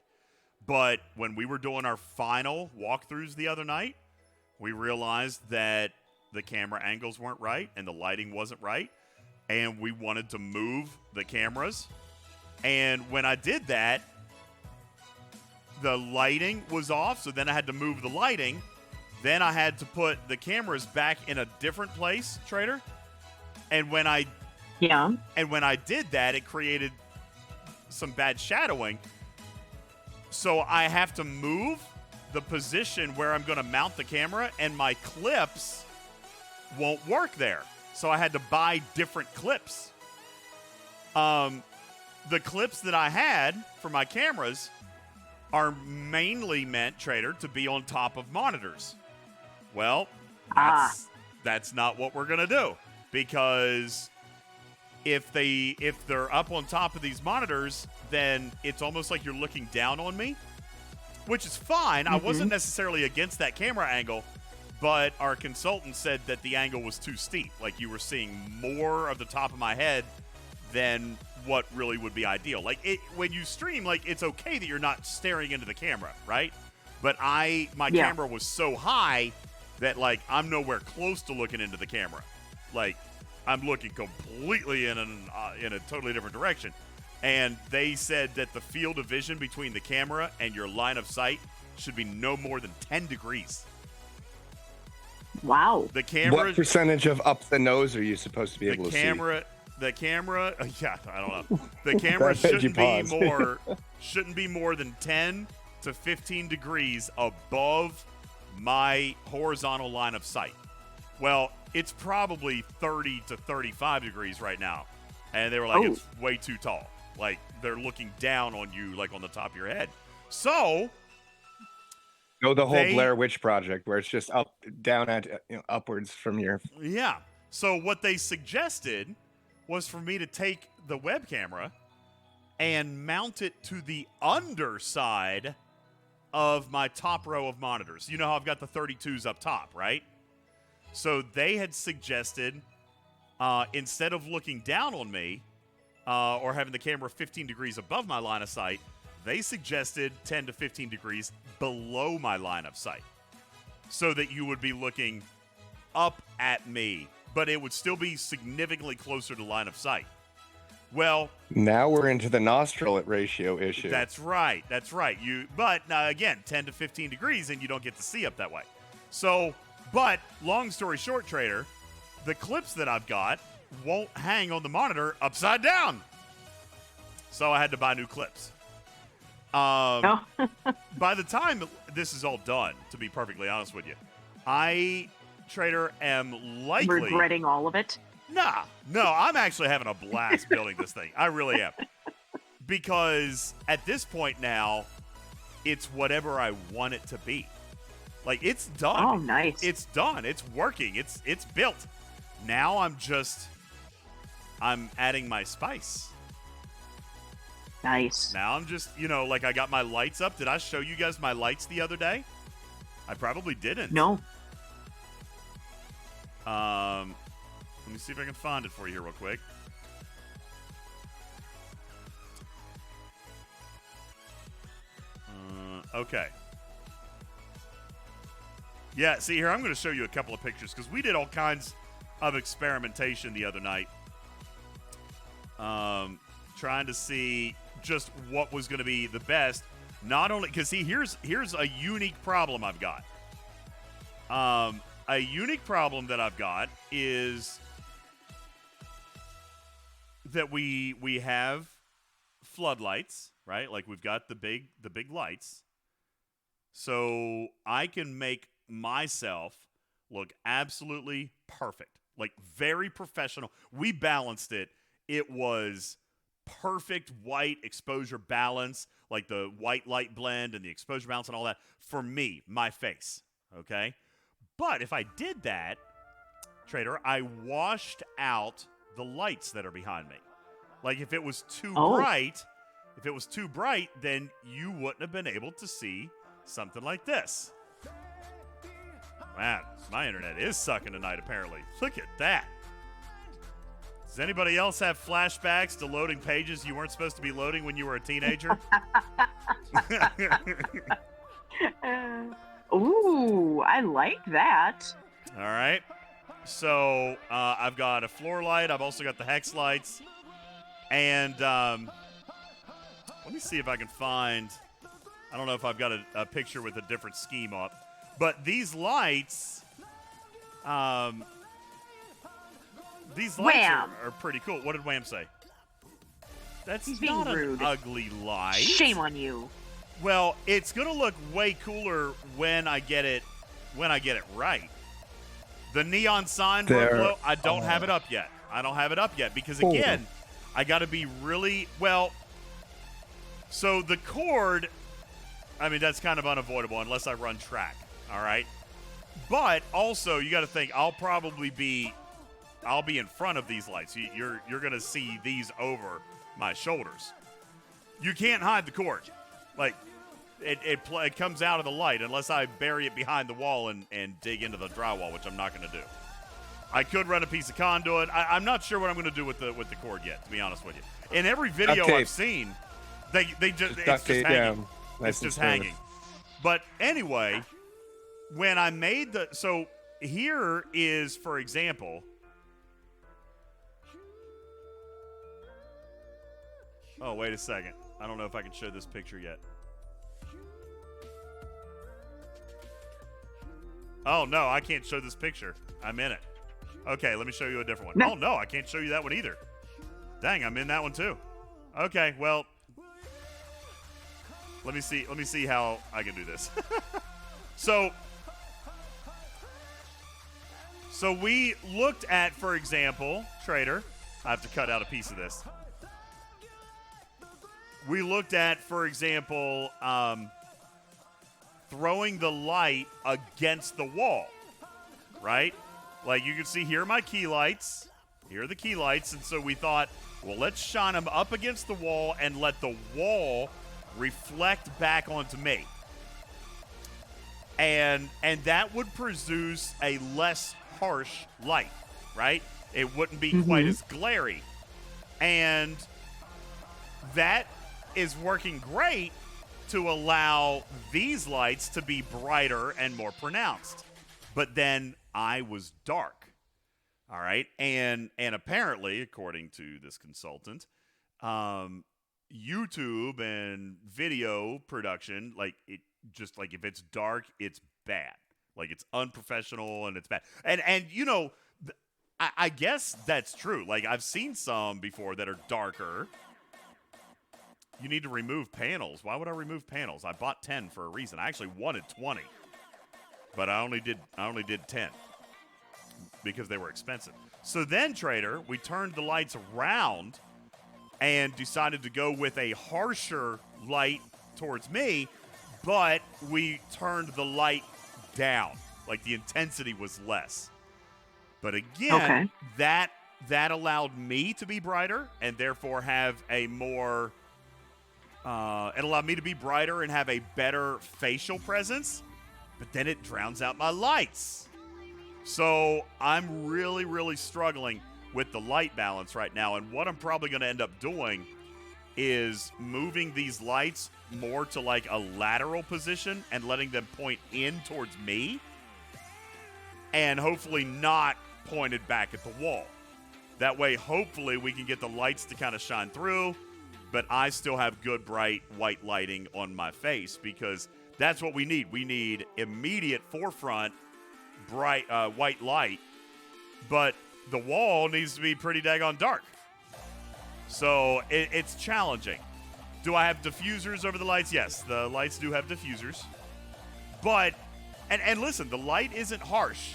But when we were doing our final walkthroughs the other night, we realized that the camera angles weren't right and the lighting wasn't right, and we wanted to move the cameras. And when I did that, the lighting was off, so then I had to move the lighting. Then I had to put the cameras back in a different place, Trader. And when I did that, it created some bad shadowing. So I have to move the position where I'm going to mount the camera, and my clips won't work there. So I had to buy different clips. The clips that I had for my cameras are mainly meant, Trader, to be on top of monitors. Well, that's not what we're going to do, because if they're up on top of these monitors, then it's almost like you're looking down on me, which is fine. I wasn't necessarily against that camera angle, but our consultant said that the angle was too steep. Like, you were seeing more of the top of my head than what really would be ideal. Like, when you stream, like, it's okay that you're not staring into the camera, right? But my camera was so high that, like, I'm nowhere close to looking into the camera. Like, I'm looking completely in a totally different direction. And they said that the field of vision between the camera and your line of sight should be no more than 10 degrees. Wow. The camera. What percentage of up the nose are you supposed to be able to see? The camera. Yeah, I don't know. The camera shouldn't be more than 10 to 15 degrees above my horizontal line of sight. Well, it's probably 30 to 35 degrees right now. And they were like, it's way too tall. Like, they're looking down on you, like, on the top of your head. So Go the whole Blair Witch Project, where it's just down at upwards from your. Yeah. So what they suggested was for me to take the web camera and mount it to the underside of my top row of monitors. You know how I've got the 32s up top, right? So they had suggested, instead of looking down on me or having the camera 15 degrees above my line of sight, they suggested 10 to 15 degrees below my line of sight so that you would be looking up at me, but it would still be significantly closer to line of sight. Well, now we're into the nostril ratio issue. That's right. But again, 10 to 15 degrees, and you don't get to see up that way. So, but long story short, Trader, the clips that I've got won't hang on the monitor upside down. So I had to buy new clips. By the time this is all done, to be perfectly honest with you, I, Trader, am likely regretting all of it. No, I'm actually having a blast building this thing. I really am. Because at this point now, it's whatever I want it to be. Like, it's done. Oh, nice. It's done. It's working. It's built. Now I'm adding my spice. Nice. Now I'm just, like I got my lights up. Did I show you guys my lights the other day? I probably didn't. No. Let me see if I can find it for you here real quick. Okay. Yeah, see here, I'm going to show you a couple of pictures because we did all kinds of experimentation the other night. Trying to see just what was going to be the best. Not only, because see, here's a unique problem I've got. A unique problem that I've got is that we have floodlights, right? Like we've got the big lights. So I can make myself look absolutely perfect. Like very professional. We balanced it. It was perfect white exposure balance, like the white light blend and the exposure balance and all that for me, my face, okay? But if I did that, Trader, I washed out the lights that are behind me. Like if it was too bright, then you wouldn't have been able to see something like this. Man, my internet is sucking tonight apparently. Look at that. Does anybody else have flashbacks to loading pages you weren't supposed to be loading when you were a teenager? Ooh, I like that. All right. So I've got a floor light. I've also got the hex lights. And let me see if I can find... I don't know if I've got a picture with a different scheme up. But these lights... These lights are pretty cool. What did Wham say? That's He's being not rude. An ugly light. Shame on you. Well, it's gonna look way cooler when I get it right. The neon sign workflow, I don't have it up yet. Because again, I got to be really well. So the cord, I mean, that's kind of unavoidable unless I run track. All right, but also you got to think I'll be in front of these lights. You're gonna see these over my shoulders. You can't hide the cord. Like, it comes out of the light unless I bury it behind the wall and dig into the drywall, which I'm not going to do. I could run a piece of conduit. I'm not sure what I'm going to do with the cord yet, to be honest with you. In every video I've seen, they just it's just hanging. It's just hanging. But anyway, when I made so here is, for example, oh, wait a second. I don't know if I can show this picture yet. Oh, no, I can't show this picture. I'm in it. Okay, let me show you a different one. No. Oh, no, I can't show you that one either. Dang, I'm in that one too. Okay, well, let me see how I can do this. So we looked at, for example, Trader, I have to cut out a piece of this. We looked at, for example, throwing the light against the wall, right? Like you can see here are my key lights. Here are the key lights. And so we thought, well, let's shine them up against the wall and let the wall reflect back onto me. And that would produce a less harsh light, right? It wouldn't be quite as glary. And that is working great to allow these lights to be brighter and more pronounced. But then I was dark. All right. And apparently, according to this consultant, YouTube and video production, like it just like if it's dark, it's bad. Like it's unprofessional and it's bad. And you know, I guess that's true. Like I've seen some before that are darker. You need to remove panels. Why would I remove panels? I bought 10 for a reason. I actually wanted 20. But I only did 10 because they were expensive. So then, Trader, we turned the lights around and decided to go with a harsher light towards me, but we turned the light down. Like the intensity was less. But again, that allowed me to be brighter and therefore have a more it allowed me to be brighter and have a better facial presence, but then it drowns out my lights. So I'm really, really struggling with the light balance right now. And what I'm probably going to end up doing is moving these lights more to like a lateral position and letting them point in towards me and hopefully not pointed back at the wall. That way, hopefully, we can get the lights to kind of shine through, but I still have good, bright, white lighting on my face because that's what we need. We need immediate forefront, bright, white light, but the wall needs to be pretty daggone dark. So it's challenging. Do I have diffusers over the lights? Yes, the lights do have diffusers. But, and listen, the light isn't harsh.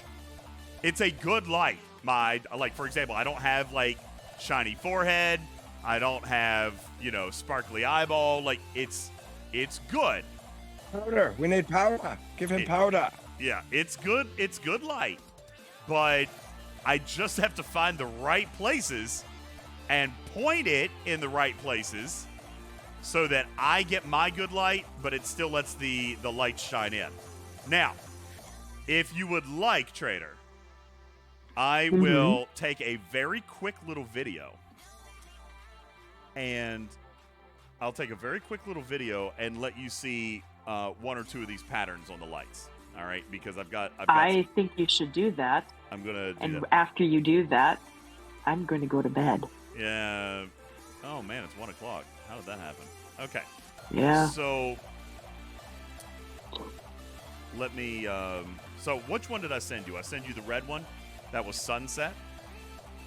It's a good light. Like, for example, I don't have, like, shiny forehead. I don't have, sparkly eyeball. Like, it's good. Powder. We need powder. Give him powder. Yeah, it's good. It's good light. But I just have to find the right places and point it in the right places so that I get my good light, but it still lets the light shine in. Now, if you would like, Trader, I will take a very quick little video, and I'll take a very quick little video and let you see one or two of these patterns on the lights. All right, because I've got I think you should do that. I'm gonna do and that. After you do that, I'm going to go to bed. Yeah. Oh man, it's 1 o'clock. How did that happen? Okay. Yeah. So let me. So which one did I send you? I sent you the red one. That was sunset.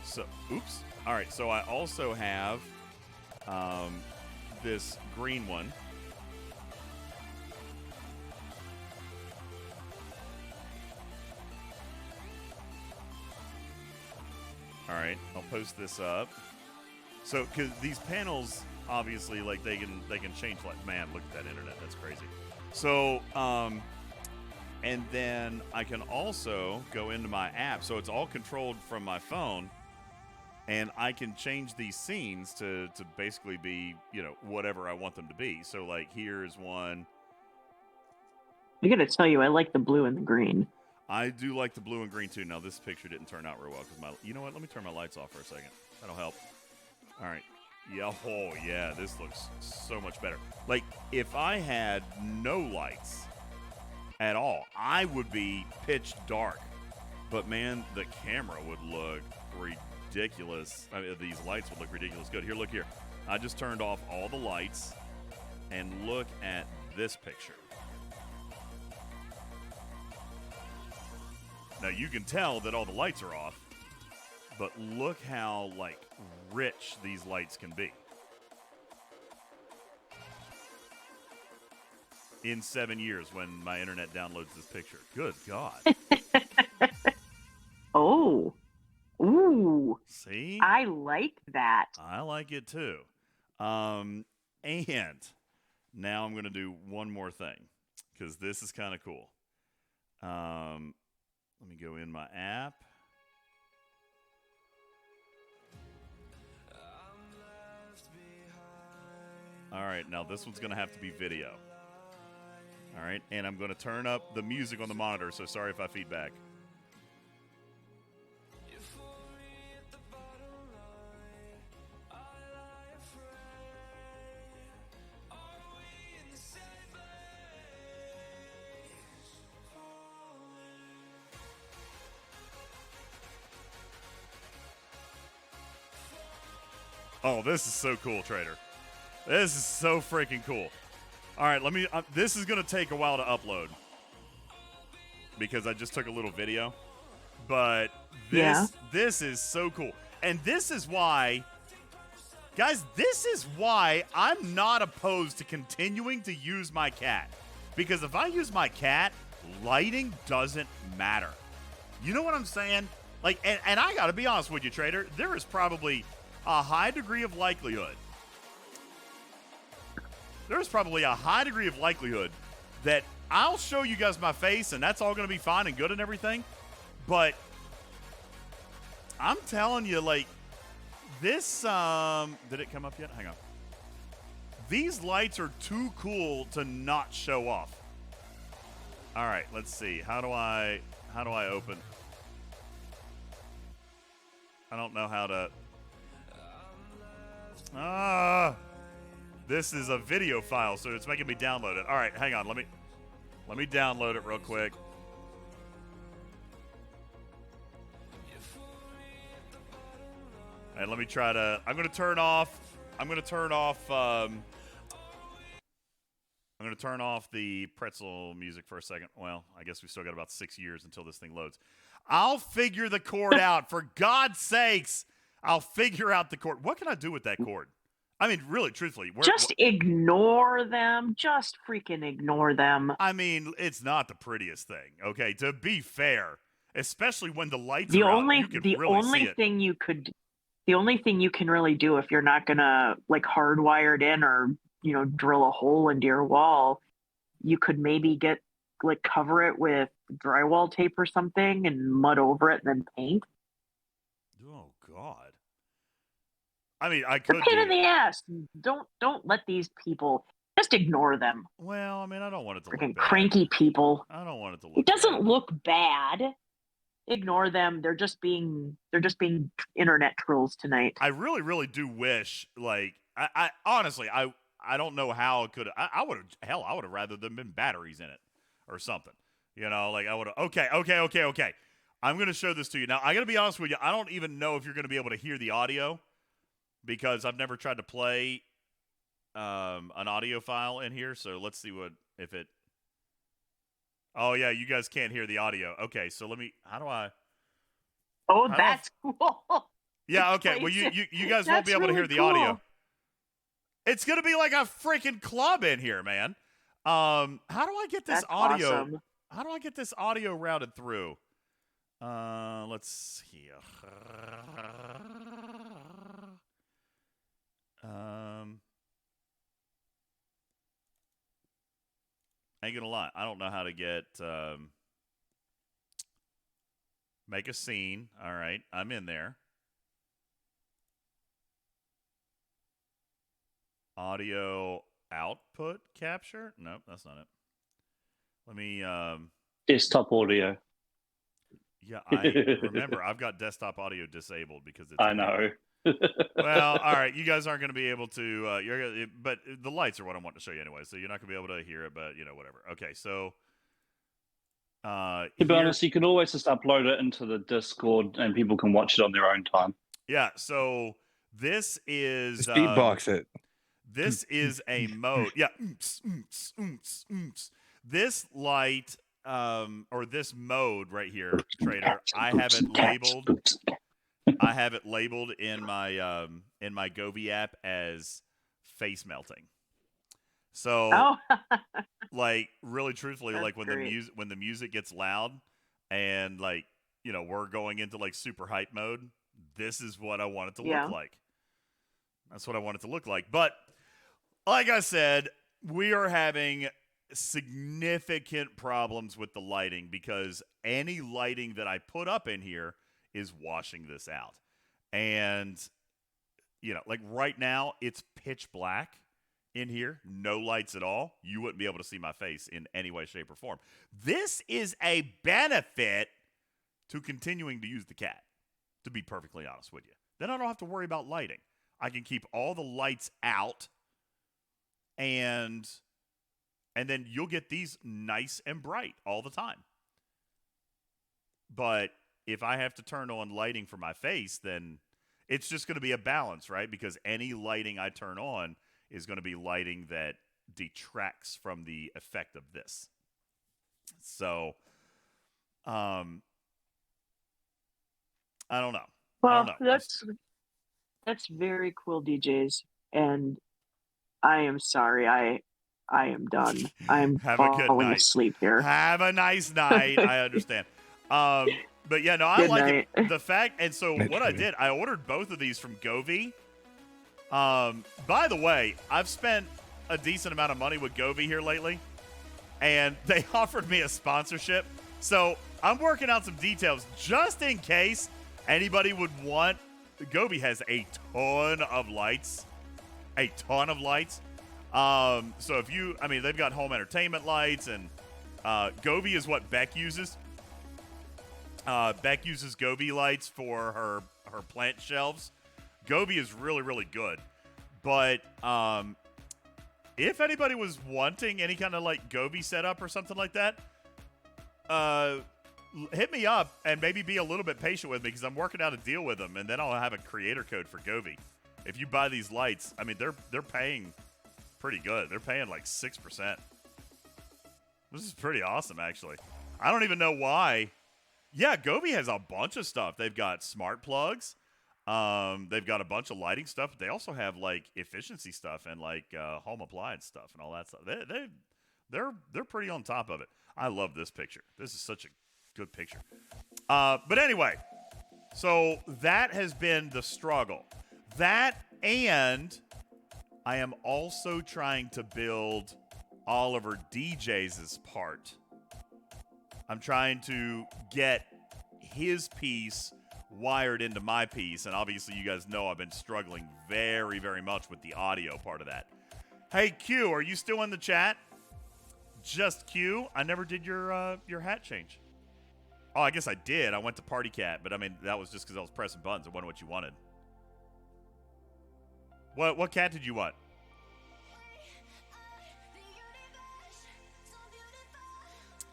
So oops. All right. So I also have this green one. All right, I'll post this up. So, because these panels, obviously, like they can change. Like, man, look at that internet. That's crazy. So, and then I can also go into my app. So it's all controlled from my phone, and I can change these scenes to basically be, whatever I want them to be. So, like, here's one. I got to tell you, I like the blue and the green. I do like the blue and green, too. Now, this picture didn't turn out real well because you know what? Let me turn my lights off for a second. That'll help. All right. Yeah. Oh, yeah. This looks so much better. Like, if I had no lights at all, I would be pitch dark. But, man, the camera would look ridiculous. I mean, these lights would look ridiculous good. Here, look here. I just turned off all the lights, and look at this picture. Now, you can tell that all the lights are off, but look how, like, rich these lights can be. In 7 years when my internet downloads this picture. Good God. Oh. Ooh. See? I like that. I like it, too. And now I'm going to do one more thing, because this is kind of cool. Let me go in my app. All right, now this one's going to have to be video. All right, and I'm going to turn up the music on the monitor, so sorry if I feedback. Oh, this is so cool, Trader. This is so freaking cool. All right, let me. This is gonna take a while to upload because I just took a little video, but this is so cool, and this is why, guys. This is why I'm not opposed to continuing to use my cat, because if I use my cat, lighting doesn't matter. You know what I'm saying? Like, and I gotta be honest with you, Trader. There is probably a high degree of likelihood. There's probably a high degree of likelihood that I'll show you guys my face and that's all going to be fine and good and everything. But I'm telling you, like, this, did it come up yet? Hang on. These lights are too cool to not show off. All right, let's see. How do I open? I don't know how to. This is a video file, so it's making me download it. All right, hang on. Let me download it real quick. And let me try to. I'm going to turn off the pretzel music for a second. Well, I guess we still got about 6 years until this thing loads. I'll figure the cord out. For God's sakes, I'll figure out the cord. What can I do with that cord? I mean, really, truthfully. Just ignore them. Just freaking ignore them. I mean, it's not the prettiest thing, okay? To be fair, especially when the lights are out, you can really see it. The only thing you can really do if you're not gonna like hardwire it in or drill a hole into your wall, you could maybe cover it with drywall tape or something and mud over it and then paint. Oh God. I mean, I could. They're a pain in the ass. Don't let these people. Just ignore them. Well, I mean, I don't want it to freaking look bad. Cranky people. I don't want it to look. It doesn't bad. look bad. Ignore them. They're just being internet trolls tonight. I really, really do wish. Like, I honestly, I don't know how it could. I would have rather them been batteries in it or something. Like I would have. Okay. I'm gonna show this to you now. I gotta be honest with you. I don't even know if you're gonna be able to hear the audio, because I've never tried to play an audio file in here. So let's see if it. Oh yeah, you guys can't hear the audio. Okay, so let me. How do I? Oh, that's cool. Yeah. Okay. Well, you guys won't be able to hear the audio. It's gonna be like a freaking club in here, man. How do I get this audio? Awesome. How do I get this audio routed through? Let's see. I ain't gonna lie. I don't know how to get make a scene. All right, I'm in there. Audio output capture? Nope, that's not it. Let me desktop audio. Yeah, I remember I've got desktop audio disabled because it's. I know. Well, all right, you guys aren't going to be able to. But the lights are what I want to show you anyway, so you're not going to be able to hear it. But whatever. Okay, so. To be honest, you can always just upload it into the Discord, and people can watch it on their own time. Yeah. So this is. Just beatbox it. This is a mode. Yeah. This light. Or this mode right here, Trader. I have it labeled. I have it labeled in my Gobi app as face melting. So, like, really, truthfully, That's like when great. the music gets loud, and like we're going into like super hype mode. This is what I want it to look like. That's what I want it to look like. But like I said, we are having significant problems with the lighting because any lighting that I put up in here is washing this out. And like right now it's pitch black in here, no lights at all, you wouldn't be able to see my face in any way, shape, or form. This is a benefit to continuing to use the cat, to be perfectly honest with you. Then I don't have to worry about lighting. I can keep all the lights out, and then you'll get these nice and bright all the time. But if I have to turn on lighting for my face, then it's just going to be a balance, right? Because any lighting I turn on is going to be lighting that detracts from the effect of this. So, I don't know. Well, that's very cool, DJs, and I am sorry. I am done. I'm Have a good falling night. asleep here. Have a nice night. I understand. But yeah, no, I Good like night. it. The fact, and so what I did, I ordered both of these from Govi. By the way, I've spent a decent amount of money with Govi here lately, and they offered me a sponsorship. So I'm working out some details just in case anybody would want. Gobi has a ton of lights. A ton of lights. So if you, I mean, they've got home entertainment lights, and Gobi is what Beck uses. Beck uses Gobi lights for her plant shelves. Gobi is really, really good. But if anybody was wanting any kind of like Gobi setup or something like that, hit me up and maybe be a little bit patient with me, because I'm working out a deal with them, and then I'll have a creator code for Govi. If you buy these lights, I mean, they're paying pretty good. They're paying like 6%. This is pretty awesome, actually. I don't even know why. Yeah, Gobi has a bunch of stuff. They've got smart plugs. They've got a bunch of lighting stuff. They also have like efficiency stuff and like home appliance stuff and all that stuff. They're pretty on top of it. I love this picture. This is such a good picture. But anyway, so that has been the struggle. That, and I am also trying to build Oliver DJ's part. I'm trying to get his piece wired into my piece, and obviously you guys know I've been struggling very, very much with the audio part of that. Hey, Q, are you still in the chat? Just Q? I never did your hat change. Oh, I guess I did. I went to Party Cat, but I mean, that was just because I was pressing buttons. It wasn't what you wanted. What cat did you want?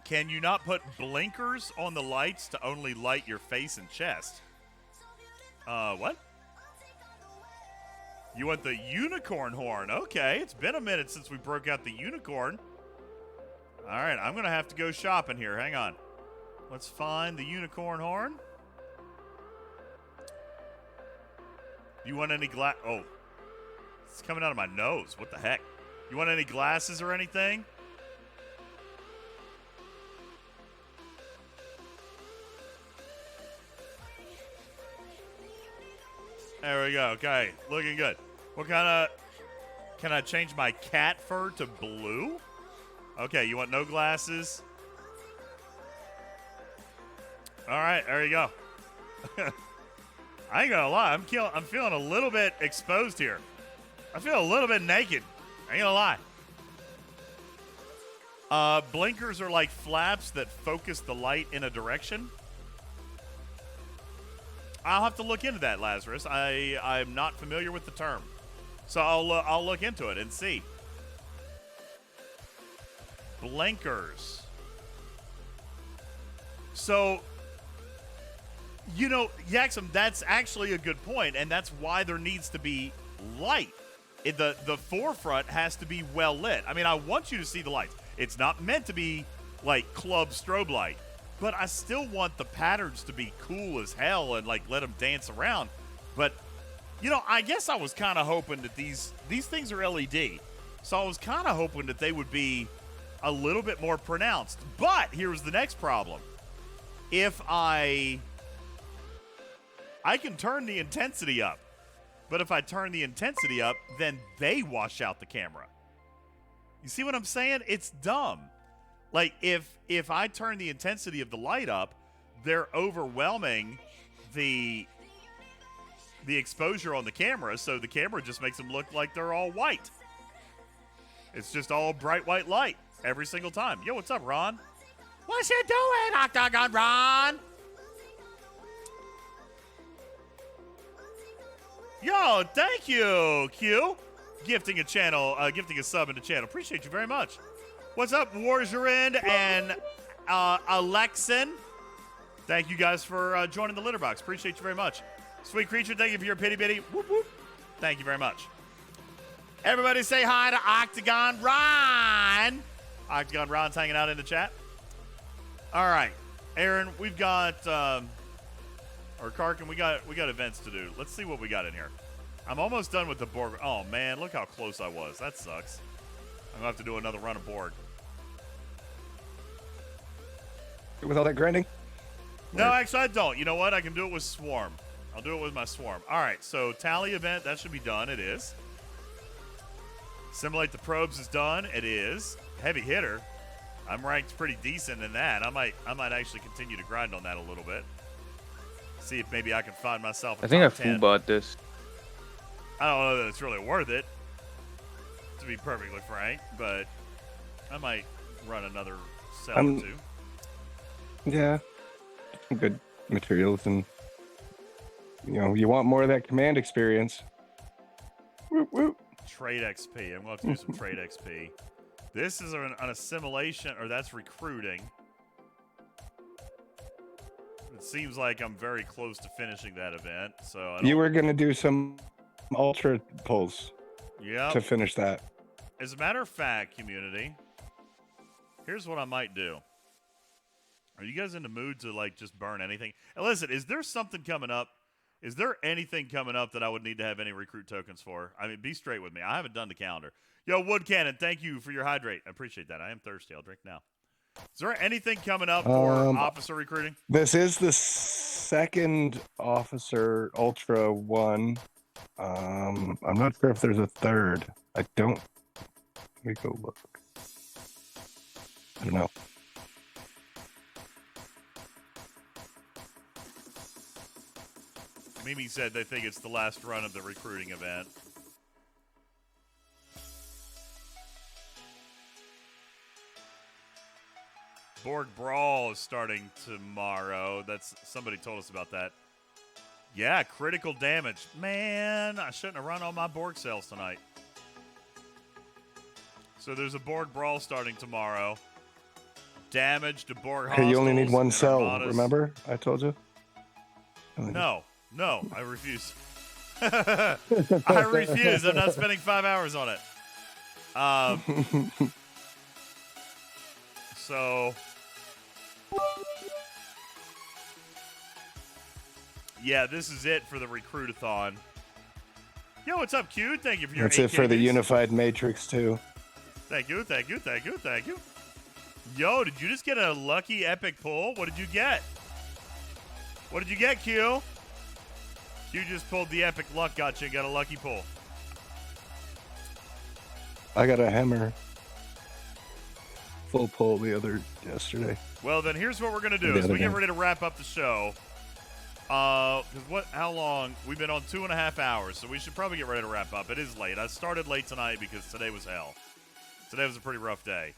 Can you not put blinkers on the lights to only light your face and chest? What? You want the unicorn horn. Okay, it's been a minute since we broke out the unicorn. All right, I'm going to have to go shopping here. Hang on. Let's find the unicorn horn. You want any glass? Oh, it's coming out of my nose. What the heck? You want any glasses or anything? There we go. Okay, looking good. What kind of... Can I change my cat fur to blue? Okay, you want no glasses? All right, there you go. I ain't gonna lie. I'm feeling a little bit exposed here. I feel a little bit naked. I ain't gonna lie. Blinkers are like flaps that focus the light in a direction. I'll have to look into that, Lazarus. I'm not familiar with the term, so I'll look into it and see. Blinkers. So, you know, Yaxum, that's actually a good point, and that's why there needs to be light. The forefront has to be well lit. I mean, I want you to see the lights. It's not meant to be like club strobe light. But I still want the patterns to be cool as hell and, like, let them dance around. But, you know, I guess I was kind of hoping that these things are LED. So I was kind of hoping that they would be a little bit more pronounced. But here's the next problem. If I can turn the intensity up. But if I turn the intensity up, then they wash out the camera. You see what I'm saying? It's dumb. Like, if I turn the intensity of the light up, they're overwhelming the exposure on the camera, so the camera just makes them look like they're all white. It's just all bright white light every single time. Yo, what's up, Ron? What you doing, Octagon Ron? Yo, thank you, Q. Gifting a sub in the channel. Appreciate you very much. What's up, Warzarin and Alexin? Thank you guys for joining the litter box. Appreciate you very much. Sweet creature, thank you for your pity bitty. Whoop whoop. Thank you very much. Everybody say hi to Octagon Ron. Octagon Ron's hanging out in the chat. All right, Aaron, we've got or Karkin, we got events to do. Let's see what we got in here. I'm almost done with the Borg. Oh man, look how close I was. That sucks. I'm gonna have to do another run of Borg. With all that grinding? No, actually I don't. You know what? I can do it with Swarm. I'll do it with my Swarm. All right, so tally event, that should be done. It is. Simulate the probes is done. It is. Heavy hitter. I'm ranked pretty decent in that. I might actually continue to grind on that a little bit. See if maybe I can find myself a I think I top 10. full bought this. I don't know that it's really worth it, to be perfectly frank, but I might run another cell or two. Yeah. Good materials, and you want more of that command experience. Whoop, whoop. Trade XP. I'm going to have to do some trade XP. This is an assimilation, or that's recruiting. It seems like I'm very close to finishing that event, so You were going to do some ultra pulls to finish that. As a matter of fact, community, here's what I might do. Are you guys in the mood to like just burn anything? And listen, is there something coming up? Is there anything coming up that I would need to have any recruit tokens for? I mean, be straight with me. I haven't done the calendar. Yo, Wood Cannon, thank you for your hydrate. I appreciate that. I am thirsty. I'll drink now. Is there anything coming up for officer recruiting? This is the second officer ultra one. I'm not sure if there's a third. I don't. Let me go look. I don't know. Mimi said they think it's the last run of the recruiting event. Borg Brawl is starting tomorrow. Somebody told us about that. Yeah, critical damage. Man, I shouldn't have run all my Borg cells tonight. So there's a Borg Brawl starting tomorrow. Damage to Borg hostiles. Hey, you only need one cell, armadas. remember? I told you? No, I refuse. I refuse. I'm not spending 5 hours on it. So, yeah, this is it for the recruitathon. Yo, what's up, Q? Thank you for your That's it for the AKBs. Unified Matrix, too. Thank you. Yo, did you just get a lucky epic pull? What did you get? What did you get, Q? Q just pulled the epic luck gotcha and got a lucky pull. I got a hammer. Full pull yesterday. Well, then here's what we're going to do. As we get ready to wrap up the show, how long? We've been on 2.5 hours, so we should probably get ready to wrap up. It is late. I started late tonight because today was hell. Today was a pretty rough day.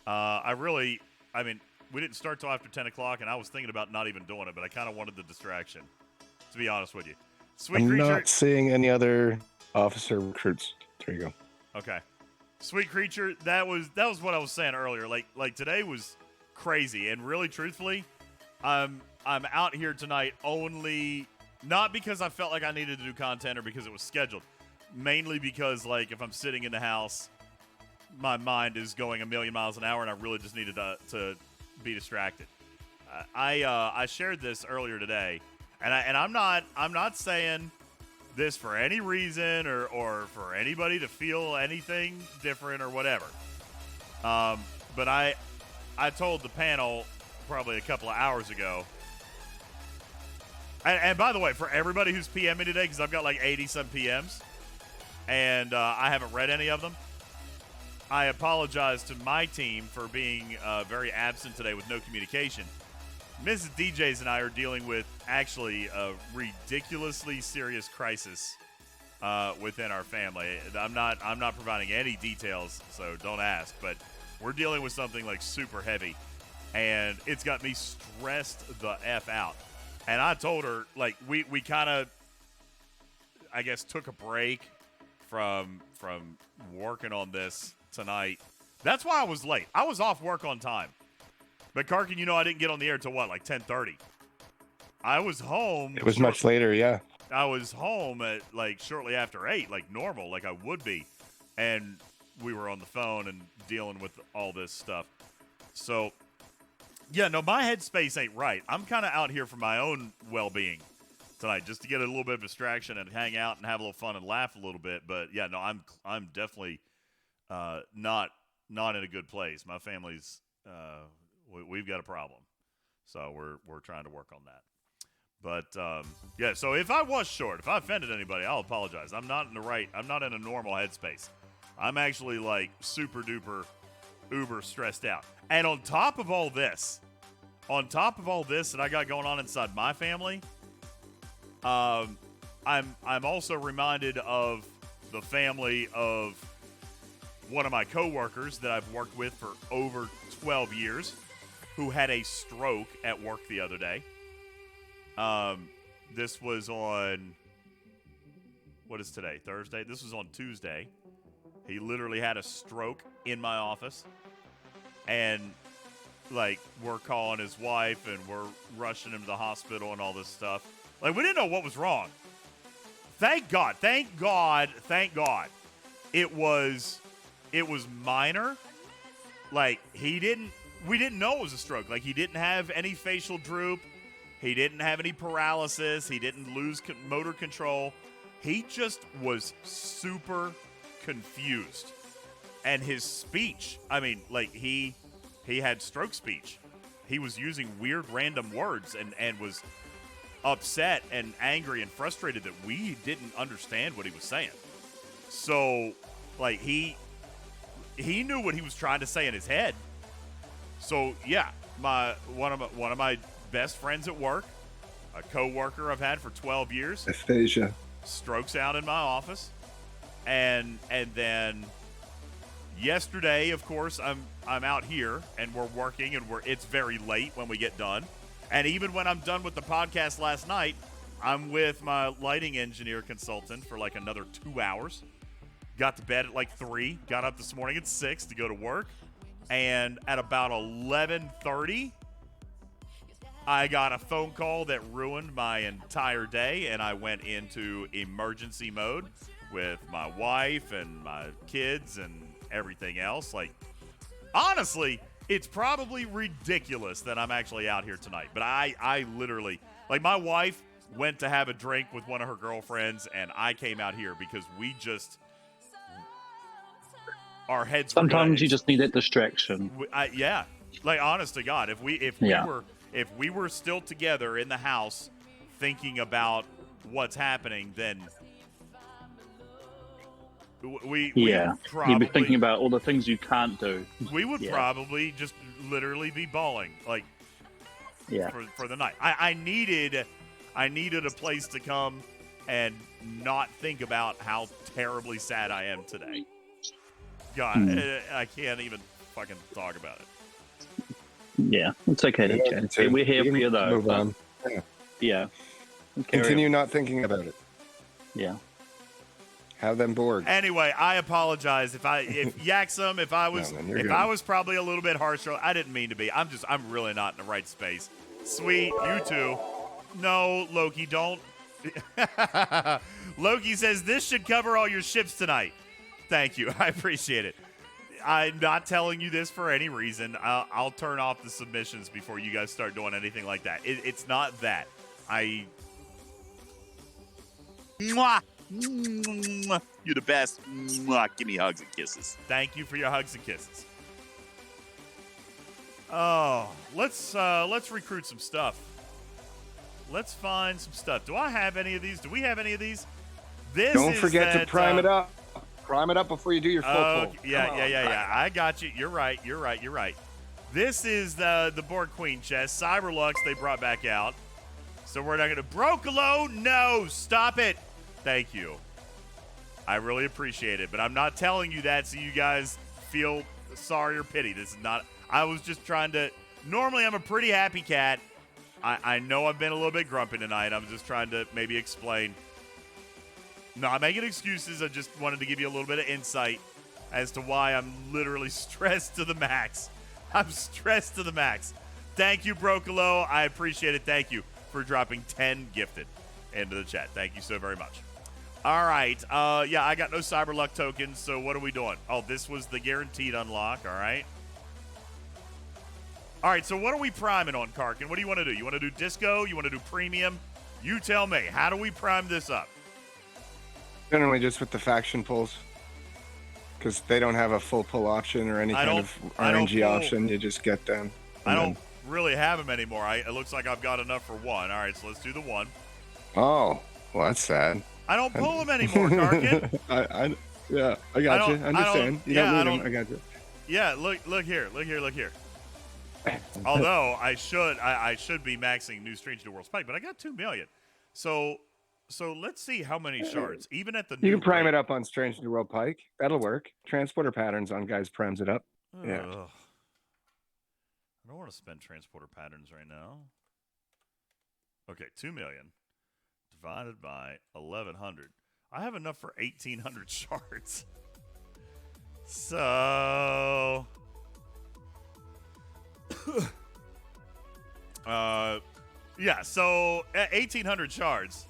We didn't start till after 10 o'clock, and I was thinking about not even doing it, but I kind of wanted the distraction, to be honest with you. I'm not seeing any other officer recruits. There you go. Okay. Sweet creature, that was what I was saying earlier. Like today was crazy, and really truthfully, I'm out here tonight only not because I felt like I needed to do content or because it was scheduled. Mainly because if I'm sitting in the house, my mind is going a million miles an hour, and I really just needed to be distracted. I shared this earlier today, and I'm not saying this for any reason or for anybody to feel anything different or whatever. But I told the panel probably a couple of hours ago. And by the way, for everybody who's PMing today, because I've got 80-some PMs, and I haven't read any of them, I apologize to my team for being very absent today with no communication. Mrs. DJz and I are dealing with actually a ridiculously serious crisis within our family. I'm not providing any details, so don't ask. But we're dealing with something like super heavy, and it's got me stressed the F out. And I told her, like, we kind of, I guess, took a break from working on this tonight. That's why I was late. I was off work on time. But Karkin, I didn't get on the air till what, like 10:30. I was home. It was much later, yeah. I was home at like shortly after 8, like normal, like I would be. And we were on the phone and dealing with all this stuff. So, yeah, no, my headspace ain't right. I'm kind of out here for my own well-being tonight, just to get a little bit of distraction and hang out and have a little fun and laugh a little bit. But yeah, no, I'm definitely not in a good place. My family's we've got a problem, so we're trying to work on that. But yeah, so if I was short, if I offended anybody, I'll apologize. I'm not in a normal headspace. I'm actually like super duper uber stressed out. And on top of all this that I got going on inside my family, I'm also reminded of the family of one of my coworkers that I've worked with for over 12 years who had a stroke at work the other day. This was on, what is today? Thursday? This was on Tuesday. He literally had a stroke in my office. And, like, we're calling his wife and we're rushing him to the hospital and all this stuff. Like, we didn't know what was wrong. Thank God. It was minor. Like, we didn't know it was a stroke. Like, he didn't have any facial droop. He didn't have any paralysis. He didn't lose motor control. He just was super confused. And his speech, I mean, like, he had stroke speech. He was using weird random words and was upset and angry and frustrated that we didn't understand what he was saying. So, like, he knew what he was trying to say in his head. So, yeah, one of my best friends at work, a coworker I've had for 12 years, aphasia, strokes out in my office. And then yesterday, of course, I'm out here and we're working and it's very late when we get done. And even when I'm done with the podcast last night, I'm with my lighting engineer consultant for like another 2 hours. Got to bed at like 3, got up this morning at 6 to go to work. And at about 11:30, I got a phone call that ruined my entire day, and I went into emergency mode with my wife and my kids and everything else. Like, honestly, it's probably ridiculous that I'm actually out here tonight. But I literally, like, my wife went to have a drink with one of her girlfriends, and I came out here because we just, our heads. Sometimes you just need that distraction. Yeah, like, honest to God, if we were still together in the house, thinking about what's happening, then we probably, you'd be thinking about all the things you can't do. We would probably just literally be bawling, like, for the night. I needed a place to come and not think about how terribly sad I am today. God, I can't even fucking talk about it. Yeah, it's okay, DJ. We're here for you, though. Move on. Yeah. Continue not thinking about it. Yeah. Have them bored. Anyway, I apologize if Yaxum, if I was probably a little bit harsher. I didn't mean to be. I'm really not in the right space. Sweet, you too. No, Loki, don't. Loki says this should cover all your ships tonight. Thank you. I appreciate it. I'm not telling you this for any reason. I'll turn off the submissions before you guys start doing anything like that. It's not that. Mwah! Mwah! You're the best. Mwah! Give me hugs and kisses. Thank you for your hugs and kisses. Oh, let's recruit some stuff. Let's find some stuff. Do I have any of these? Do we have any of these? Don't forget to prime it up. Prime it up before you do your full pull. Yeah. I got you. You're right. This is the Borg Queen chest. Cyberlux they brought back out. So we're not going to... Brocolo, no! Stop it! Thank you. I really appreciate it, but I'm not telling you that so you guys feel sorry or pity. This is not. I was just trying to. Normally, I'm a pretty happy cat. I know I've been a little bit grumpy tonight. I'm just trying to maybe explain. Not making excuses. I just wanted to give you a little bit of insight as to why I'm literally stressed to the max. I'm stressed to the max. Thank you, Brocolo. I appreciate it. Thank you for dropping 10 gifted into the chat. Thank you so very much. All right. Yeah, I got no Cyberluck tokens, so what are we doing? Oh, this was the guaranteed unlock. All right. All right, so what are we priming on, Karkin? What do you want to do? You want to do disco? You want to do premium? You tell me. How do we prime this up? Generally just with the faction pulls. Because they don't have a full pull option or any kind of RNG option. You just get them. I don't really have them anymore. It looks like I've got enough for one. All right, so let's do the one. Oh, well, that's sad. I don't pull them anymore, Karkin. I got you. I understand. You don't need them. I got you. Yeah, look here. Although I should be maxing new Strange New World Spike, but I got 2 million. So let's see how many shards. Even at the you can prime it up on Strange New World Pike. That'll work. Transporter patterns on guys primes it up. Yeah. I don't want to spend transporter patterns right now. Okay, 2 million divided by 1,100. I have enough for 1,800 shards. So. Yeah, so at 1,800 shards,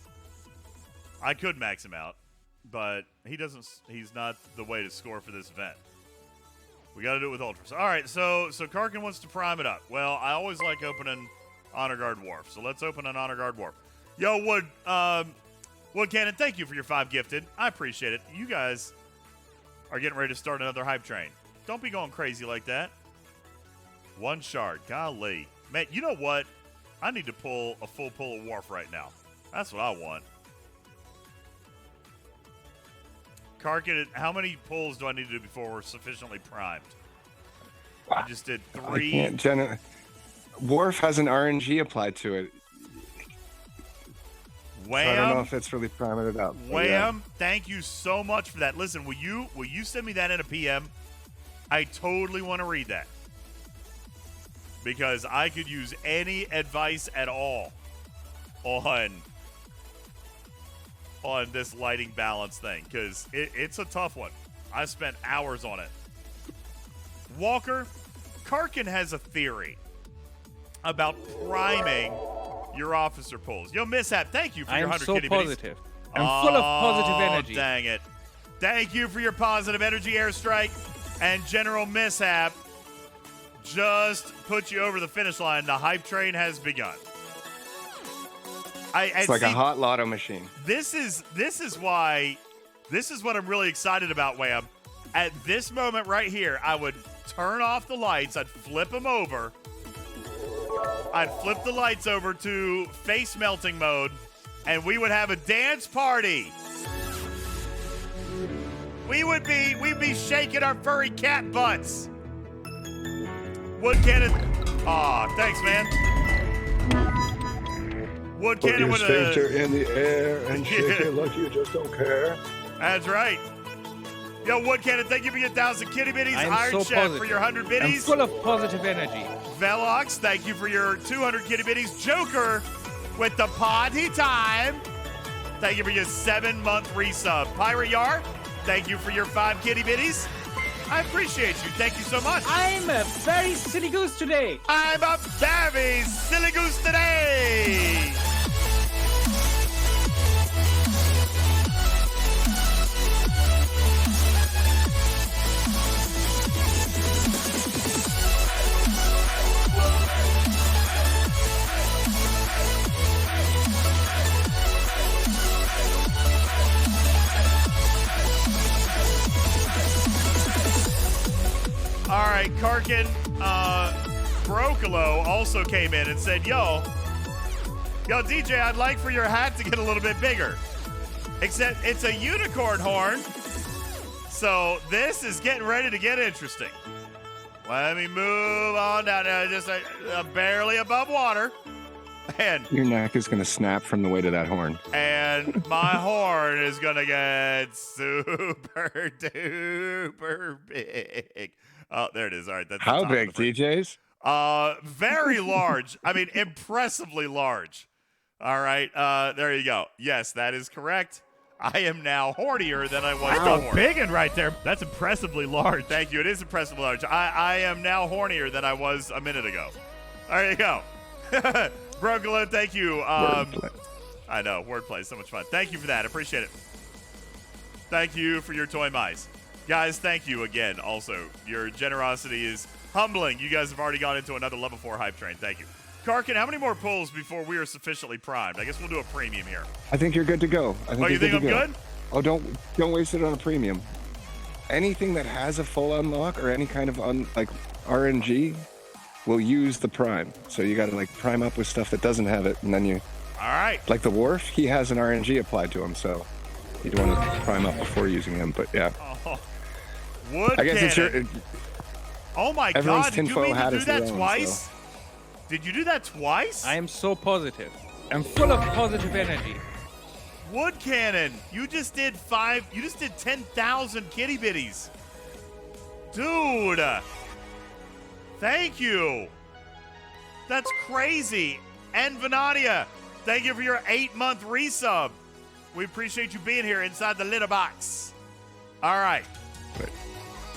I could max him out, but he's not the way to score for this event. We got to do it with Ultras. All right, so Karkin wants to prime it up. Well, I always like opening Honor Guard Wharf, so let's open an Honor Guard Wharf. Yo, Wood Cannon, thank you for your 5 gifted. I appreciate it. You guys are getting ready to start another hype train. Don't be going crazy like that. 1 shard. Golly. Man, you know what? I need to pull a full pull of Wharf right now. That's what I want. Karkin, how many pulls do I need to do before we're sufficiently primed? I just did 3. Wharf has an RNG applied to it. Wham! So I don't know if it's really priming it up. Wham! Yeah. Thank you so much for that. Listen, will you send me that in a PM? I totally want to read that. Because I could use any advice at all on this lighting balance thing, because it's a tough one. I spent hours on it. Walker, Karkin has a theory about priming your officer pulls. Yo, Mishap, thank you for your 100 kitty bitties. I'm so positive. I'm full of positive energy. Dang it. Thank you for your positive energy, Airstrike. And General Mishap just put you over the finish line. The hype train has begun. It's like a hot lotto machine. This is what I'm really excited about, Wham. At this moment right here, I would turn off the lights. I'd flip them over. I'd flip the lights over to face melting mode, and we would have a dance party. We'd be shaking our furry cat butts. Wood Cannon. Aw, thanks, man. Wood Cannon with a in the air and shake it like you just don't care. That's right. Yo, Wood Cannon, thank you for your 1,000 kitty bitties. Iron so Chef positive. for your 100 bitties. I'm full of positive energy. Velox, thank you for your 200 kitty bitties. Joker with the party time. Thank you for your 7-month resub. Pirate Yar, thank you for your 5 kitty bitties. I appreciate you. Thank you so much. I'm a very silly goose today. I'm a very silly goose today. All right, Karkin, Brocolo also came in and said, yo, DJ, I'd like for your hat to get a little bit bigger. Except it's a unicorn horn, so this is getting ready to get interesting. Let me move on down there, just barely above water. And your neck is going to snap from the weight of that horn. And and my horn is gonna get super duper big. Oh, there it is. All right, that's How big, DJs? Very large. I mean, impressively large. All right, there you go. Yes, that is correct. I am now hornier than I was before. Big and right there. That's impressively large. Thank you. It is impressively large. I am now hornier than I was a minute ago. There you go. Brooklyn, thank you. I know, wordplay is so much fun. Thank you for that. Appreciate it. Thank you for your toy mice. Guys, thank you again. Also, your generosity is humbling. You guys have already gone into another level 4 hype train. Thank you. Karkin, how many more pulls before we are sufficiently primed? I guess we'll do a premium here. I think you're good to go. You think I'm good? Oh, don't waste it on a premium. Anything that has a full unlock or any kind of RNG will use the prime. So you got to prime up with stuff that doesn't have it, and then you. All right. Like the Wharf, he has an RNG applied to him, so you don't want to prime up before using him. But yeah. Oh, wood I guess cannon. it's your. Oh my everyone's God! Did you tinfoil mean hat to do is that their own, twice? so. Did you do that twice? I am so positive. I'm full of positive energy. Wood cannon. You just did 10,000 kitty bitties. Dude. Thank you. That's crazy. And Vanadia, thank you for your 8-month resub. We appreciate you being here inside the litter box. All right. But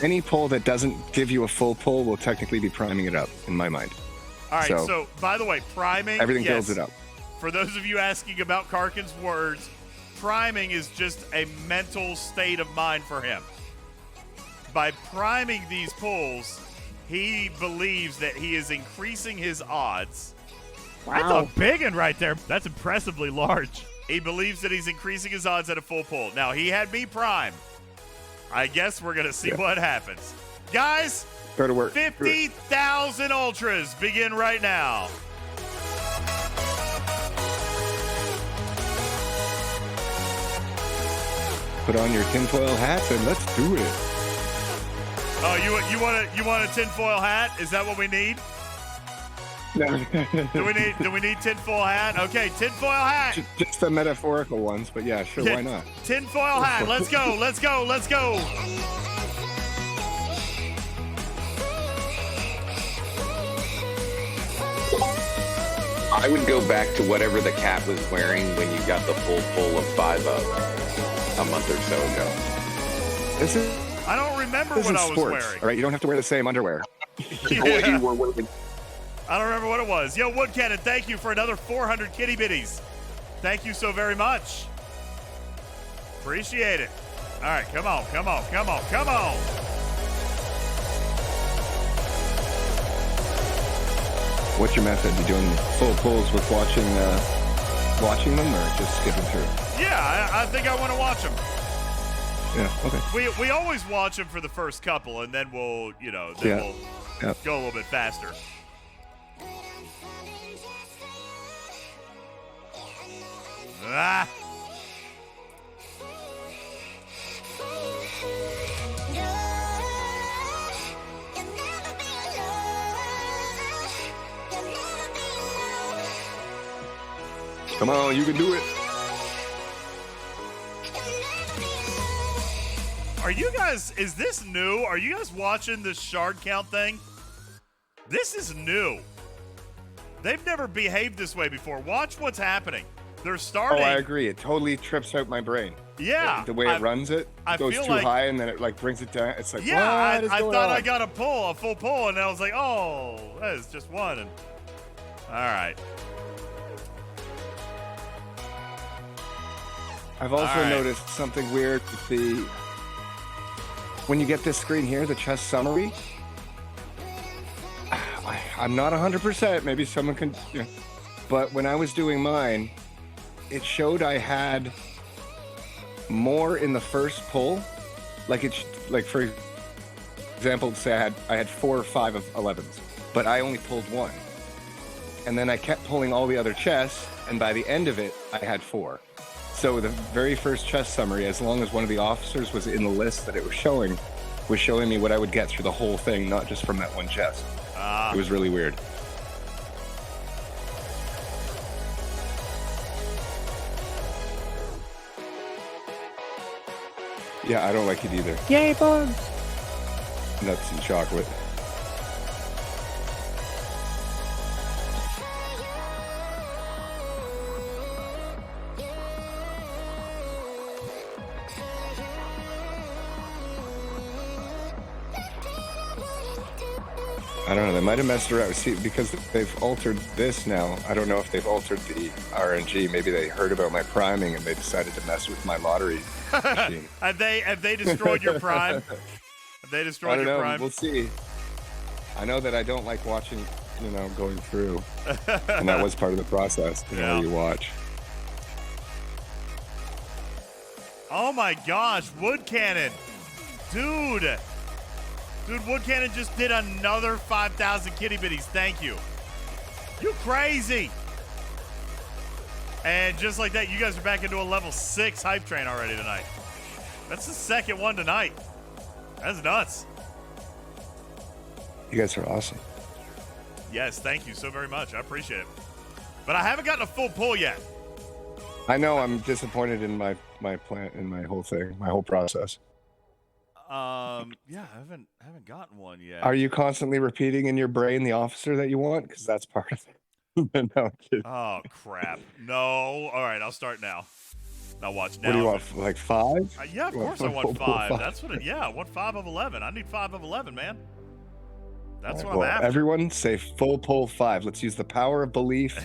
any pull that doesn't give you a full pull will technically be priming it up, in my mind. All right, so by the way, priming. Everything yes. builds it up. For those of you asking about Karkin's words, priming is just a mental state of mind for him. By priming these pulls, he believes that he is increasing his odds. That's a big one right there. That's impressively large. He believes that he's increasing his odds at a full pull. Now, he had me prime. I guess we're going to see what happens. Guys, go to work. 50,000 ultras begin right now. Put on your tinfoil hats and let's do it. Oh, you want a tinfoil hat? Is that what we need? No. Do we need tinfoil hat? Okay, tinfoil hat. Just the metaphorical ones, but yeah, sure, why not? Tinfoil hat. Let's go. Let's go. Let's go. I would go back to whatever the cat was wearing when you got the full pull of 5 up a month or so ago. I don't remember what I was wearing. All right, you don't have to wear the same underwear. Yeah. I don't remember what it was. Yo, Wood Cannon, thank you for another 400 kitty bitties. Thank you so very much. Appreciate it. All right, come on, come on, come on, come on. What's your method? You doing full pulls with watching them, or just skipping through? Yeah, I think I want to watch them. Yeah, okay. We always watch them for the first couple, and then we'll go a little bit faster. Ah. Come on, you can do it. Are you guys, is this new? Are you guys watching this shard count thing? This is new. They've never behaved this way before. Watch what's happening. They're starting. Oh, I agree. It totally trips out my brain. Yeah. The way it runs it. I goes feel too high and then it brings it down. It's like, yeah, what is I going thought on? I got a full pull, and I was like, oh, that is just one. And all right. I've also noticed something weird with when you get this screen here, the chest summary. I'm not 100%. Maybe someone can. But when I was doing mine, it showed I had more in the first pull. Like for example, say I had 4 or 5 of 11s, but I only pulled 1. And then I kept pulling all the other chests, and by the end of it, I had 4. So the very first chest summary, as long as one of the officers was in the list that it was showing me what I would get through the whole thing, not just from that one chest. It was really weird. Yeah, I don't like it either. Yay, bugs! Nuts and chocolate. I don't know. They might have messed around. See, because they've altered this now. I don't know if they've altered the RNG. Maybe they heard about my priming and they decided to mess with my lottery machine. Have they destroyed your prime? Have they destroyed your prime? We'll see. I know that I don't like watching, going through, and that was part of the process. You watch. Oh my gosh, Wood Cannon, dude, Wood Cannon just did another 5,000 kitty bitties. Thank you. You crazy. And just like that, you guys are back into a level 6 hype train already tonight. That's the second one tonight. That's nuts. You guys are awesome. Yes, thank you so very much. I appreciate it. But I haven't gotten a full pull yet. I know. I'm disappointed in my plan, in my whole thing, my whole process. Yeah, I haven't gotten one yet. Are you constantly repeating in your brain the officer that you want? Because that's part of it. No, I'm kidding. Oh crap! No. All right, I'll start now. Now watch. Now. What do you want? Like 5? Yeah, of course I want 5. That's what. I want 5 of 11. I need 5 of 11, man. That's what I'm after. Everyone say full pull 5. Let's use the power of belief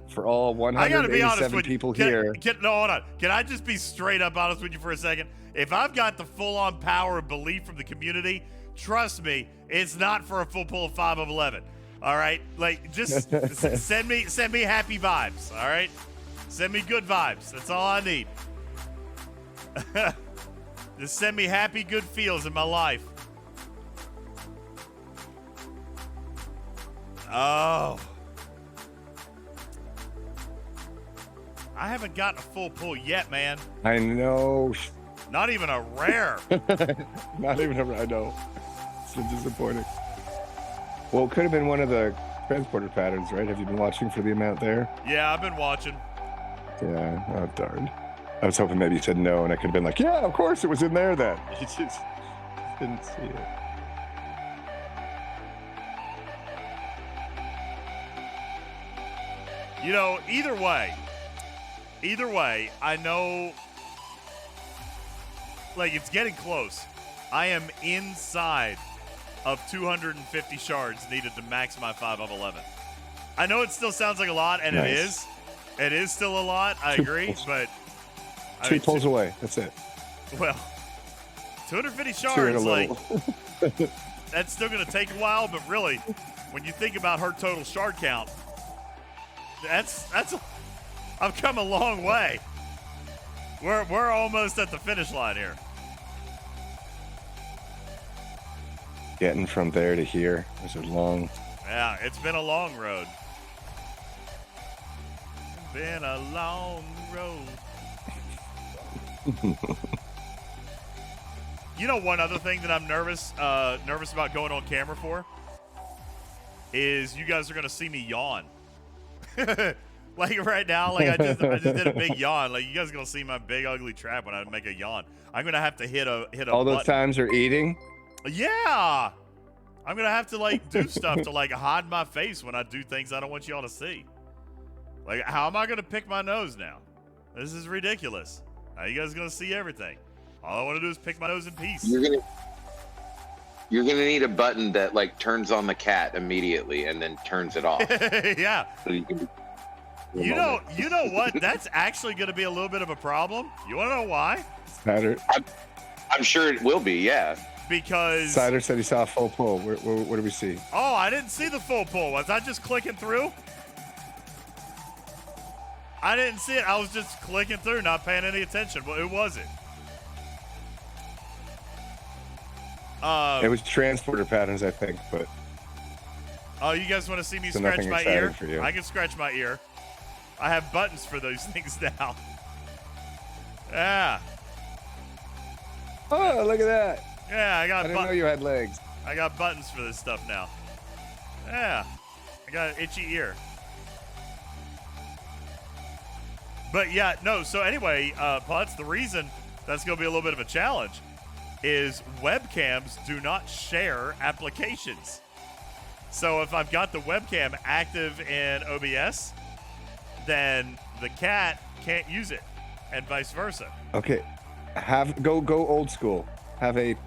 for all 187 people here. No, hold on. Can I just be straight up honest with you for a second? If I've got the full-on power of belief from the community, trust me, it's not for a full pull of 5 of 11. All right? Like, just send me happy vibes, all right? Send me good vibes. That's all I need. Just send me happy, good feels in my life. Oh. I haven't gotten a full pull yet, man. I know. Not even a rare. Not even a rare. I know. It's been disappointing. Well, it could have been one of the transporter patterns, right? Have you been watching for the amount there? Yeah, I've been watching. Yeah. Oh, darn. I was hoping maybe you said no, and I could have been like, yeah, of course it was in there then. You just didn't see it. Either way, I know, like, it's getting close. I am inside of 250 shards needed to max my 5 of 11. I know it still sounds like a lot, and nice. It is. It is still a lot, I agree, but... Two pulls away, that's it. Well, 250 shards, like, that's still going to take a while, but really, when you think about her total shard count, I've come a long way. We're almost at the finish line here. Getting from there to here was a long. Yeah, it's been a long road. It's been a long road. One other thing that I'm nervous about going on camera for is you guys are going to see me yawn. Like right now, like I just did a big yawn. Like you guys are gonna see my big ugly trap when I make a yawn. I'm gonna have to hit a all those button. times you're eating. Yeah, I'm gonna have to like do stuff to like hide my face when I do things I don't want y'all to see. Like how am I gonna pick my nose now? This is ridiculous. How you guys gonna see everything? All I want to do is pick my nose in peace. You're gonna need a button that like turns on the cat immediately and then turns it off. Yeah. So you can. You know what? That's actually going to be a little bit of a problem. You want to know why? Cider. I'm sure it will be, yeah. Because Cider said he saw a full pull. What do we see? Oh, I didn't see the full pull. Was I just clicking through? I didn't see it. I was just clicking through, not paying any attention. Well, who was it? It was transporter patterns, I think, but. Oh, you guys want to see me So scratch my ear? for you. I can scratch my ear. I have buttons for those things now. Yeah. Oh, look at that. Yeah, I got I didn't know you had legs. I got buttons for this stuff now. Yeah. I got an itchy ear. But yeah, no, so anyway, Putz, the reason that's going to be a little bit of a challenge, is webcams do not share applications. So if I've got the webcam active in OBS, then the cat can't use it, and vice versa. Okay, go old school. Have a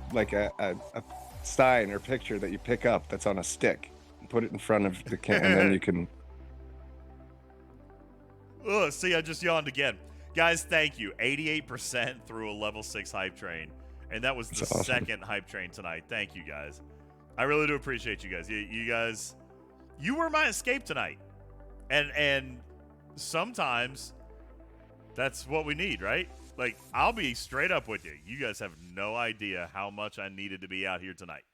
sign or picture that you pick up that's on a stick and put it in front of the cam, and then you can. Ugh, see, I just yawned again. Guys, thank you. 88% through a level 6 hype train. And that was the second hype train tonight. Thank you, guys. I really do appreciate you guys. You guys, you were my escape tonight. And sometimes that's what we need, right? Like, I'll be straight up with you. You guys have no idea how much I needed to be out here tonight.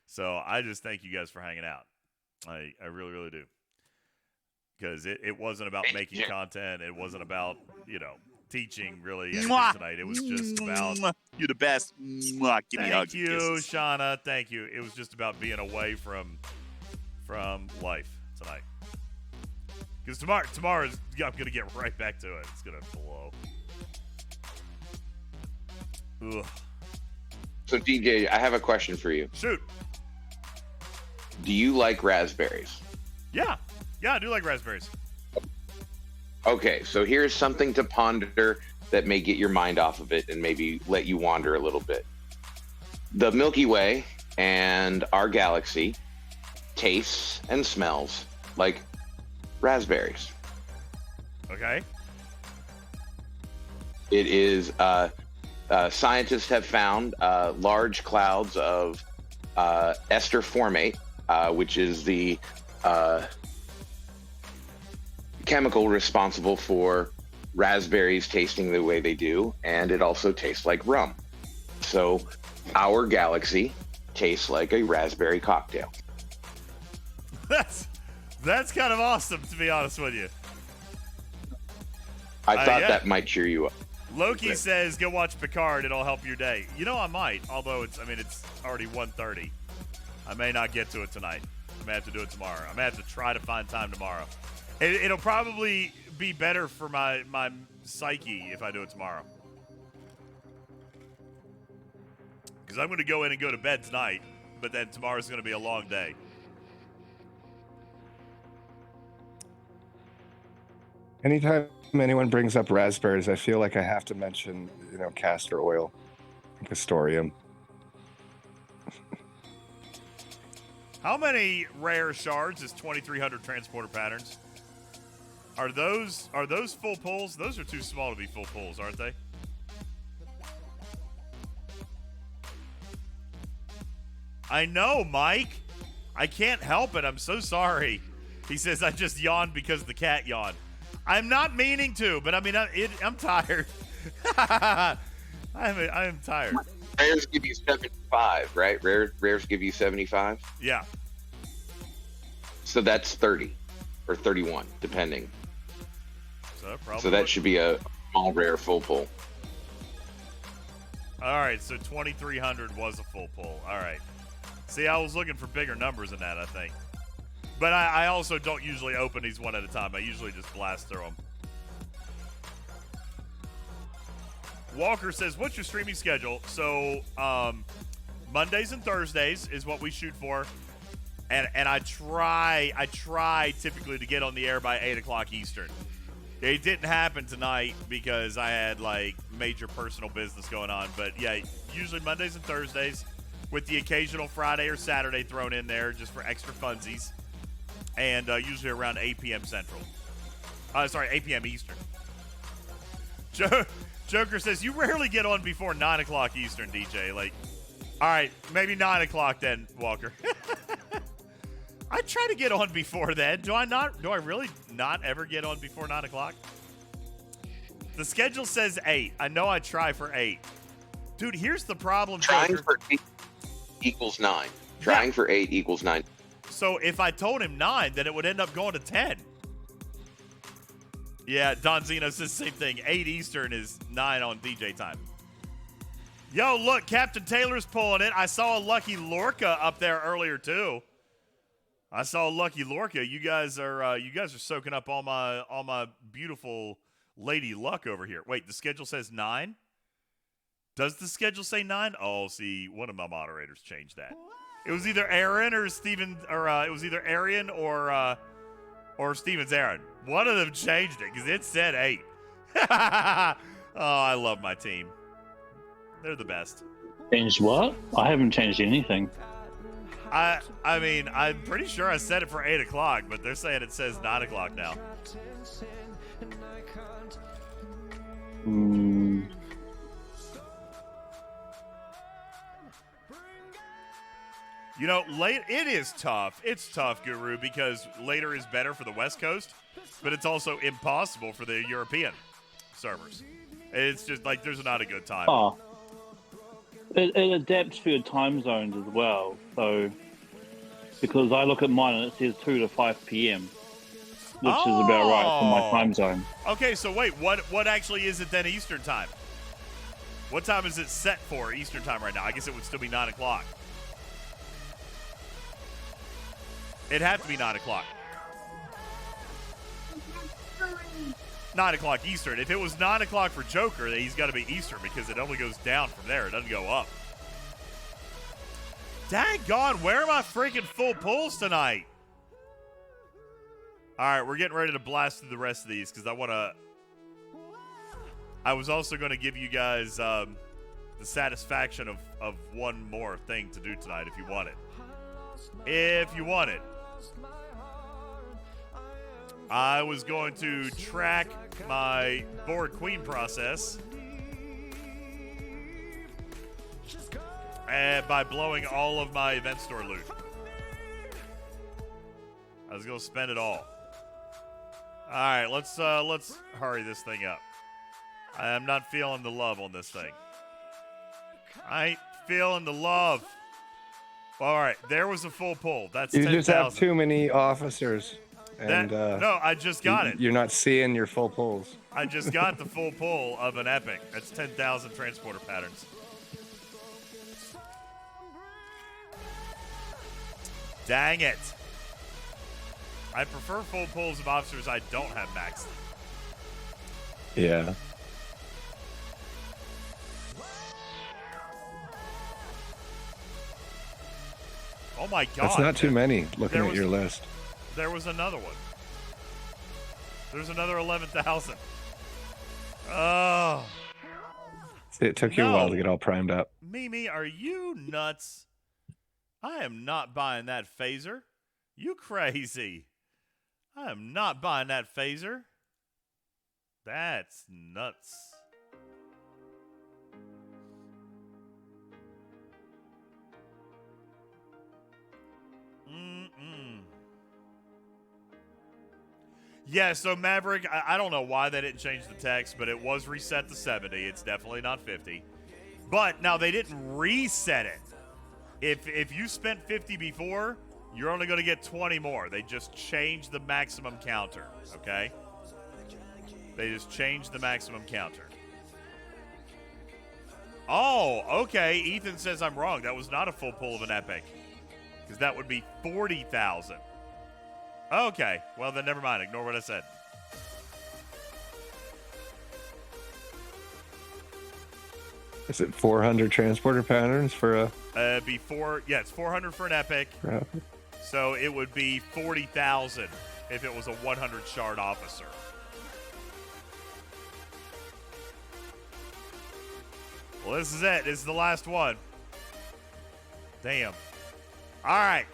So I just thank you guys for hanging out. I really, really do. Because it wasn't about making content. It wasn't about, teaching really anything tonight. It was just about... You're the best. Give me hugs. Thank you, Shauna. Thank you. It was just about being away from life tonight. Because tomorrow I'm going to get right back to it. It's going to blow. Ugh. So, DJ, I have a question for you. Shoot. Do you like raspberries? Yeah. Yeah, I do like raspberries. Okay, so here's something to ponder that may get your mind off of it and maybe let you wander a little bit. The Milky Way and our galaxy tastes and smells like raspberries. Okay. It is, scientists have found large clouds of ester formate, which is the chemical responsible for raspberries tasting the way they do, and it also tastes like rum. So our galaxy tastes like a raspberry cocktail. That's kind of awesome, to be honest with you. I thought that might cheer you up. Loki says, go watch Picard. It'll help your day. I might, although it's already 1:30. I may not get to it tonight. I may have to do it tomorrow. I may have to try to find time tomorrow. It'll probably be better for my psyche if I do it tomorrow. Because I'm going to go in and go to bed tonight, but then tomorrow's going to be a long day. Anytime anyone brings up raspberries, I feel like I have to mention, castor oil, castoreum. How many rare shards is 2,300 transporter patterns? Are those full pulls? Those are too small to be full pulls, aren't they? I know, Mike. I can't help it. I'm so sorry. He says I just yawned because the cat yawned. I'm not meaning to, but I'm tired. I am tired. Rares give you 75, right? Rares give you 75? Yeah. So that's 30 or 31, depending. So that should be a small rare full pull. All right, so 2,300 was a full pull. All right. See, I was looking for bigger numbers than that, I think. But I also don't usually open these one at a time. I usually just blast through them. Walker says, what's your streaming schedule? So, Mondays and Thursdays is what we shoot for. And I try typically to get on the air by 8 o'clock Eastern. It didn't happen tonight because I had major personal business going on. But yeah, usually Mondays and Thursdays with the occasional Friday or Saturday thrown in there just for extra funsies. And usually around 8 p.m. Central. 8 p.m. Eastern. Joker says, you rarely get on before 9 o'clock Eastern, DJ. All right, maybe 9 o'clock then, Walker. I try to get on before then. Do I really not ever get on before 9 o'clock? The schedule says 8. I know I try for 8. Dude, here's the problem, Trying Joker. for 8 equals 9. Trying for 8 equals 9. So if I told him 9, then it would end up going to 10. Yeah, Don Zeno says the same thing. 8 Eastern is 9 on DJ time. Yo, look, Captain Taylor's pulling it. I saw a Lucky Lorca up there earlier too. I saw a Lucky Lorca. You guys are soaking up all my beautiful lady luck over here. Wait, the schedule says 9? Does the schedule say 9? Oh, see, one of my moderators changed that. It was either Aaron or Steven, or it was either Arian or Steven's Aaron. One of them changed it because it said 8. Oh, I love my team. They're the best. Changed what? I haven't changed anything. I mean, I'm pretty sure I set it for 8 o'clock, but they're saying it says 9 o'clock now. You know, it is tough. It's tough, Guru, because later is better for the West Coast, but it's also impossible for the European servers. It's just like there's not a good time. Oh. It adapts for your time zones as well. So, because I look at mine and it says 2 to 5 p.m., which is about right for my time zone. Okay, so wait, what actually is it then Eastern time? What time is it set for Eastern time right now? I guess it would still be 9 o'clock. It'd have to be 9 o'clock. 9 o'clock Eastern. If it was 9 o'clock for Joker, then he's got to be Eastern because it only goes down from there. It doesn't go up. Daggone, where are my freaking full pulls tonight? All right, we're getting ready to blast through the rest of these because I was also going to give you guys the satisfaction of one more thing to do tonight if you want it. If you want it. I was going to track my Borg Queen process by blowing all of my event store loot. I was going to spend it all. All right, let's hurry this thing up. I am not feeling the love on this thing. I ain't feeling the love. All right, there was a full pull. That's 10,000. You just have too many officers. And no, I just got it. You're not seeing your full pulls. I just got the full pull of an epic. That's 10,000 transporter patterns. Dang it. I prefer full pulls of officers I don't have maxed. Yeah. Oh my God. That's not too many looking at your list. There was another one. There's another 11,000. Oh. It took you a while to get all primed up. Mimi, are you nuts? I am not buying that phaser. You crazy. I am not buying that phaser. That's nuts. Yeah, so Maverick, I don't know why they didn't change the text, but it was reset to 70. It's definitely not 50. But now they didn't reset it. If you spent 50 before, you're only going to get 20 more. They just changed the maximum counter, okay? They just changed the maximum counter. Oh, okay. Ethan says I'm wrong. That was not a full pull of an epic. Because that would be 40,000. Okay. Well, then never mind. Ignore what I said. Is it 400 transporter patterns for a... it's 400 for an epic. So it would be 40,000 if it was a 100 shard officer. Well, this is it. This is the last one. Damn. All right.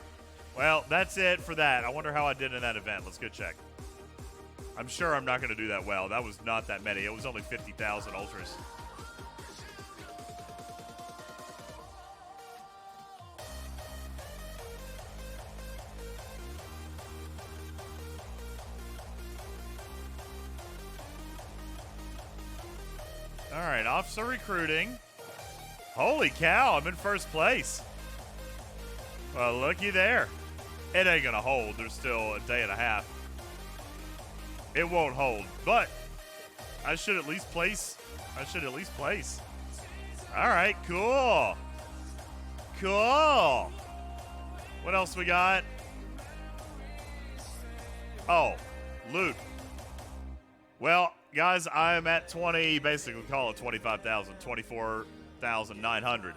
Well, that's it for that. I wonder how I did in that event. Let's go check. I'm sure I'm not going to do that well. That was not that many. It was only 50,000 ultras. All right, officer recruiting. Holy cow, I'm in first place. Well, looky there. It ain't gonna hold. There's still a day and a half. It won't hold, but I should at least place. All right, cool. Cool. What else we got? Oh, loot. Well, guys, I am at 20, basically call it 25,000, 24, 34,900.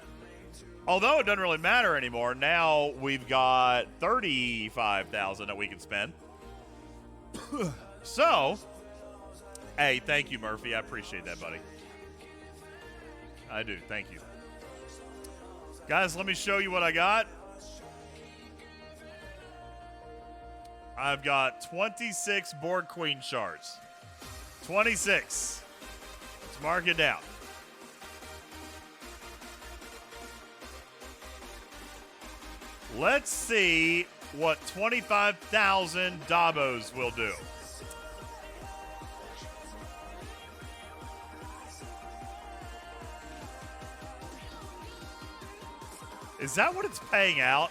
Although it doesn't really matter anymore. Now we've got 35,000 that we can spend. So, hey, thank you, Murphy. I appreciate that, buddy. I do. Thank you. Guys, let me show you what I got. I've got 26 Borg Queen shards. 26. Let's mark it down. Let's see what 25,000 Dabos will do. Is that what it's paying out?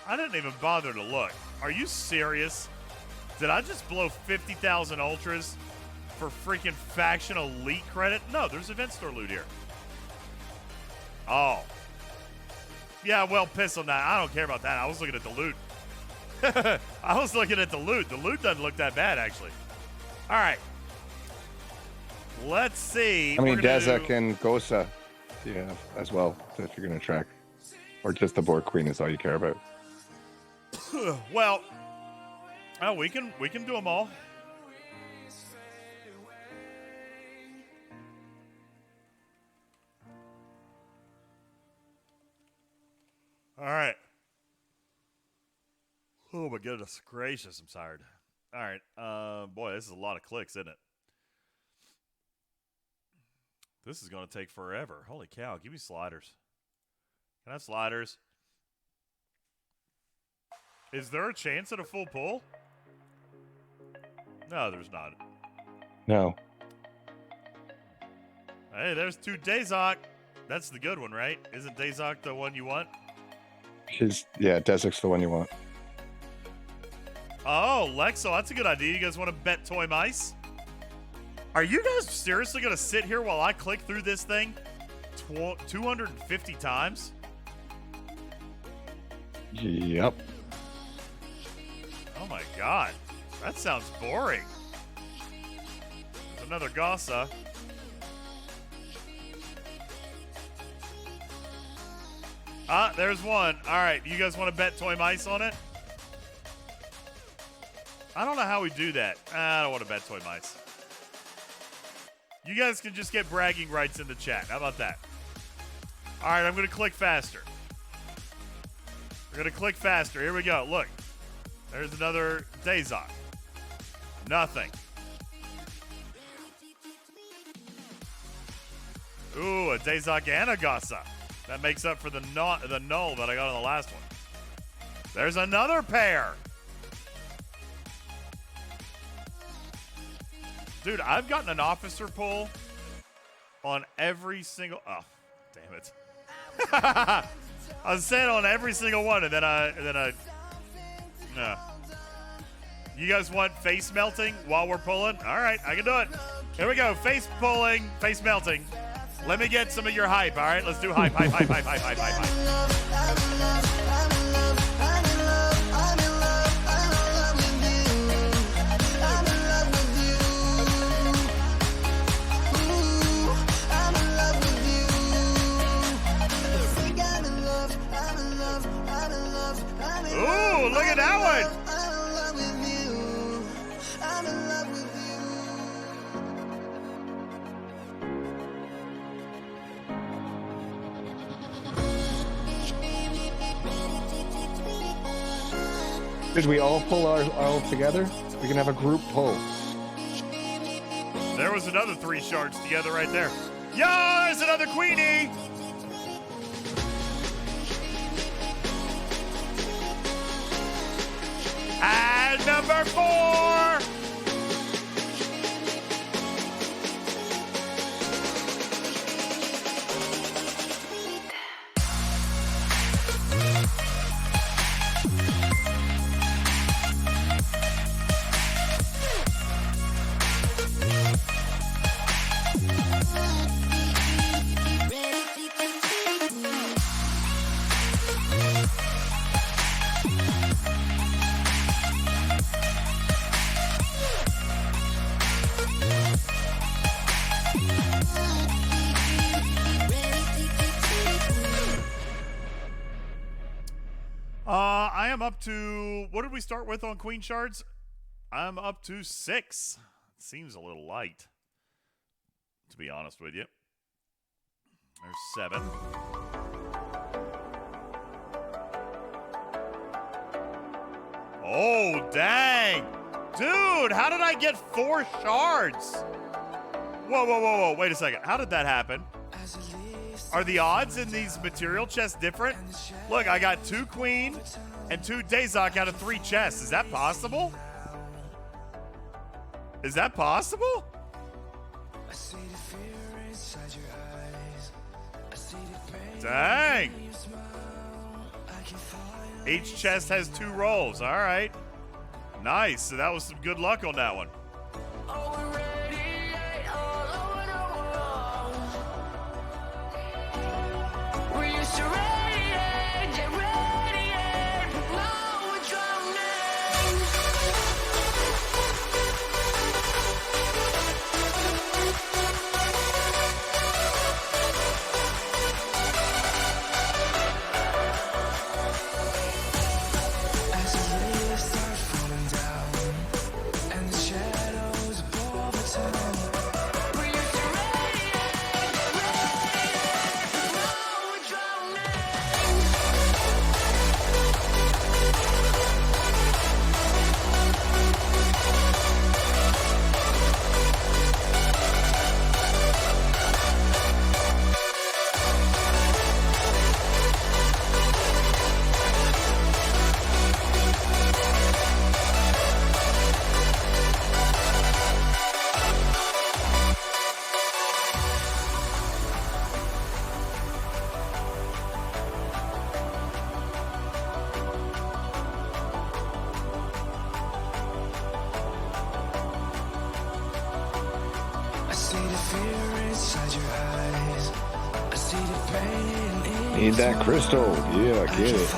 I didn't even bother to look. Are you serious? Did I just blow 50,000 ultras for freaking faction elite credit? No, there's event store loot here. Oh. Yeah, well, piss on that. I don't care about that. I was looking at the loot. I was looking at the loot. The loot doesn't look that bad, actually. All right. Let's see. How many Dezek and Gosa do you have as well, if you're going to track? Or just the Borg Queen is all you care about? Well, we can do them all. All right. Oh my goodness gracious, I'm tired. All right, boy, this is a lot of clicks, isn't it? This is going to take forever. Holy cow! Give me sliders. Can I have sliders? Is there a chance at a full pull? No, there's not. No. Hey, there's 2 Dazok. That's the good one, right? Isn't Dazok the one you want? Dezek's the one you want. Oh, Lexo, that's a good idea. You guys want to bet toy mice? Are you guys seriously going to sit here while I click through this thing 250 times? Yep. Oh my god. That sounds boring. There's another Gossa. Ah, there's one. Alright, you guys want to bet toy mice on it? I don't know how we do that. I don't want to bet toy mice. You guys can just get bragging rights in the chat. How about that? Alright, I'm going to click faster. We're going to click faster. Here we go. Look. There's another Dazok. Nothing. Ooh, a Dazok and a Gossa. That makes up for the null that I got on the last one. There's another pair. Dude, I've gotten an officer pull on every single... Oh, damn it. I was saying on every single one, and then I... No. You guys want face melting while we're pulling? All right, I can do it. Here we go. Face pulling, face melting. Let me get some of your hype, all right? Let's do hype. Ooh, look at that one. Did we all pull our all together? We can have a group pull. There was another 3 shards together right there. Yeah, there's another Queenie. And number 4. am up to, what did we start with on Queen Shards? I'm up to 6. It seems a little light, to be honest with you. There's 7. Oh, dang. Dude, how did I get 4 shards? Whoa, whoa, whoa, whoa. Wait a second. How did that happen? Are the odds in these material chests different? Look, I got 2 queen and 2 Dazok out of 3 chests. Is that possible? Is that possible? Dang. Each chest has 2 rolls. All right. Nice. So that was some good luck on that one. Need that crystal. Yeah, get it.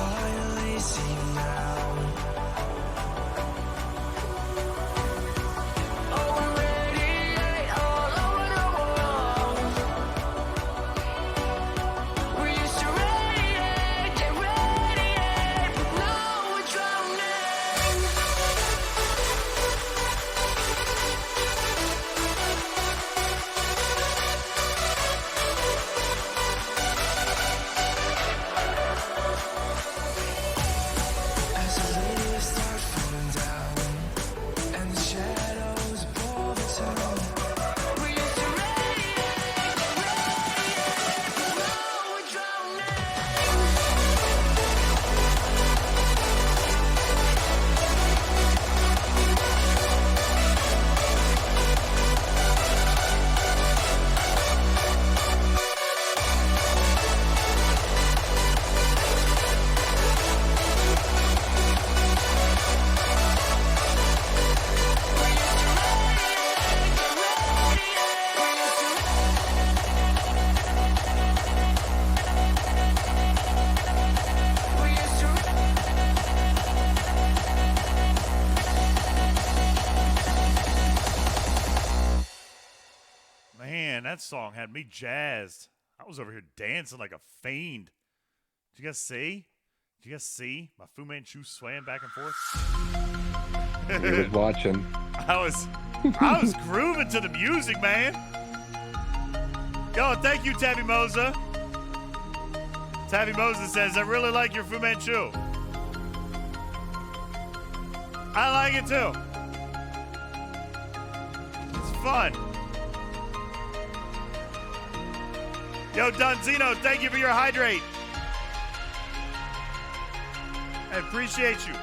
That song had me jazzed. I was over here dancing like a fiend. Did you guys see? Did you guys see my Fu Manchu swaying back and forth? He was watching. I was grooving to the music, man. Yo, thank you, Tabby Moza. Tabby Moza says, I really like your Fu Manchu. I like it too. It's fun. Yo, Donzino, thank you for your hydrate. I appreciate you.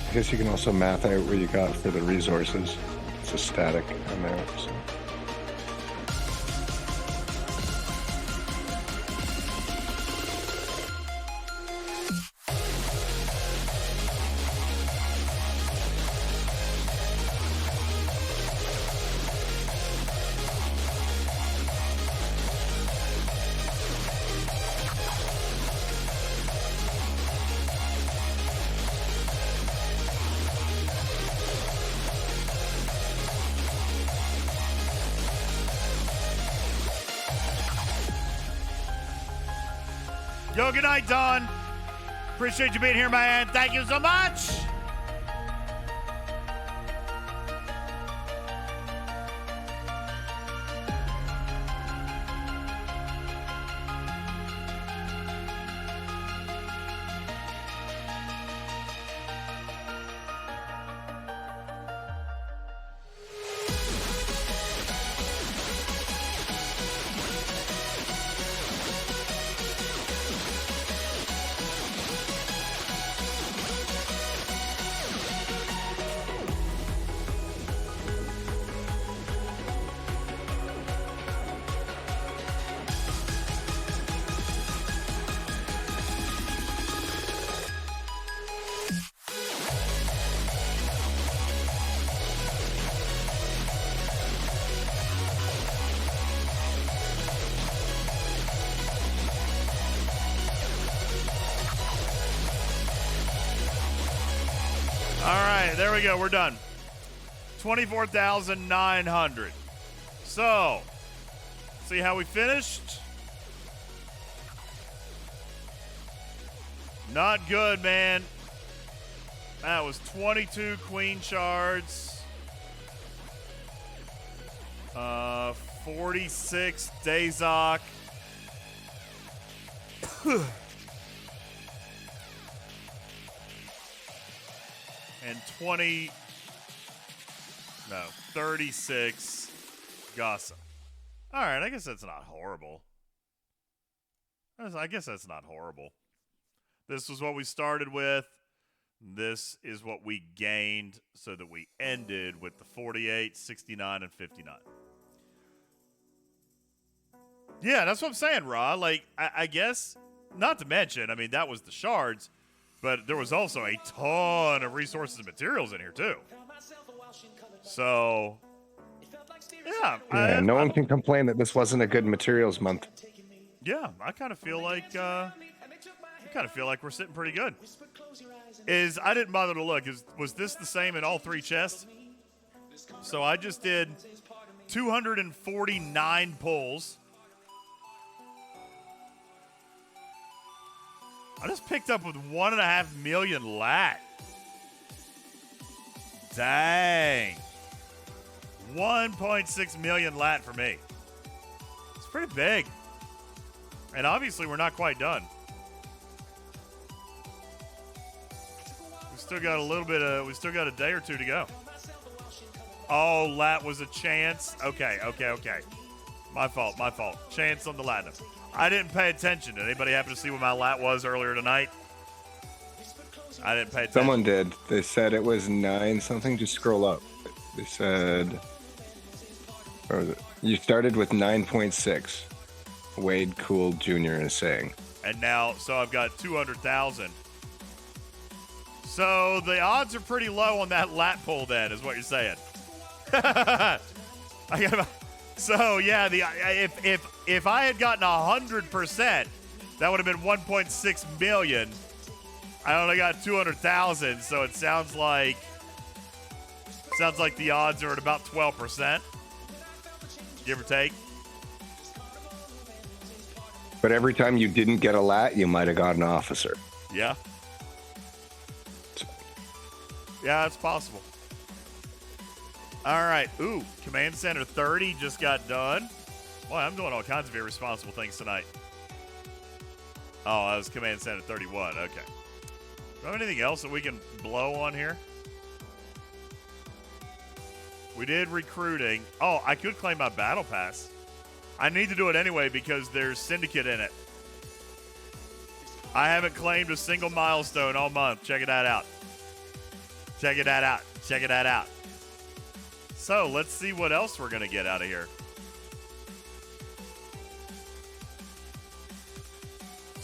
I guess you can also math out what you got for the resources. It's a static amount. So. Yo, good night, Don. Appreciate you being here, man. Thank you so much. There we go. We're done. 24,900. So, see how we finished? Not good, man. That was 22 Queen Shards. 46 Dazok. And 36 Gasa. All right, I guess that's not horrible. I guess that's not horrible. This was what we started with. This is what we gained so that we ended with the 48, 69, and 59. Yeah, that's what I'm saying, Ra. Like, I guess, not to mention, I mean, that was the shards. But there was also a ton of resources and materials in here, too. So, yeah. No one can complain that this wasn't a good materials month. Yeah, I kind of feel like we're sitting pretty good. I didn't bother to look. Was this the same in all three chests? So I just did 249 pulls. I just picked up with 1.5 million lat. Dang. 1.6 million lat for me. It's pretty big. And obviously we're not quite done. We still got we still got a day or two to go. Oh, lat was a chance. Okay. My fault. Chance on the latinum. I didn't pay attention. Did anybody happen to see what my lat was earlier tonight? I didn't pay attention. Someone did. They said it was 9 something. Just scroll up. They said, where was it? You started with 9.6. Wade Cool Jr. is saying. And now, so I've got 200,000. So the odds are pretty low on that lat pull then, is what you're saying. So yeah, if I had gotten 100%, that would have been 1.6 million. I only got 200,000, so it sounds like the odds are at about 12%, give or take. But every time you didn't get a lat, you might have got an officer. Yeah. Yeah, it's possible. All right. Ooh, Command Center 30 just got done. Boy, I'm doing all kinds of irresponsible things tonight. Oh, that was Command Center 31. Okay. Do we have anything else that we can blow on here? We did recruiting. Oh, I could claim my battle pass. I need to do it anyway because there's Syndicate in it. I haven't claimed a single milestone all month. Check that out. Check that out. So let's see what else we're going to get out of here.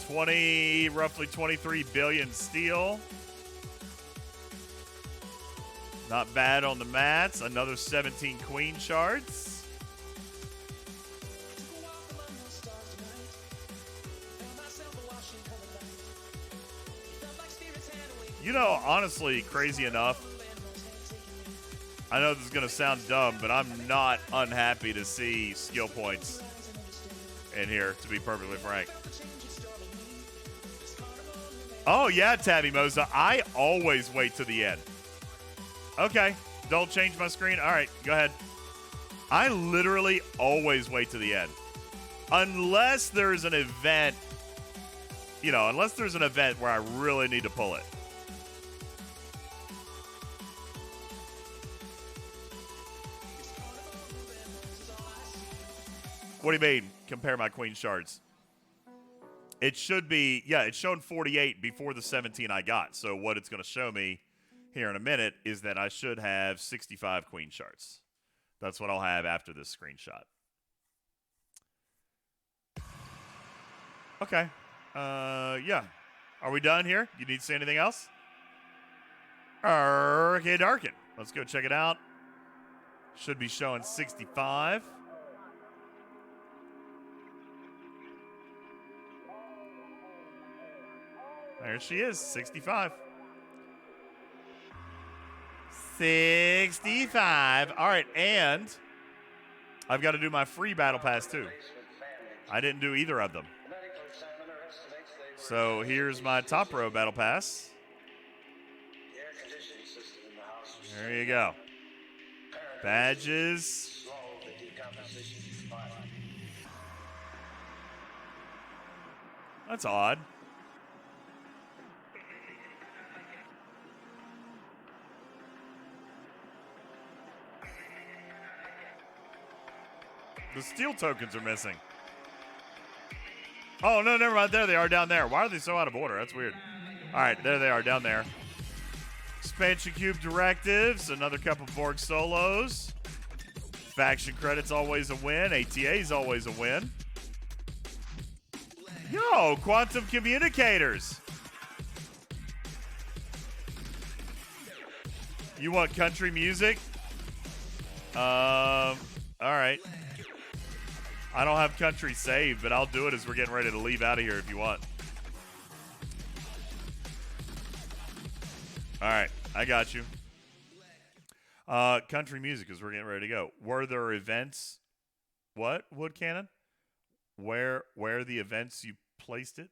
20, roughly 23 billion steel. Not bad on the mats. Another 17 Queen Shards. You know, honestly, crazy enough, I know this is going to sound dumb, but I'm not unhappy to see skill points in here, to be perfectly frank. Oh, yeah, Tabby Moza. I always wait to the end. Okay. Don't change my screen. All right, go ahead. I literally always wait to the end. Unless there's an event, unless there's an event where I really need to pull it. What do you mean, compare my queen shards? It should be, it's shown 48 before the 17 I got. So what it's going to show me here in a minute is that I should have 65 queen shards. That's what I'll have after this screenshot. Okay. Yeah. Are we done here? You need to say anything else? Okay, Darkin. Let's go check it out. Should be showing 65. There she is, 65. 65. All right, and I've got to do my free battle pass too. I didn't do either of them. So here's my top row battle pass. There you go. Badges. That's odd. The steel tokens are missing. Oh, no, never mind. There they are down there. Why are they so out of order? That's weird. All right, there they are down there. Expansion Cube directives. Another couple Borg solos. Faction credits always a win. ATA is always a win. Yo, Quantum Communicators. You want country music? All right. I don't have country saved, but I'll do it as we're getting ready to leave out of here if you want. All right, I got you. Country music as we're getting ready to go. Were there events? What, Wood Cannon? Where the events you placed it?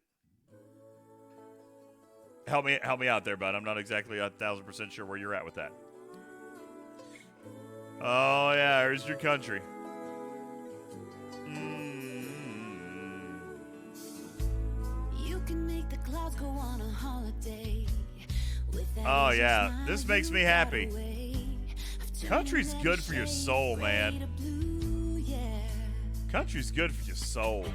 Help me out there, bud. I'm not exactly 1,000% sure where you're at with that. Oh yeah, here's your country. Go on a holiday. Oh yeah, this makes me happy. Country's good for your soul, man. Country's good for your soul.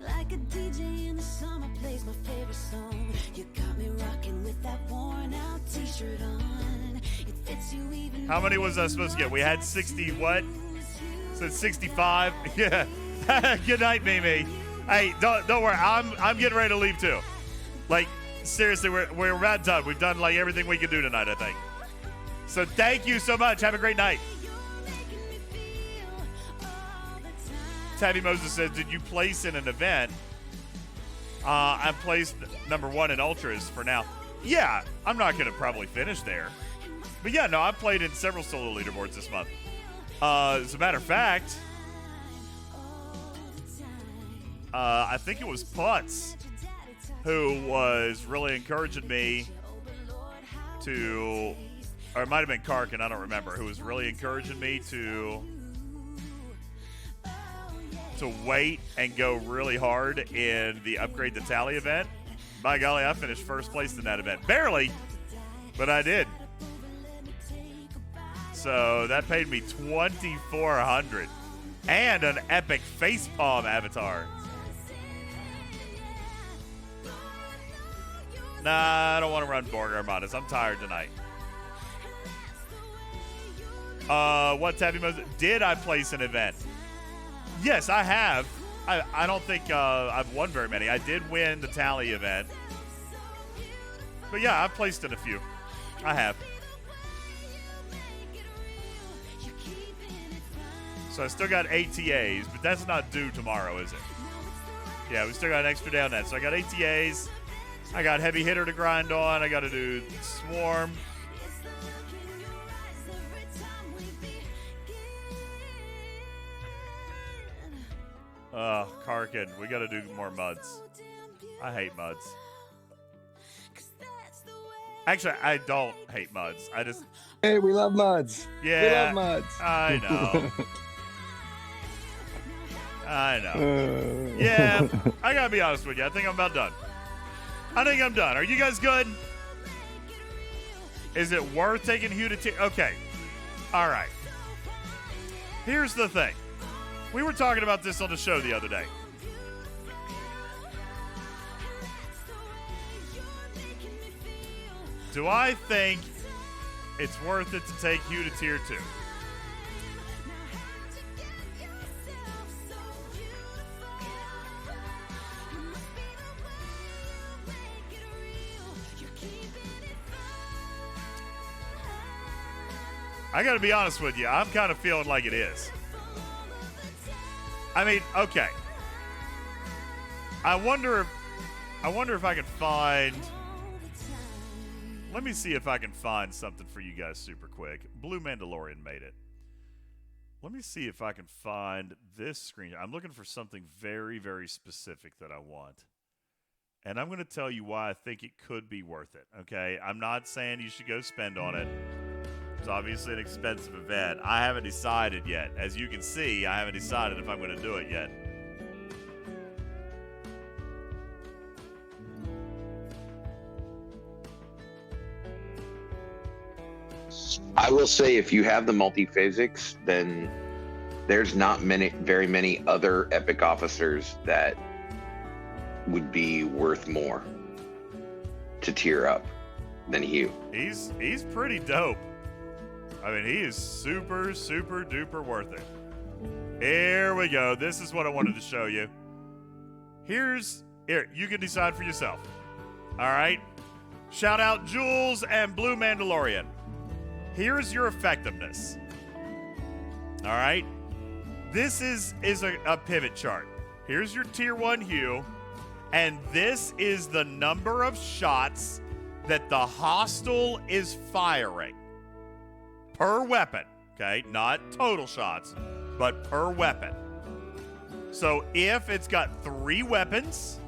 Like a DJ in the summer plays my favorite song. You got me rocking with that worn out t-shirt on. It fits you even. How many was I supposed to get? We had 60 what? Said 65. Yeah. Good night, Mimi. Hey, don't worry. I'm getting ready to leave too. Like, seriously, we're about done. We've done, like, everything we can do tonight, I think. So thank you so much. Have a great night. Tabby Moses says, did you place in an event? I placed number 1 in Ultras for now. Yeah, I'm not going to probably finish there. But, yeah, no, I've played in several solo leaderboards this month. As a matter of fact, I think it was Putz who was really encouraging me to, or it might have been Karkin, I don't remember, who was really encouraging me to wait and go really hard in the Upgrade the Tally event. By golly, I finished first place in that event. Barely, but I did. So that paid me $2,400 and an epic facepalm avatar. Nah, I don't want to run Borg Armadas. I'm tired tonight. What Tabby Moses? Did I place an event? Yes, I have. I don't think I've won very many. I did win the Tally event. But yeah, I've placed in a few. I have. So I still got ATAs, but that's not due tomorrow, is it? Yeah, we still got an extra day on that. So I got ATAs. I got Heavy Hitter to grind on. I got to do Swarm. Karkin, we got to do more muds. I hate muds. Actually, I don't hate muds. I just... Hey, we love muds. Yeah. We love muds. I know. I know. Yeah, I gotta be honest with you. I think I'm about done. I think I'm done. Are you guys good? Is it worth taking Hugh to tier? Okay. All right. Here's the thing. We were talking about this on the show the other day. Do I think it's worth it to take Hugh to tier 2? I gotta be honest with you. I'm kind of feeling like it is. I mean, okay. I wonder if I can find... Let me see if I can find something for you guys super quick. Blue Mandalorian made it. Let me see if I can find this screen. I'm looking for something very, very specific that I want. And I'm going to tell you why I think it could be worth it, okay? I'm not saying you should go spend on it. It's obviously an expensive event. I haven't decided yet. As you can see, I haven't decided if I'm going to do it yet. I will say, if you have the multi-physics, then there's not very many other epic officers that would be worth more to tier up than Hugh. He's pretty dope. I mean, he is super, super duper worth it. Here we go. This is what I wanted to show you. Here, you can decide for yourself. All right? Shout out Jules and Blue Mandalorian. Here's your effectiveness. All right? This is a pivot chart. Here's your tier 1 Hugh, and this is the number of shots that the hostile is firing per weapon, okay? Not total shots, but per weapon. So if it's got 3 weapons,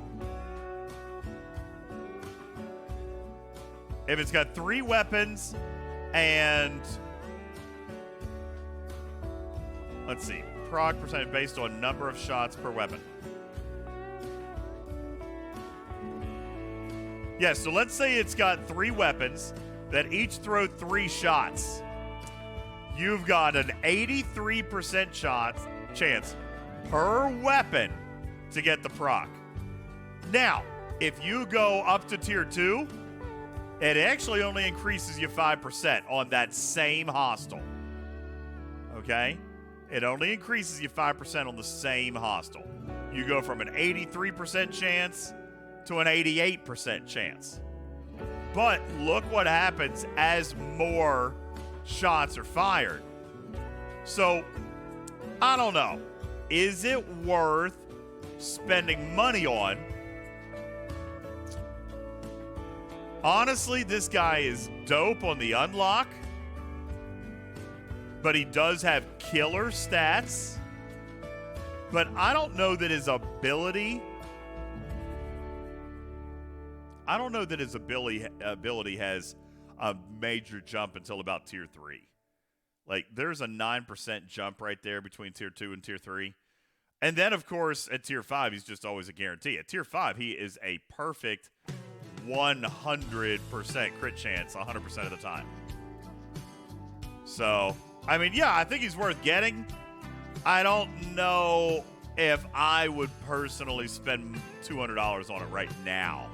and let's see, proc percentage based on number of shots per weapon. Yeah, so let's say it's got 3 weapons that each throw 3 shots. You've got an 83% chance per weapon to get the proc. Now, if you go up to tier 2, it actually only increases you 5% on that same hostile. Okay? It only increases you 5% on the same hostile. You go from an 83% chance to an 88% chance. But look what happens as more shots are fired. So, I don't know. Is it worth spending money on? Honestly, this guy is dope on the unlock, but he does have killer stats. But I don't know that his ability... ability has a major jump until about tier 3. Like, there's a 9% jump right there between tier 2 and tier 3. And then, of course, at tier 5, he's just always a guarantee. At tier 5, he is a perfect 100% crit chance 100% of the time. So, I mean, yeah, I think he's worth getting. I don't know if I would personally spend $200 on it right now.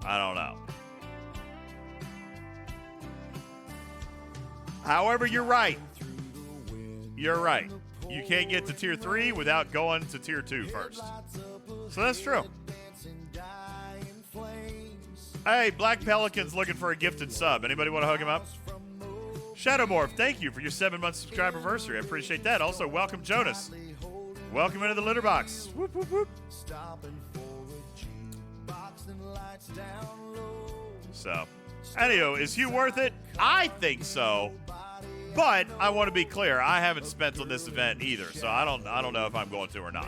I don't know. However, you're right. You're right. You can't get to tier 3 without going to tier 2 first. So that's true. Hey, Black Pelican's looking for a gifted sub. Anybody want to hook him up? Shadowmorph, thank you for your 7-month subscriber anniversary. I appreciate that. Also, welcome Jonas. Welcome into the litter box. Whoop, whoop, whoop. So, anywho, is Hugh worth it? I think so. But I want to be clear, I haven't spent on this event either, so I don't know if I'm going to or not.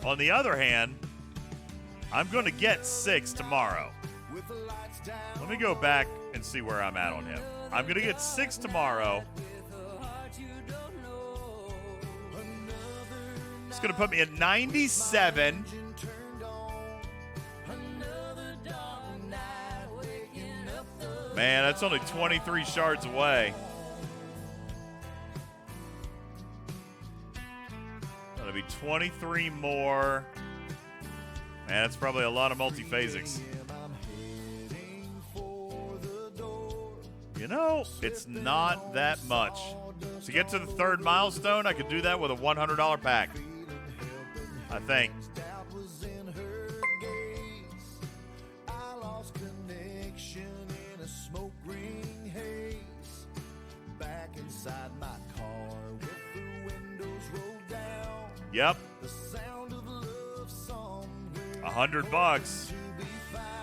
On the other hand, I'm going to get 6 tomorrow. Let me go back and see where I'm at on him. I'm going to get 6 tomorrow. It's going to put me at 97. Man, that's only 23 shards away. That'll be 23 more. Man, that's probably a lot of multiphasics. You know, it's not that much. To get to the 3rd milestone, I could do that with a $100 pack. I think. Yep. $100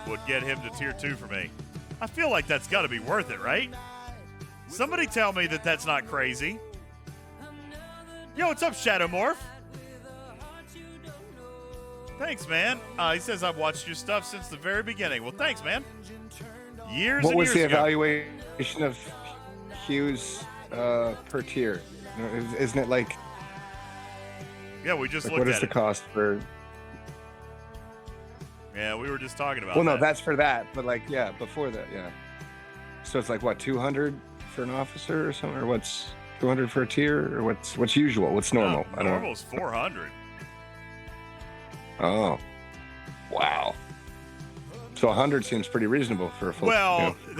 would get him to tier 2 for me. I feel like that's got to be worth it, right? Somebody tell me that that's not crazy. Yo, what's up, Shadowmorph? Thanks, man. He says, I've watched your stuff since the very beginning. Well, thanks, man. Years What and was years the ago. evaluation of Hughes per tier? Isn't it like... Yeah, we just Like, looked what is at the it. cost for? Yeah, we were just talking about Well, no, that. that's for that. But like, yeah, before that, yeah. So it's like what, 200 for an officer or something, or what's 200 for a tier, or what's usual? What's normal? I don't know. Normal's 400. Oh, wow. So 100 seems pretty reasonable for a full. Well, you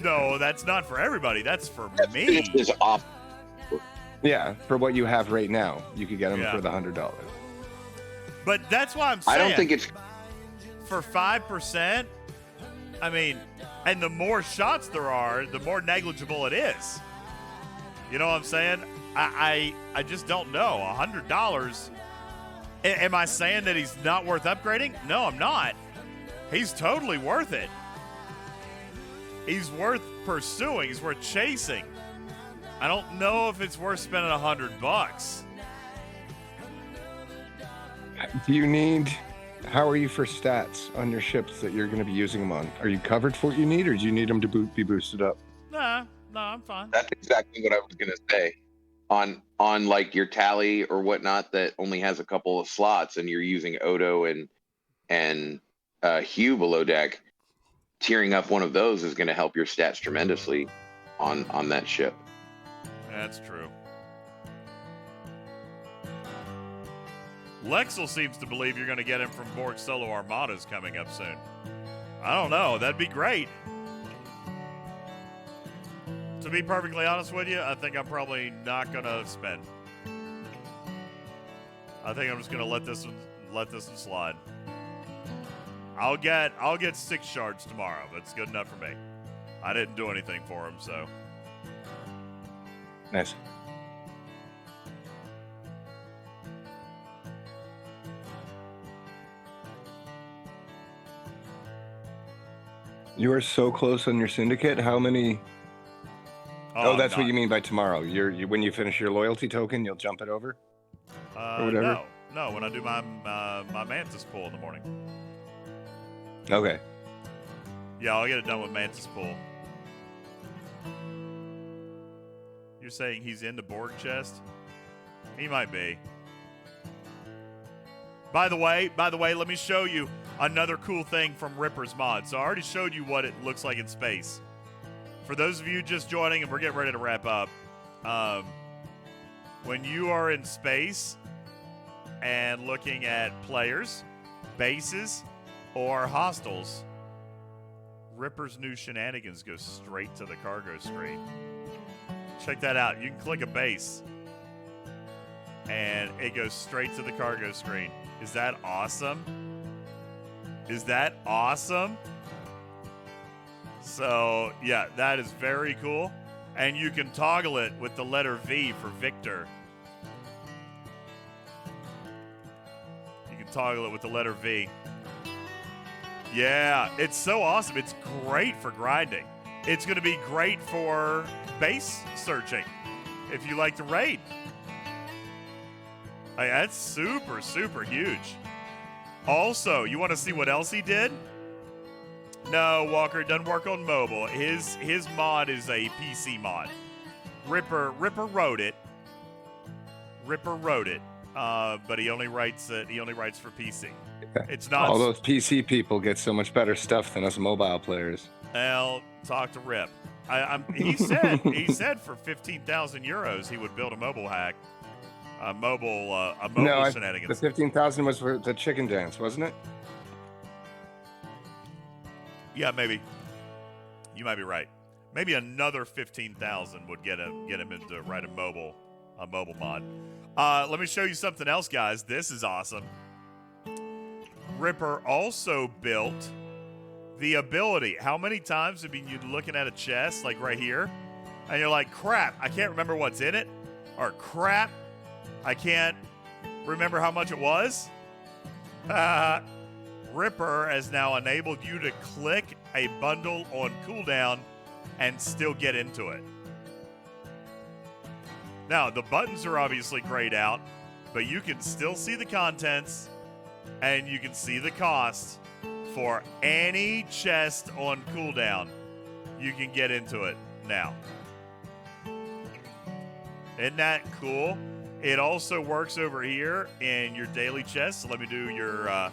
know, that's not for everybody. That's for me. This is off. Yeah, for what you have right now, you could get them Yeah. for the $100. But that's why I'm saying. I don't think it's. For 5%, I mean, and the more shots there are, the more negligible it is. You know what I'm saying? I just don't know. $100. Am I saying that he's not worth upgrading? No, I'm not. He's totally worth it. He's worth pursuing. He's worth chasing. I don't know if it's worth spending $100. Do you need? How are you for stats on your ships that you're going to be using them on? Are you covered for what you need, or do you need them to be boosted up? Nah, I'm fine. That's exactly what I was gonna say. On like your tally or whatnot that only has a couple of slots, and you're using Odo and Hugh below deck, tearing up one of those is going to help your stats tremendously on that ship. That's true. Lexel seems to believe you're going to get him from Borg Solo Armadas coming up soon. I don't know. That'd be great. To be perfectly honest with you, I think I'm probably not going to spend. I think I'm just going to let this one slide. I'll get 6 shards tomorrow. That's good enough for me. I didn't do anything for him, so. Nice. You are so close on your syndicate. How many? Oh, that's what you mean by tomorrow. You when you finish your loyalty token, you'll jump it over. Or whatever. No. When I do my my Mantis pull in the morning. Okay. Yeah, I'll get it done with Mantis pull. You're saying he's in the Borg chest? He might be. By the way, let me show you another cool thing from Ripper's mod. So I already showed you what it looks like in space. For those of you just joining, and we're getting ready to wrap up, when you are in space and looking at players, bases, or hostiles, Ripper's new shenanigans go straight to the cargo screen. Check that out. You can click a base, and it goes straight to the cargo screen. Is that awesome? Is that awesome? So, yeah, that is very cool. And you can toggle it with the letter V for Victor. You can toggle it with the letter V. Yeah, it's so awesome. It's great for grinding. It's going to be great for base searching if you like to raid. Like, that's super, super huge. Also, you want to see what else he did? No, Walker, it doesn't work on mobile. His mod is a PC mod. Ripper wrote it. But he only writes for PC. It's not. All those PC people get so much better stuff than us mobile players. Well, talk to Rip. He said for 15,000 euros he would build a mobile hack, a mobile shenanigans. The 15,000 was for the chicken dance, wasn't it? Yeah, maybe. You might be right. Maybe another 15,000 would get him into write a mobile mod. Let me show you something else, guys. This is awesome. Ripper also built the ability. How many times have you're looking at a chest like right here, and you're like, crap, I can't remember what's in it, or crap, I can't remember how much it was? Ripper has now enabled you to click a bundle on cooldown and still get into it. Now, the buttons are obviously grayed out, but you can still see the contents and you can see the cost for any chest on cooldown. You can get into it now. Isn't that cool? It also works over here in your daily chest. So let me do your...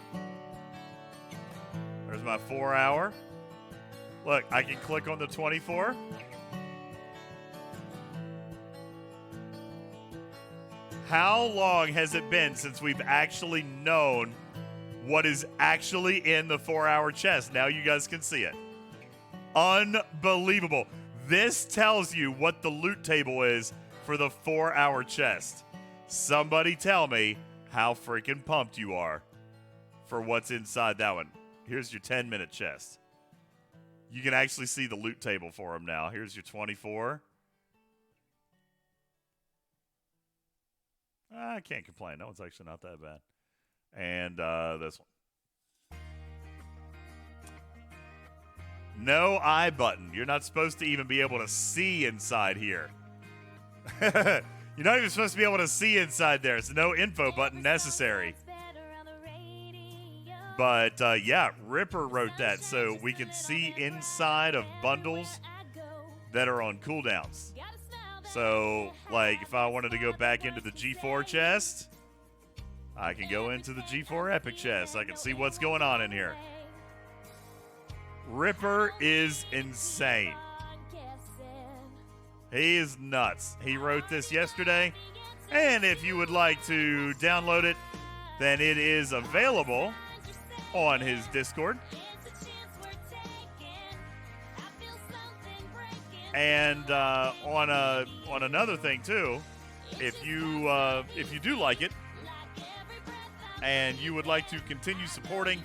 there's my 4 hour. Look, I can click on the 24. How long has it been since we've actually known what is actually in the 4 hour chest? Now you guys can see it. Unbelievable. This tells you what the loot table is for the 4 hour chest. Somebody tell me how freaking pumped you are for what's inside that one. Here's your 10-minute chest. You can actually see the loot table for them now. Here's your 24. I can't complain. That one's actually not that bad. And this one. No I button. You're not supposed to even be able to see inside here. You're not even supposed to be able to see inside there. It's no info button necessary. But, yeah, Ripper wrote that so we can see inside of bundles that are on cooldowns. So, like, if I wanted to go back into the G4 chest, I can go into the G4 Epic chest. I can see what's going on in here. Ripper is insane. He is nuts. He wrote this yesterday. And if you would like to download it, then it is available on his Discord. And on another thing too, if you do like it and you would like to continue supporting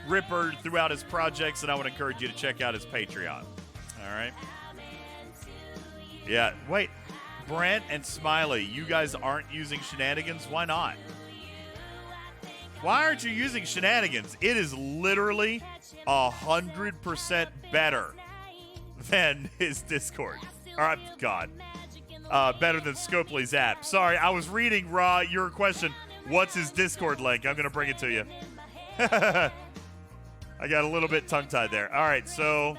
Ripper throughout his projects, then I would encourage you to check out his Patreon. All right. Yeah. Wait, Brent and Smiley, you guys aren't using shenanigans? Why not? Why aren't you using shenanigans? It is literally 100% better than his Discord. All right, God. Better than Scopely's app. Sorry, I was reading, Raw, your question. What's his Discord link? I'm going to bring it to you. I got a little bit tongue-tied there. All right, so...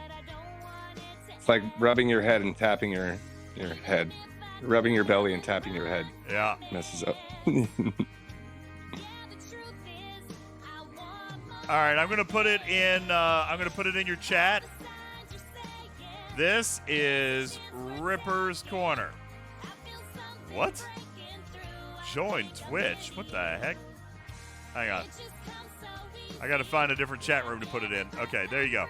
It's like rubbing your head and tapping your head. Rubbing your belly and tapping your head. Yeah. Messes up. All right, I'm going to put it in your chat. This is Ripper's Corner. What? Join Twitch. What the heck? Hang on. I got to find a different chat room to put it in. Okay, there you go.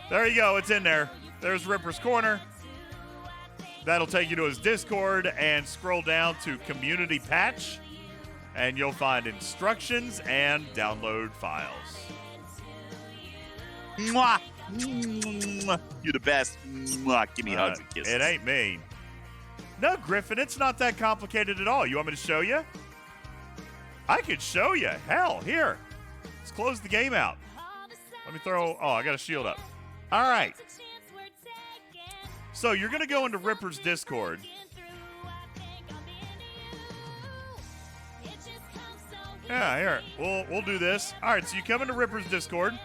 There you go. It's in there. There's Ripper's Corner. That'll take you to his Discord and scroll down to Community Patch, and you'll find instructions and download files. Mwah! Mwah! You're the best. Mwah! Give me hugs and kisses. It ain't me. No, Griffin, it's not that complicated at all. You want me to show you? I could show you. Hell, here. Let's close the game out. Let me throw... Oh, I got a shield up. All right. So you're going to go into Ripper's Discord. Yeah, here. We'll do this. All right, so you come into Ripper's Discord.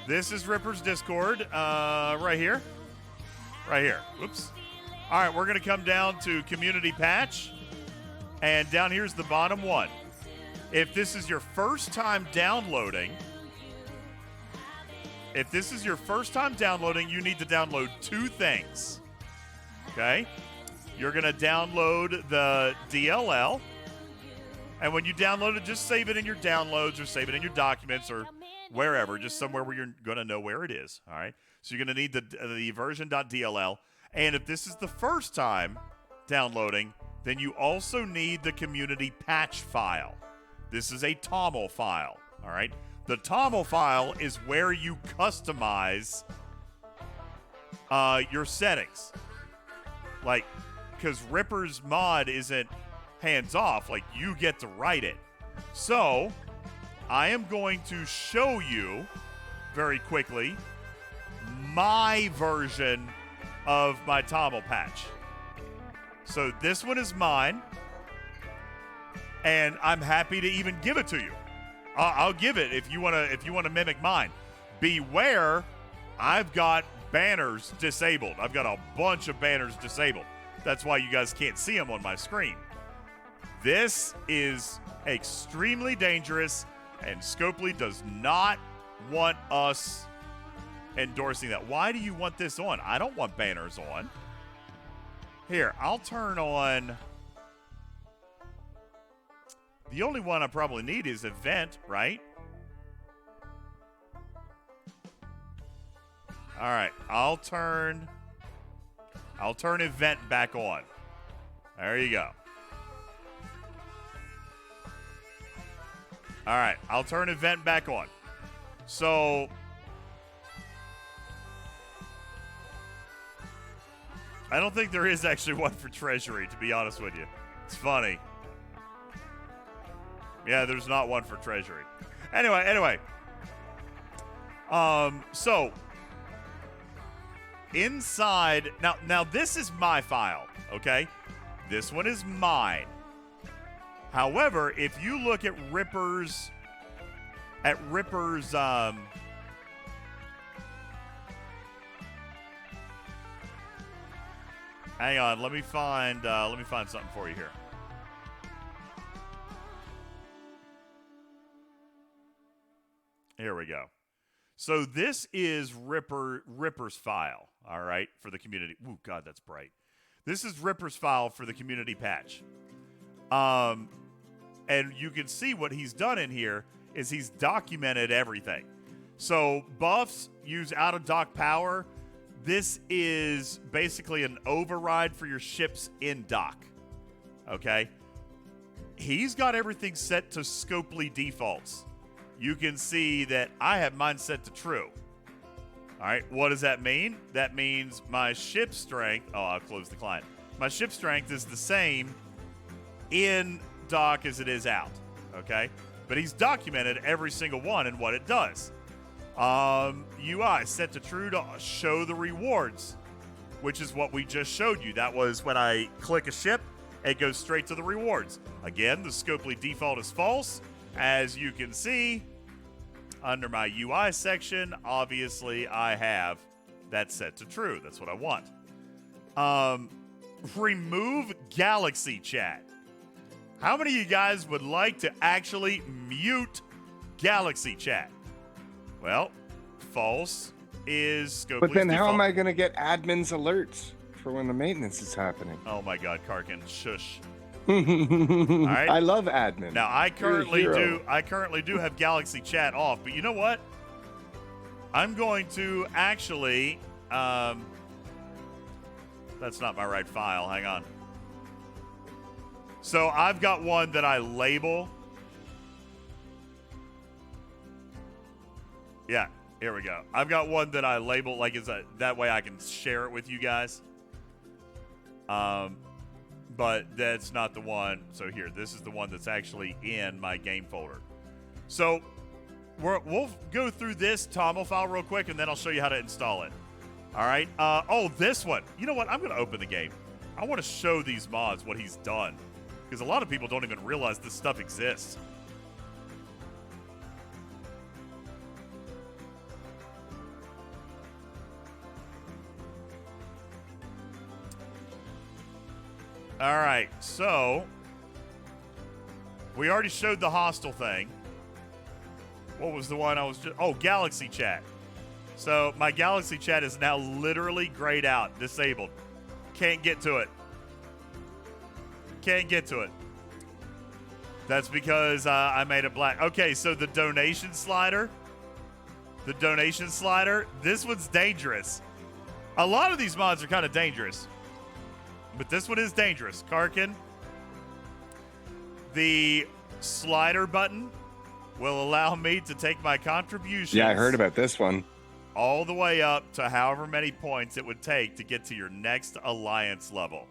This is Ripper's Discord, right here. Right here. Oops. All right, we're going to come down to Community Patch. And down here's the bottom one. If this is your first time downloading, you need to download two things. Okay? You're going to download the DLL. And when you download it, just save it in your downloads or save it in your documents or wherever, just somewhere where you're going to know where it is. All right? So you're going to need the version.dll. And if this is the first time downloading, then you also need the community patch file. This is a TOML file. All right? The TOML file is where you customize your settings. Like, because Ripper's mod isn't hands-off. Like, you get to write it. So, I am going to show you very quickly my version of my TOML patch. So, this one is mine. And I'm happy to even give it to you. I'll give it if you want to mimic mine. Beware, I've got banners disabled. I've got a bunch of banners disabled. That's why you guys can't see them on my screen. This is extremely dangerous, and Scopely does not want us endorsing that. Why do you want this on? I don't want banners on. Here, I'll turn on... The only one I probably need is event, right? All right, I'll turn event back on. There you go. All right, I'll turn event back on. So I don't think there is actually one for Treasury, to be honest with you. It's funny. Yeah, there's not one for Treasury. Anyway. So inside now this is my file, okay? This one is mine. However, if you look at Ripper's hang on, let me find something for you here. Here we go. So this is Ripper's file, all right, for the community. Ooh, God, that's bright. This is Ripper's file for the community patch. And you can see what he's done in here is he's documented everything. So buffs use out-of-dock power. This is basically an override for your ships in dock, okay? He's got everything set to Scopely defaults. You can see that I have mine set to true. All right, what does that mean? That means my ship strength... Oh, I'll close the client. My ship strength is the same in dock as it is out, okay? But he's documented every single one and what it does. UI set to true to show the rewards, which is what we just showed you. That was when I click a ship, it goes straight to the rewards. Again, the Scopely default is false. As you can see, under my UI section, obviously I have that set to true. That's what I want. Remove Galaxy Chat. How many of you guys would like to actually mute Galaxy Chat? Well, false is Scopely's But then default. how am I going to get admin's alerts for when the maintenance is happening? Oh my God, Karkin, shush. All right. I love admin. Now I currently do have Galaxy Chat off, but you know what? I'm going to actually that's not my right file. Hang on. So I've got one that I label. Yeah, here we go. I've got one that I label like that way I can share it with you guys. But that's not the one. So here, this is the one that's actually in my game folder. So we'll go through this TOML file real quick, and then I'll show you how to install it. All right. Oh, this one. You know what? I'm going to open the game. I want to show these mods what he's done. because a lot of people don't even realize this stuff exists. All right, so we already showed the hostile thing. What was the one I was just... Oh, Galaxy Chat. So my Galaxy Chat is now literally grayed out, disabled. Can't get to it. Can't get to it. That's because I made it black. Okay, so the donation slider. The donation slider. This one's dangerous. A lot of these mods are kind of dangerous. But this one is dangerous. Karkin. The slider button will allow me to take my contributions. Yeah, I heard about this one. All the way up to however many points it would take to get to your next alliance level.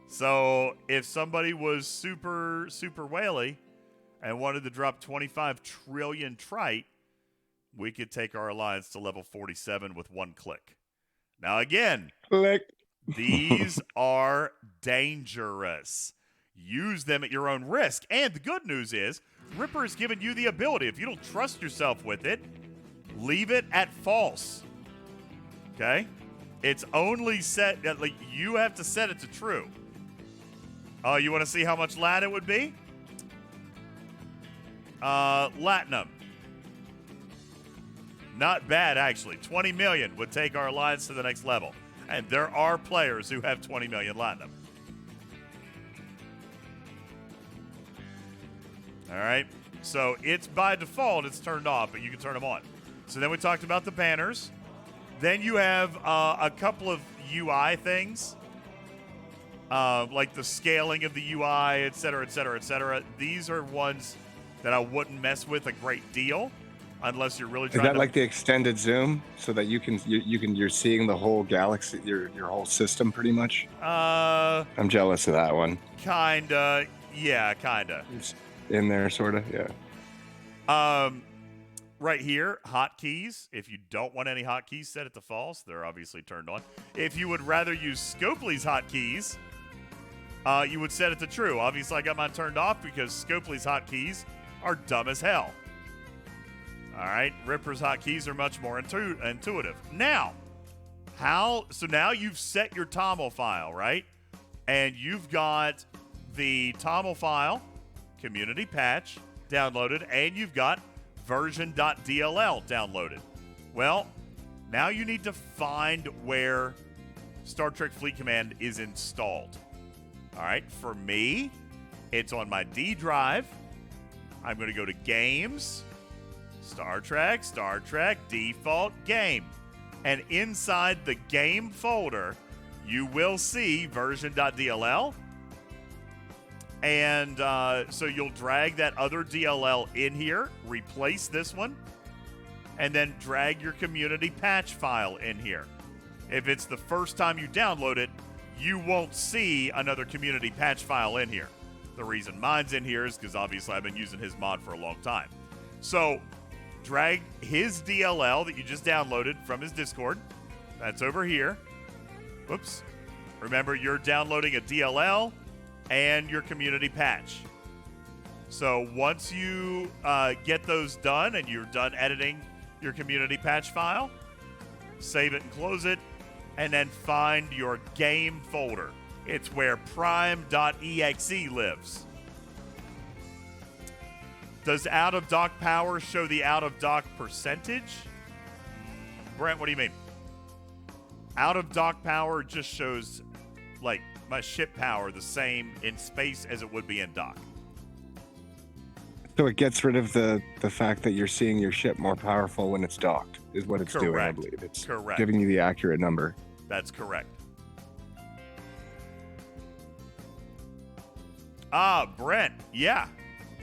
So if somebody was super whaley and wanted to drop 25 trillion trite, we could take our alliance to level 47 with one click. Now again, click. These are dangerous. Use them at your own risk. And the good news is, Ripper has given you the ability. If you don't trust yourself with it, leave it at false. Okay? It's only set, like, you have to set it to true. Oh, you want to see how much lat it would be? Latinum. Not bad, actually. 20 million would take our alliance to the next level. And there are players who have 20 million Latinum. All right. So it's by default, it's turned off, but you can turn them on. So then we talked about the banners. Then you have a couple of UI things, like the scaling of the UI, et cetera, et cetera, et cetera. These are ones that I wouldn't mess with a great deal. Unless you're really trying Is that like the extended zoom, so that you're seeing the whole galaxy, your whole system, pretty much? I'm jealous of that one. Kinda, yeah, kinda. It's in there, sorta, yeah. Right here, hotkeys. If you don't want any hotkeys, set it to false. They're obviously turned on. If you would rather use Scopely's hotkeys, you would set it to true. Obviously, I got mine turned off because Scopely's hotkeys are dumb as hell. All right, Ripper's hotkeys are much more intuitive. Now, so now you've set your TOML file, right? And you've got the TOML file, community patch, downloaded, and you've got version.dll downloaded. Well, now you need to find where Star Trek Fleet Command is installed. All right, for me, it's on my D drive. I'm going to go to Games, Star Trek, default game. And inside the game folder, you will see version.dll. And so you'll drag that other DLL in here, replace this one, and then drag your community patch file in here. If it's the first time you download it, you won't see another community patch file in here. The reason mine's in here is because obviously I've been using his mod for a long time. So drag his DLL that you just downloaded from his Discord. That's over here. Whoops. Remember, you're downloading a DLL and your community patch. So once you get those done and you're done editing your community patch file, save it and close it, and then find your game folder. It's where prime.exe lives. Does out of dock power show the out of dock percentage? Brent, what do you mean? Out of dock power just shows like my ship power the same in space as it would be in dock. So it gets rid of the fact that you're seeing your ship more powerful when it's docked, is what it's doing, I believe. It's giving you the accurate number. That's correct. Brent, yeah,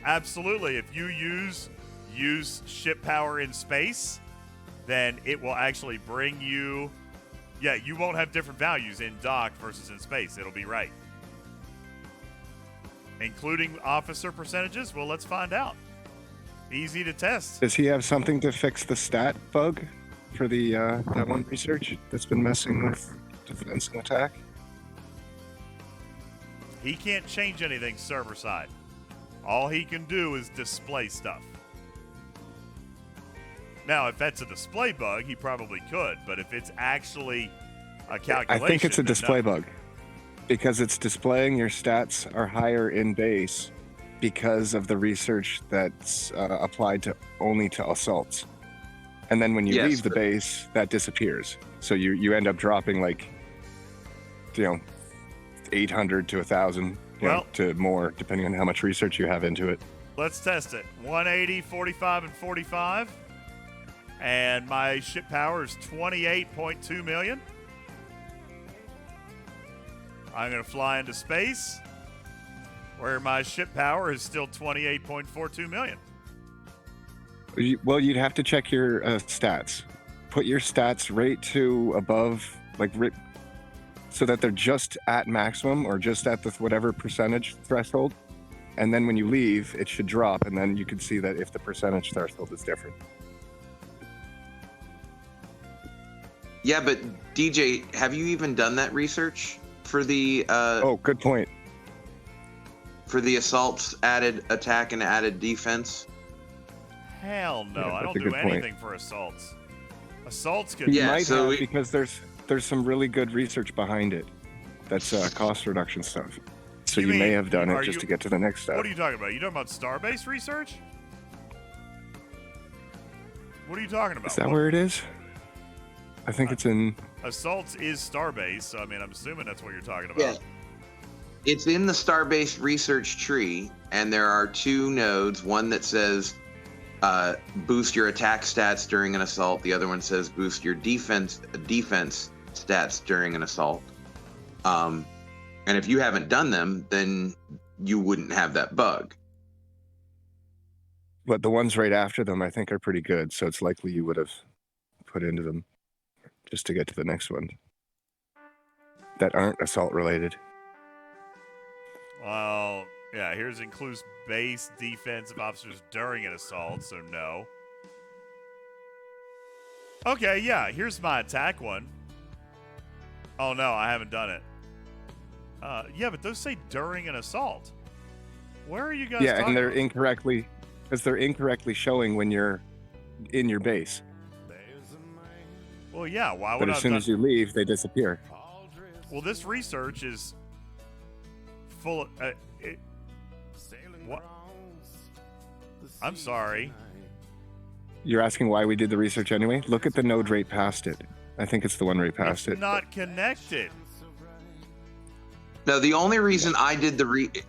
absolutely. If you use ship power in space, then it will actually bring you... Yeah, you won't have different values in dock versus in space. It'll be right. Including officer percentages? Well, let's find out. Easy to test. Does he have something to fix the stat bug for the that one research that's been messing with defense and attack? He can't change anything server side. All he can do is display stuff. Now, if that's a display bug, he probably could. But if it's actually a calculation, I think it's a then display no. bug because it's displaying your stats are higher in base because of the research that's applied to only to assaults. And then when you leave the base, that disappears. So you end up dropping 800 to 1,000, to more, depending on how much research you have into it. Let's test it. 180, 45, and 45. And my ship power is 28.2 million. I'm going to fly into space, where my ship power is still 28.42 million. Well, you'd have to check your stats. Put your stats right to above, so that they're just at maximum or just at the whatever percentage threshold. And then when you leave, it should drop, and then you can see that if the percentage threshold is different. Yeah, but DJ, have you even done that research for the? Oh, good point. For the assaults, added attack and added defense. Hell no, Yeah, I don't that's a do good point. anything for assaults. Assaults could. You might have, because there's some really good research behind it. That's cost reduction stuff. So you may have done it just to get to the next step. What are you talking about? You talking about star-based research? What are you talking about? Is that where it is? I think it's in. Assaults is starbase, so I mean, I'm assuming that's what you're talking about. Yeah. It's in the star-based research tree, and there are two nodes. One that says boost your attack stats during an assault. The other one says boost your defense stats during an assault. And if you haven't done them, then you wouldn't have that bug. But the ones right after them, I think, are pretty good. So it's likely you would have put into them just to get to the next one that aren't assault related. Well, yeah, here's includes base defensive officers during an assault, so no. Okay, yeah, here's my attack one. Oh no, I haven't done it. Yeah, but those say during an assault. Where are you guys Yeah, talking and they're about? incorrectly, because they're incorrectly showing when you're in your base. Well, yeah, why would But I as have soon done... as you leave, they disappear. Well, this research is full of... what? I'm sorry. You're asking why we did the research anyway? Look at the node right past it. I think it's the one right past It's it. not connected. No, the only reason I did the research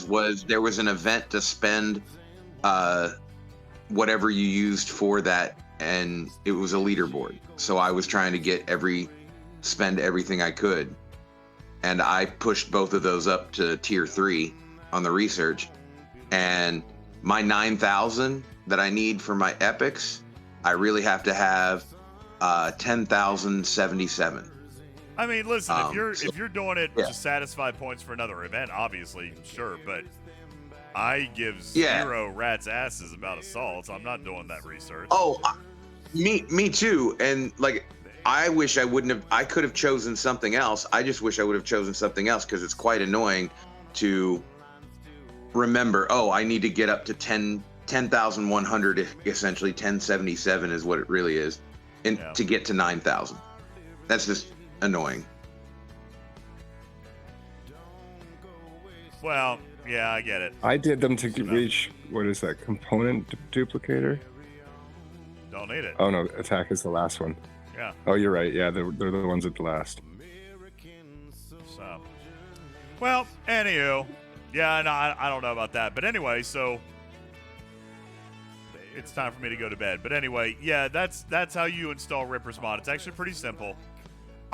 was there was an event to spend whatever you used for that, and it was a leaderboard. So I was trying to spend everything I could, and I pushed both of those up to tier 3 on the research, and my 9,000 that I need for my epics, I really have to have 10,077. I mean, listen, if you're doing it to satisfy points for another event, obviously, sure, but I give zero rat's asses about assaults. I'm not doing that research. Oh, me too. And I wish I wouldn't have. I could have chosen something else. I just wish I would have chosen something else, because it's quite annoying to remember. Oh, I need to get up to 10,100. Essentially, 1077 is what it really is, and to get to 9,000. That's just annoying. Well, yeah, I get it. I did them to reach, what is that, component duplicator? Don't need it. Oh no, attack is the last one. Yeah. Oh, you're right. Yeah, they're the ones at the last. So, well, anywho, yeah, no, I don't know about that, but anyway, so it's time for me to go to bed. But anyway, yeah, that's how you install Ripper's Mod. It's actually pretty simple.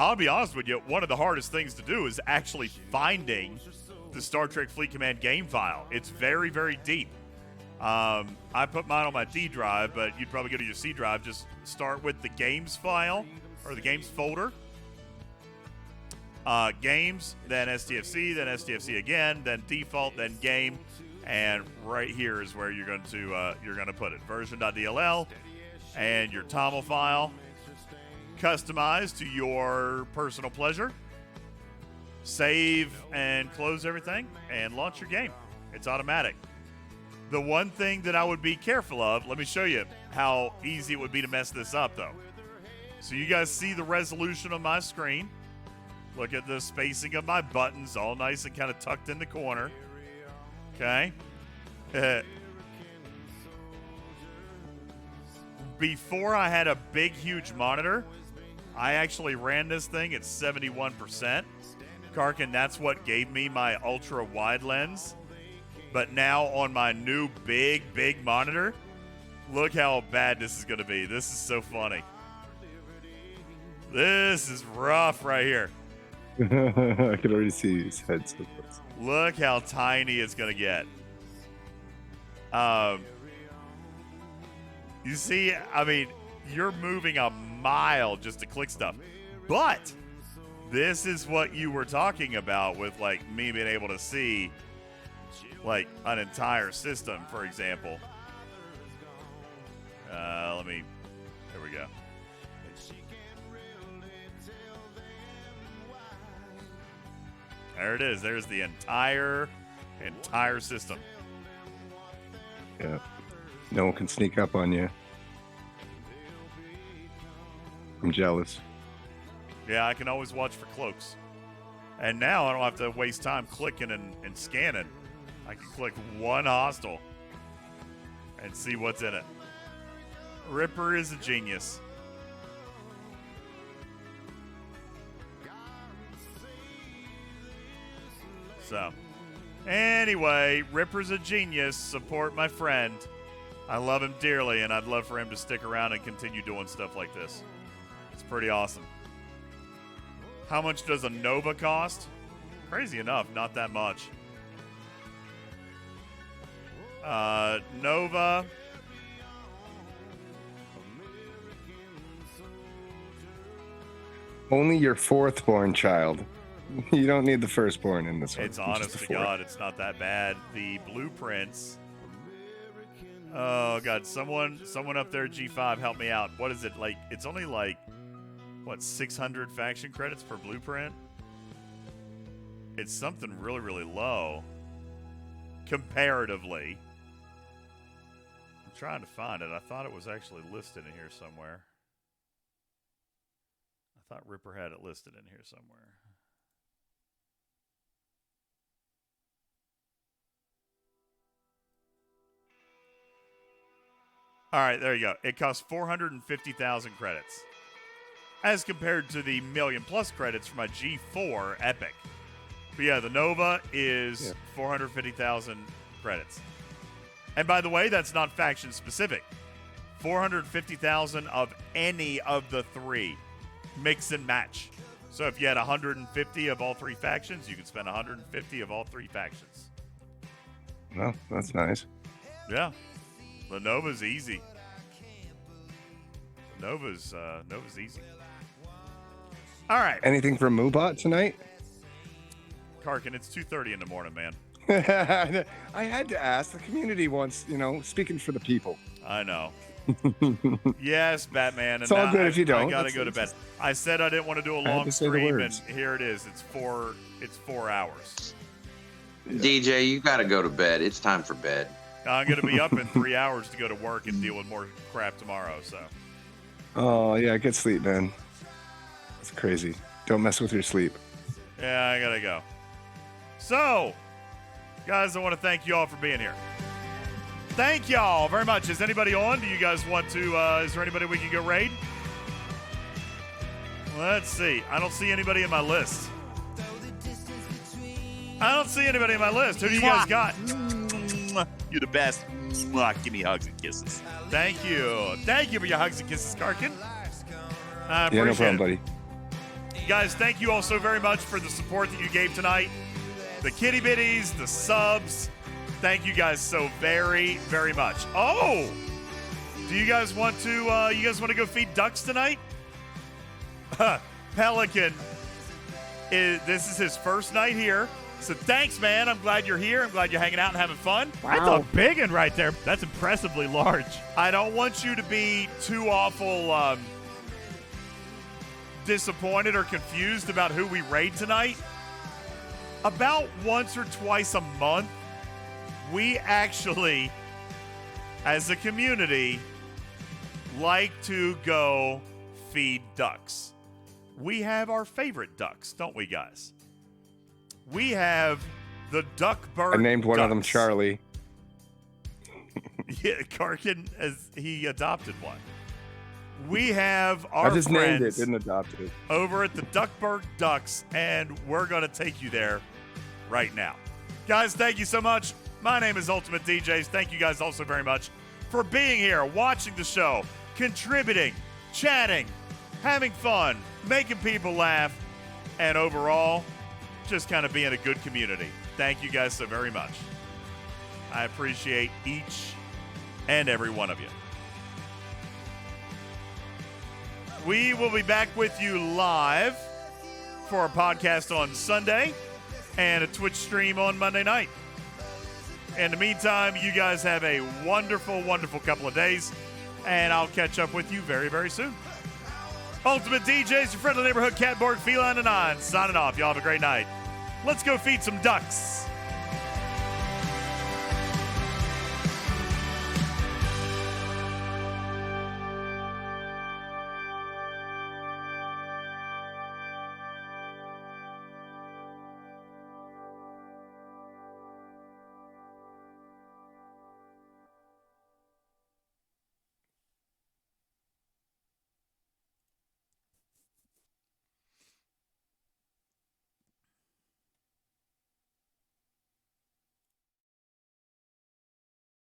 I'll be honest with you, one of the hardest things to do is actually finding the Star Trek Fleet Command game file. It's very, very deep. I put mine on my D drive, but you'd probably go to your C drive. Just start with the games file, or the games folder. Games, then STFC again, then default, then game, and right here is where you're going to put it. Version.dll and your TOML file, customized to your personal pleasure. save and close everything, and launch your game. It's automatic. The one thing that I would be careful of, let me show you how easy it would be to mess this up, though. So you guys see the resolution on my screen. Look at the spacing of my buttons, all nice and kind of tucked in the corner. Okay. Before I had a big, huge monitor, I actually ran this thing at 71%. Karkin, that's what gave me my ultra wide lens. But now on my new big, big monitor, look how bad this is going to be. This is so funny. This is rough right here. I can already see his head. Look how tiny it's going to get. You see, I mean, you're moving a mile just to click stuff. But this is what you were talking about with, like, me being able to see, like, an entire system, for example. Here we go. There it is. There's the entire system. Yeah. No one can sneak up on you. I'm jealous. Yeah, I can always watch for cloaks. And now I don't have to waste time clicking and scanning. I can click one hostile and see what's in it. Ripper is a genius. So, anyway, Ripper's a genius. Support my friend. I love him dearly, and I'd love for him to stick around and continue doing stuff like this. It's pretty awesome. How much does a Nova cost? Crazy enough, not that much. Nova. Only your fourth born child. You don't need the firstborn in this one. It's honest to God, it's not that bad. The blueprints. Oh God, someone up there, G5, help me out. What is it like? It's only like, what, 600 faction credits per blueprint? It's something really, really low. Comparatively. I'm trying to find it. I thought it was actually listed in here somewhere. I thought Ripper had it listed in here somewhere. All right, there you go. It costs 450,000 credits, as compared to the million-plus credits for my G4 Epic. But yeah, the Nova is 450,000 credits. And by the way, that's not faction-specific. 450,000 of any of the three. Mix and match. So if you had 150 of all three factions, you could spend 150 of all three factions. Well, that's nice. Yeah. The Nova's easy. Nova's easy. All right. Anything from Moobot tonight? Karkin, it's 2:30 in the morning, man. I had to ask. The community wants, speaking for the people. I know. Yes, Batman. It's all good if you don't. I gotta go to bed. I said I didn't want to do a long stream, and here it is. It's 4 hours. DJ, you gotta go to bed. It's time for bed. I'm going to be up in 3 hours to go to work and deal with more crap tomorrow, so. Oh, yeah, get sleep, man. It's crazy. Don't mess with your sleep. Yeah, I got to go. So, guys, I want to thank you all for being here. Thank y'all very much. Is anybody on? Do you guys want to, is there anybody we can go raid? Let's see. I don't see anybody in my list. Who do you guys got? You're the best. Mwah. Give me hugs and kisses. Thank you. Thank you for your hugs and kisses, Karkin. I appreciate no problem, it. buddy. Guys, thank you all so very much for the support that you gave tonight. The kitty bitties, the subs. Thank you guys so very, very much. Oh! Do you guys want to go feed ducks tonight? Pelican, this is his first night here. So thanks, man. I'm glad you're here. I'm glad you're hanging out and having fun. That's a big one right there. That's impressively large. I don't want you to be too awful disappointed or confused about who we raid tonight. about once or twice a month, we actually, as a community, like to go feed ducks. We have our favorite ducks, don't we, guys? We have the Duckburg I named one of them ducks. Charlie. Yeah, Karkin, as he adopted one. We have our I just named it, friends didn't adopt it. over at the Duckburg Ducks, and we're going to take you there right now. Guys, thank you so much. My name is UltimatDJz. Thank you guys also very much for being here, watching the show, contributing, chatting, having fun, making people laugh, and overall, just kind of being a good community. Thank you guys so very much. I appreciate each and every one of you. We will be back with you live for a podcast on Sunday and a Twitch stream on Monday night. In the meantime, you guys have a wonderful, wonderful couple of days, and I'll catch up with you very, very soon. UltimatDJz, your friendly neighborhood cat, Borg, Feline, and 9, signing off. Y'all have a great night. Let's go feed some ducks.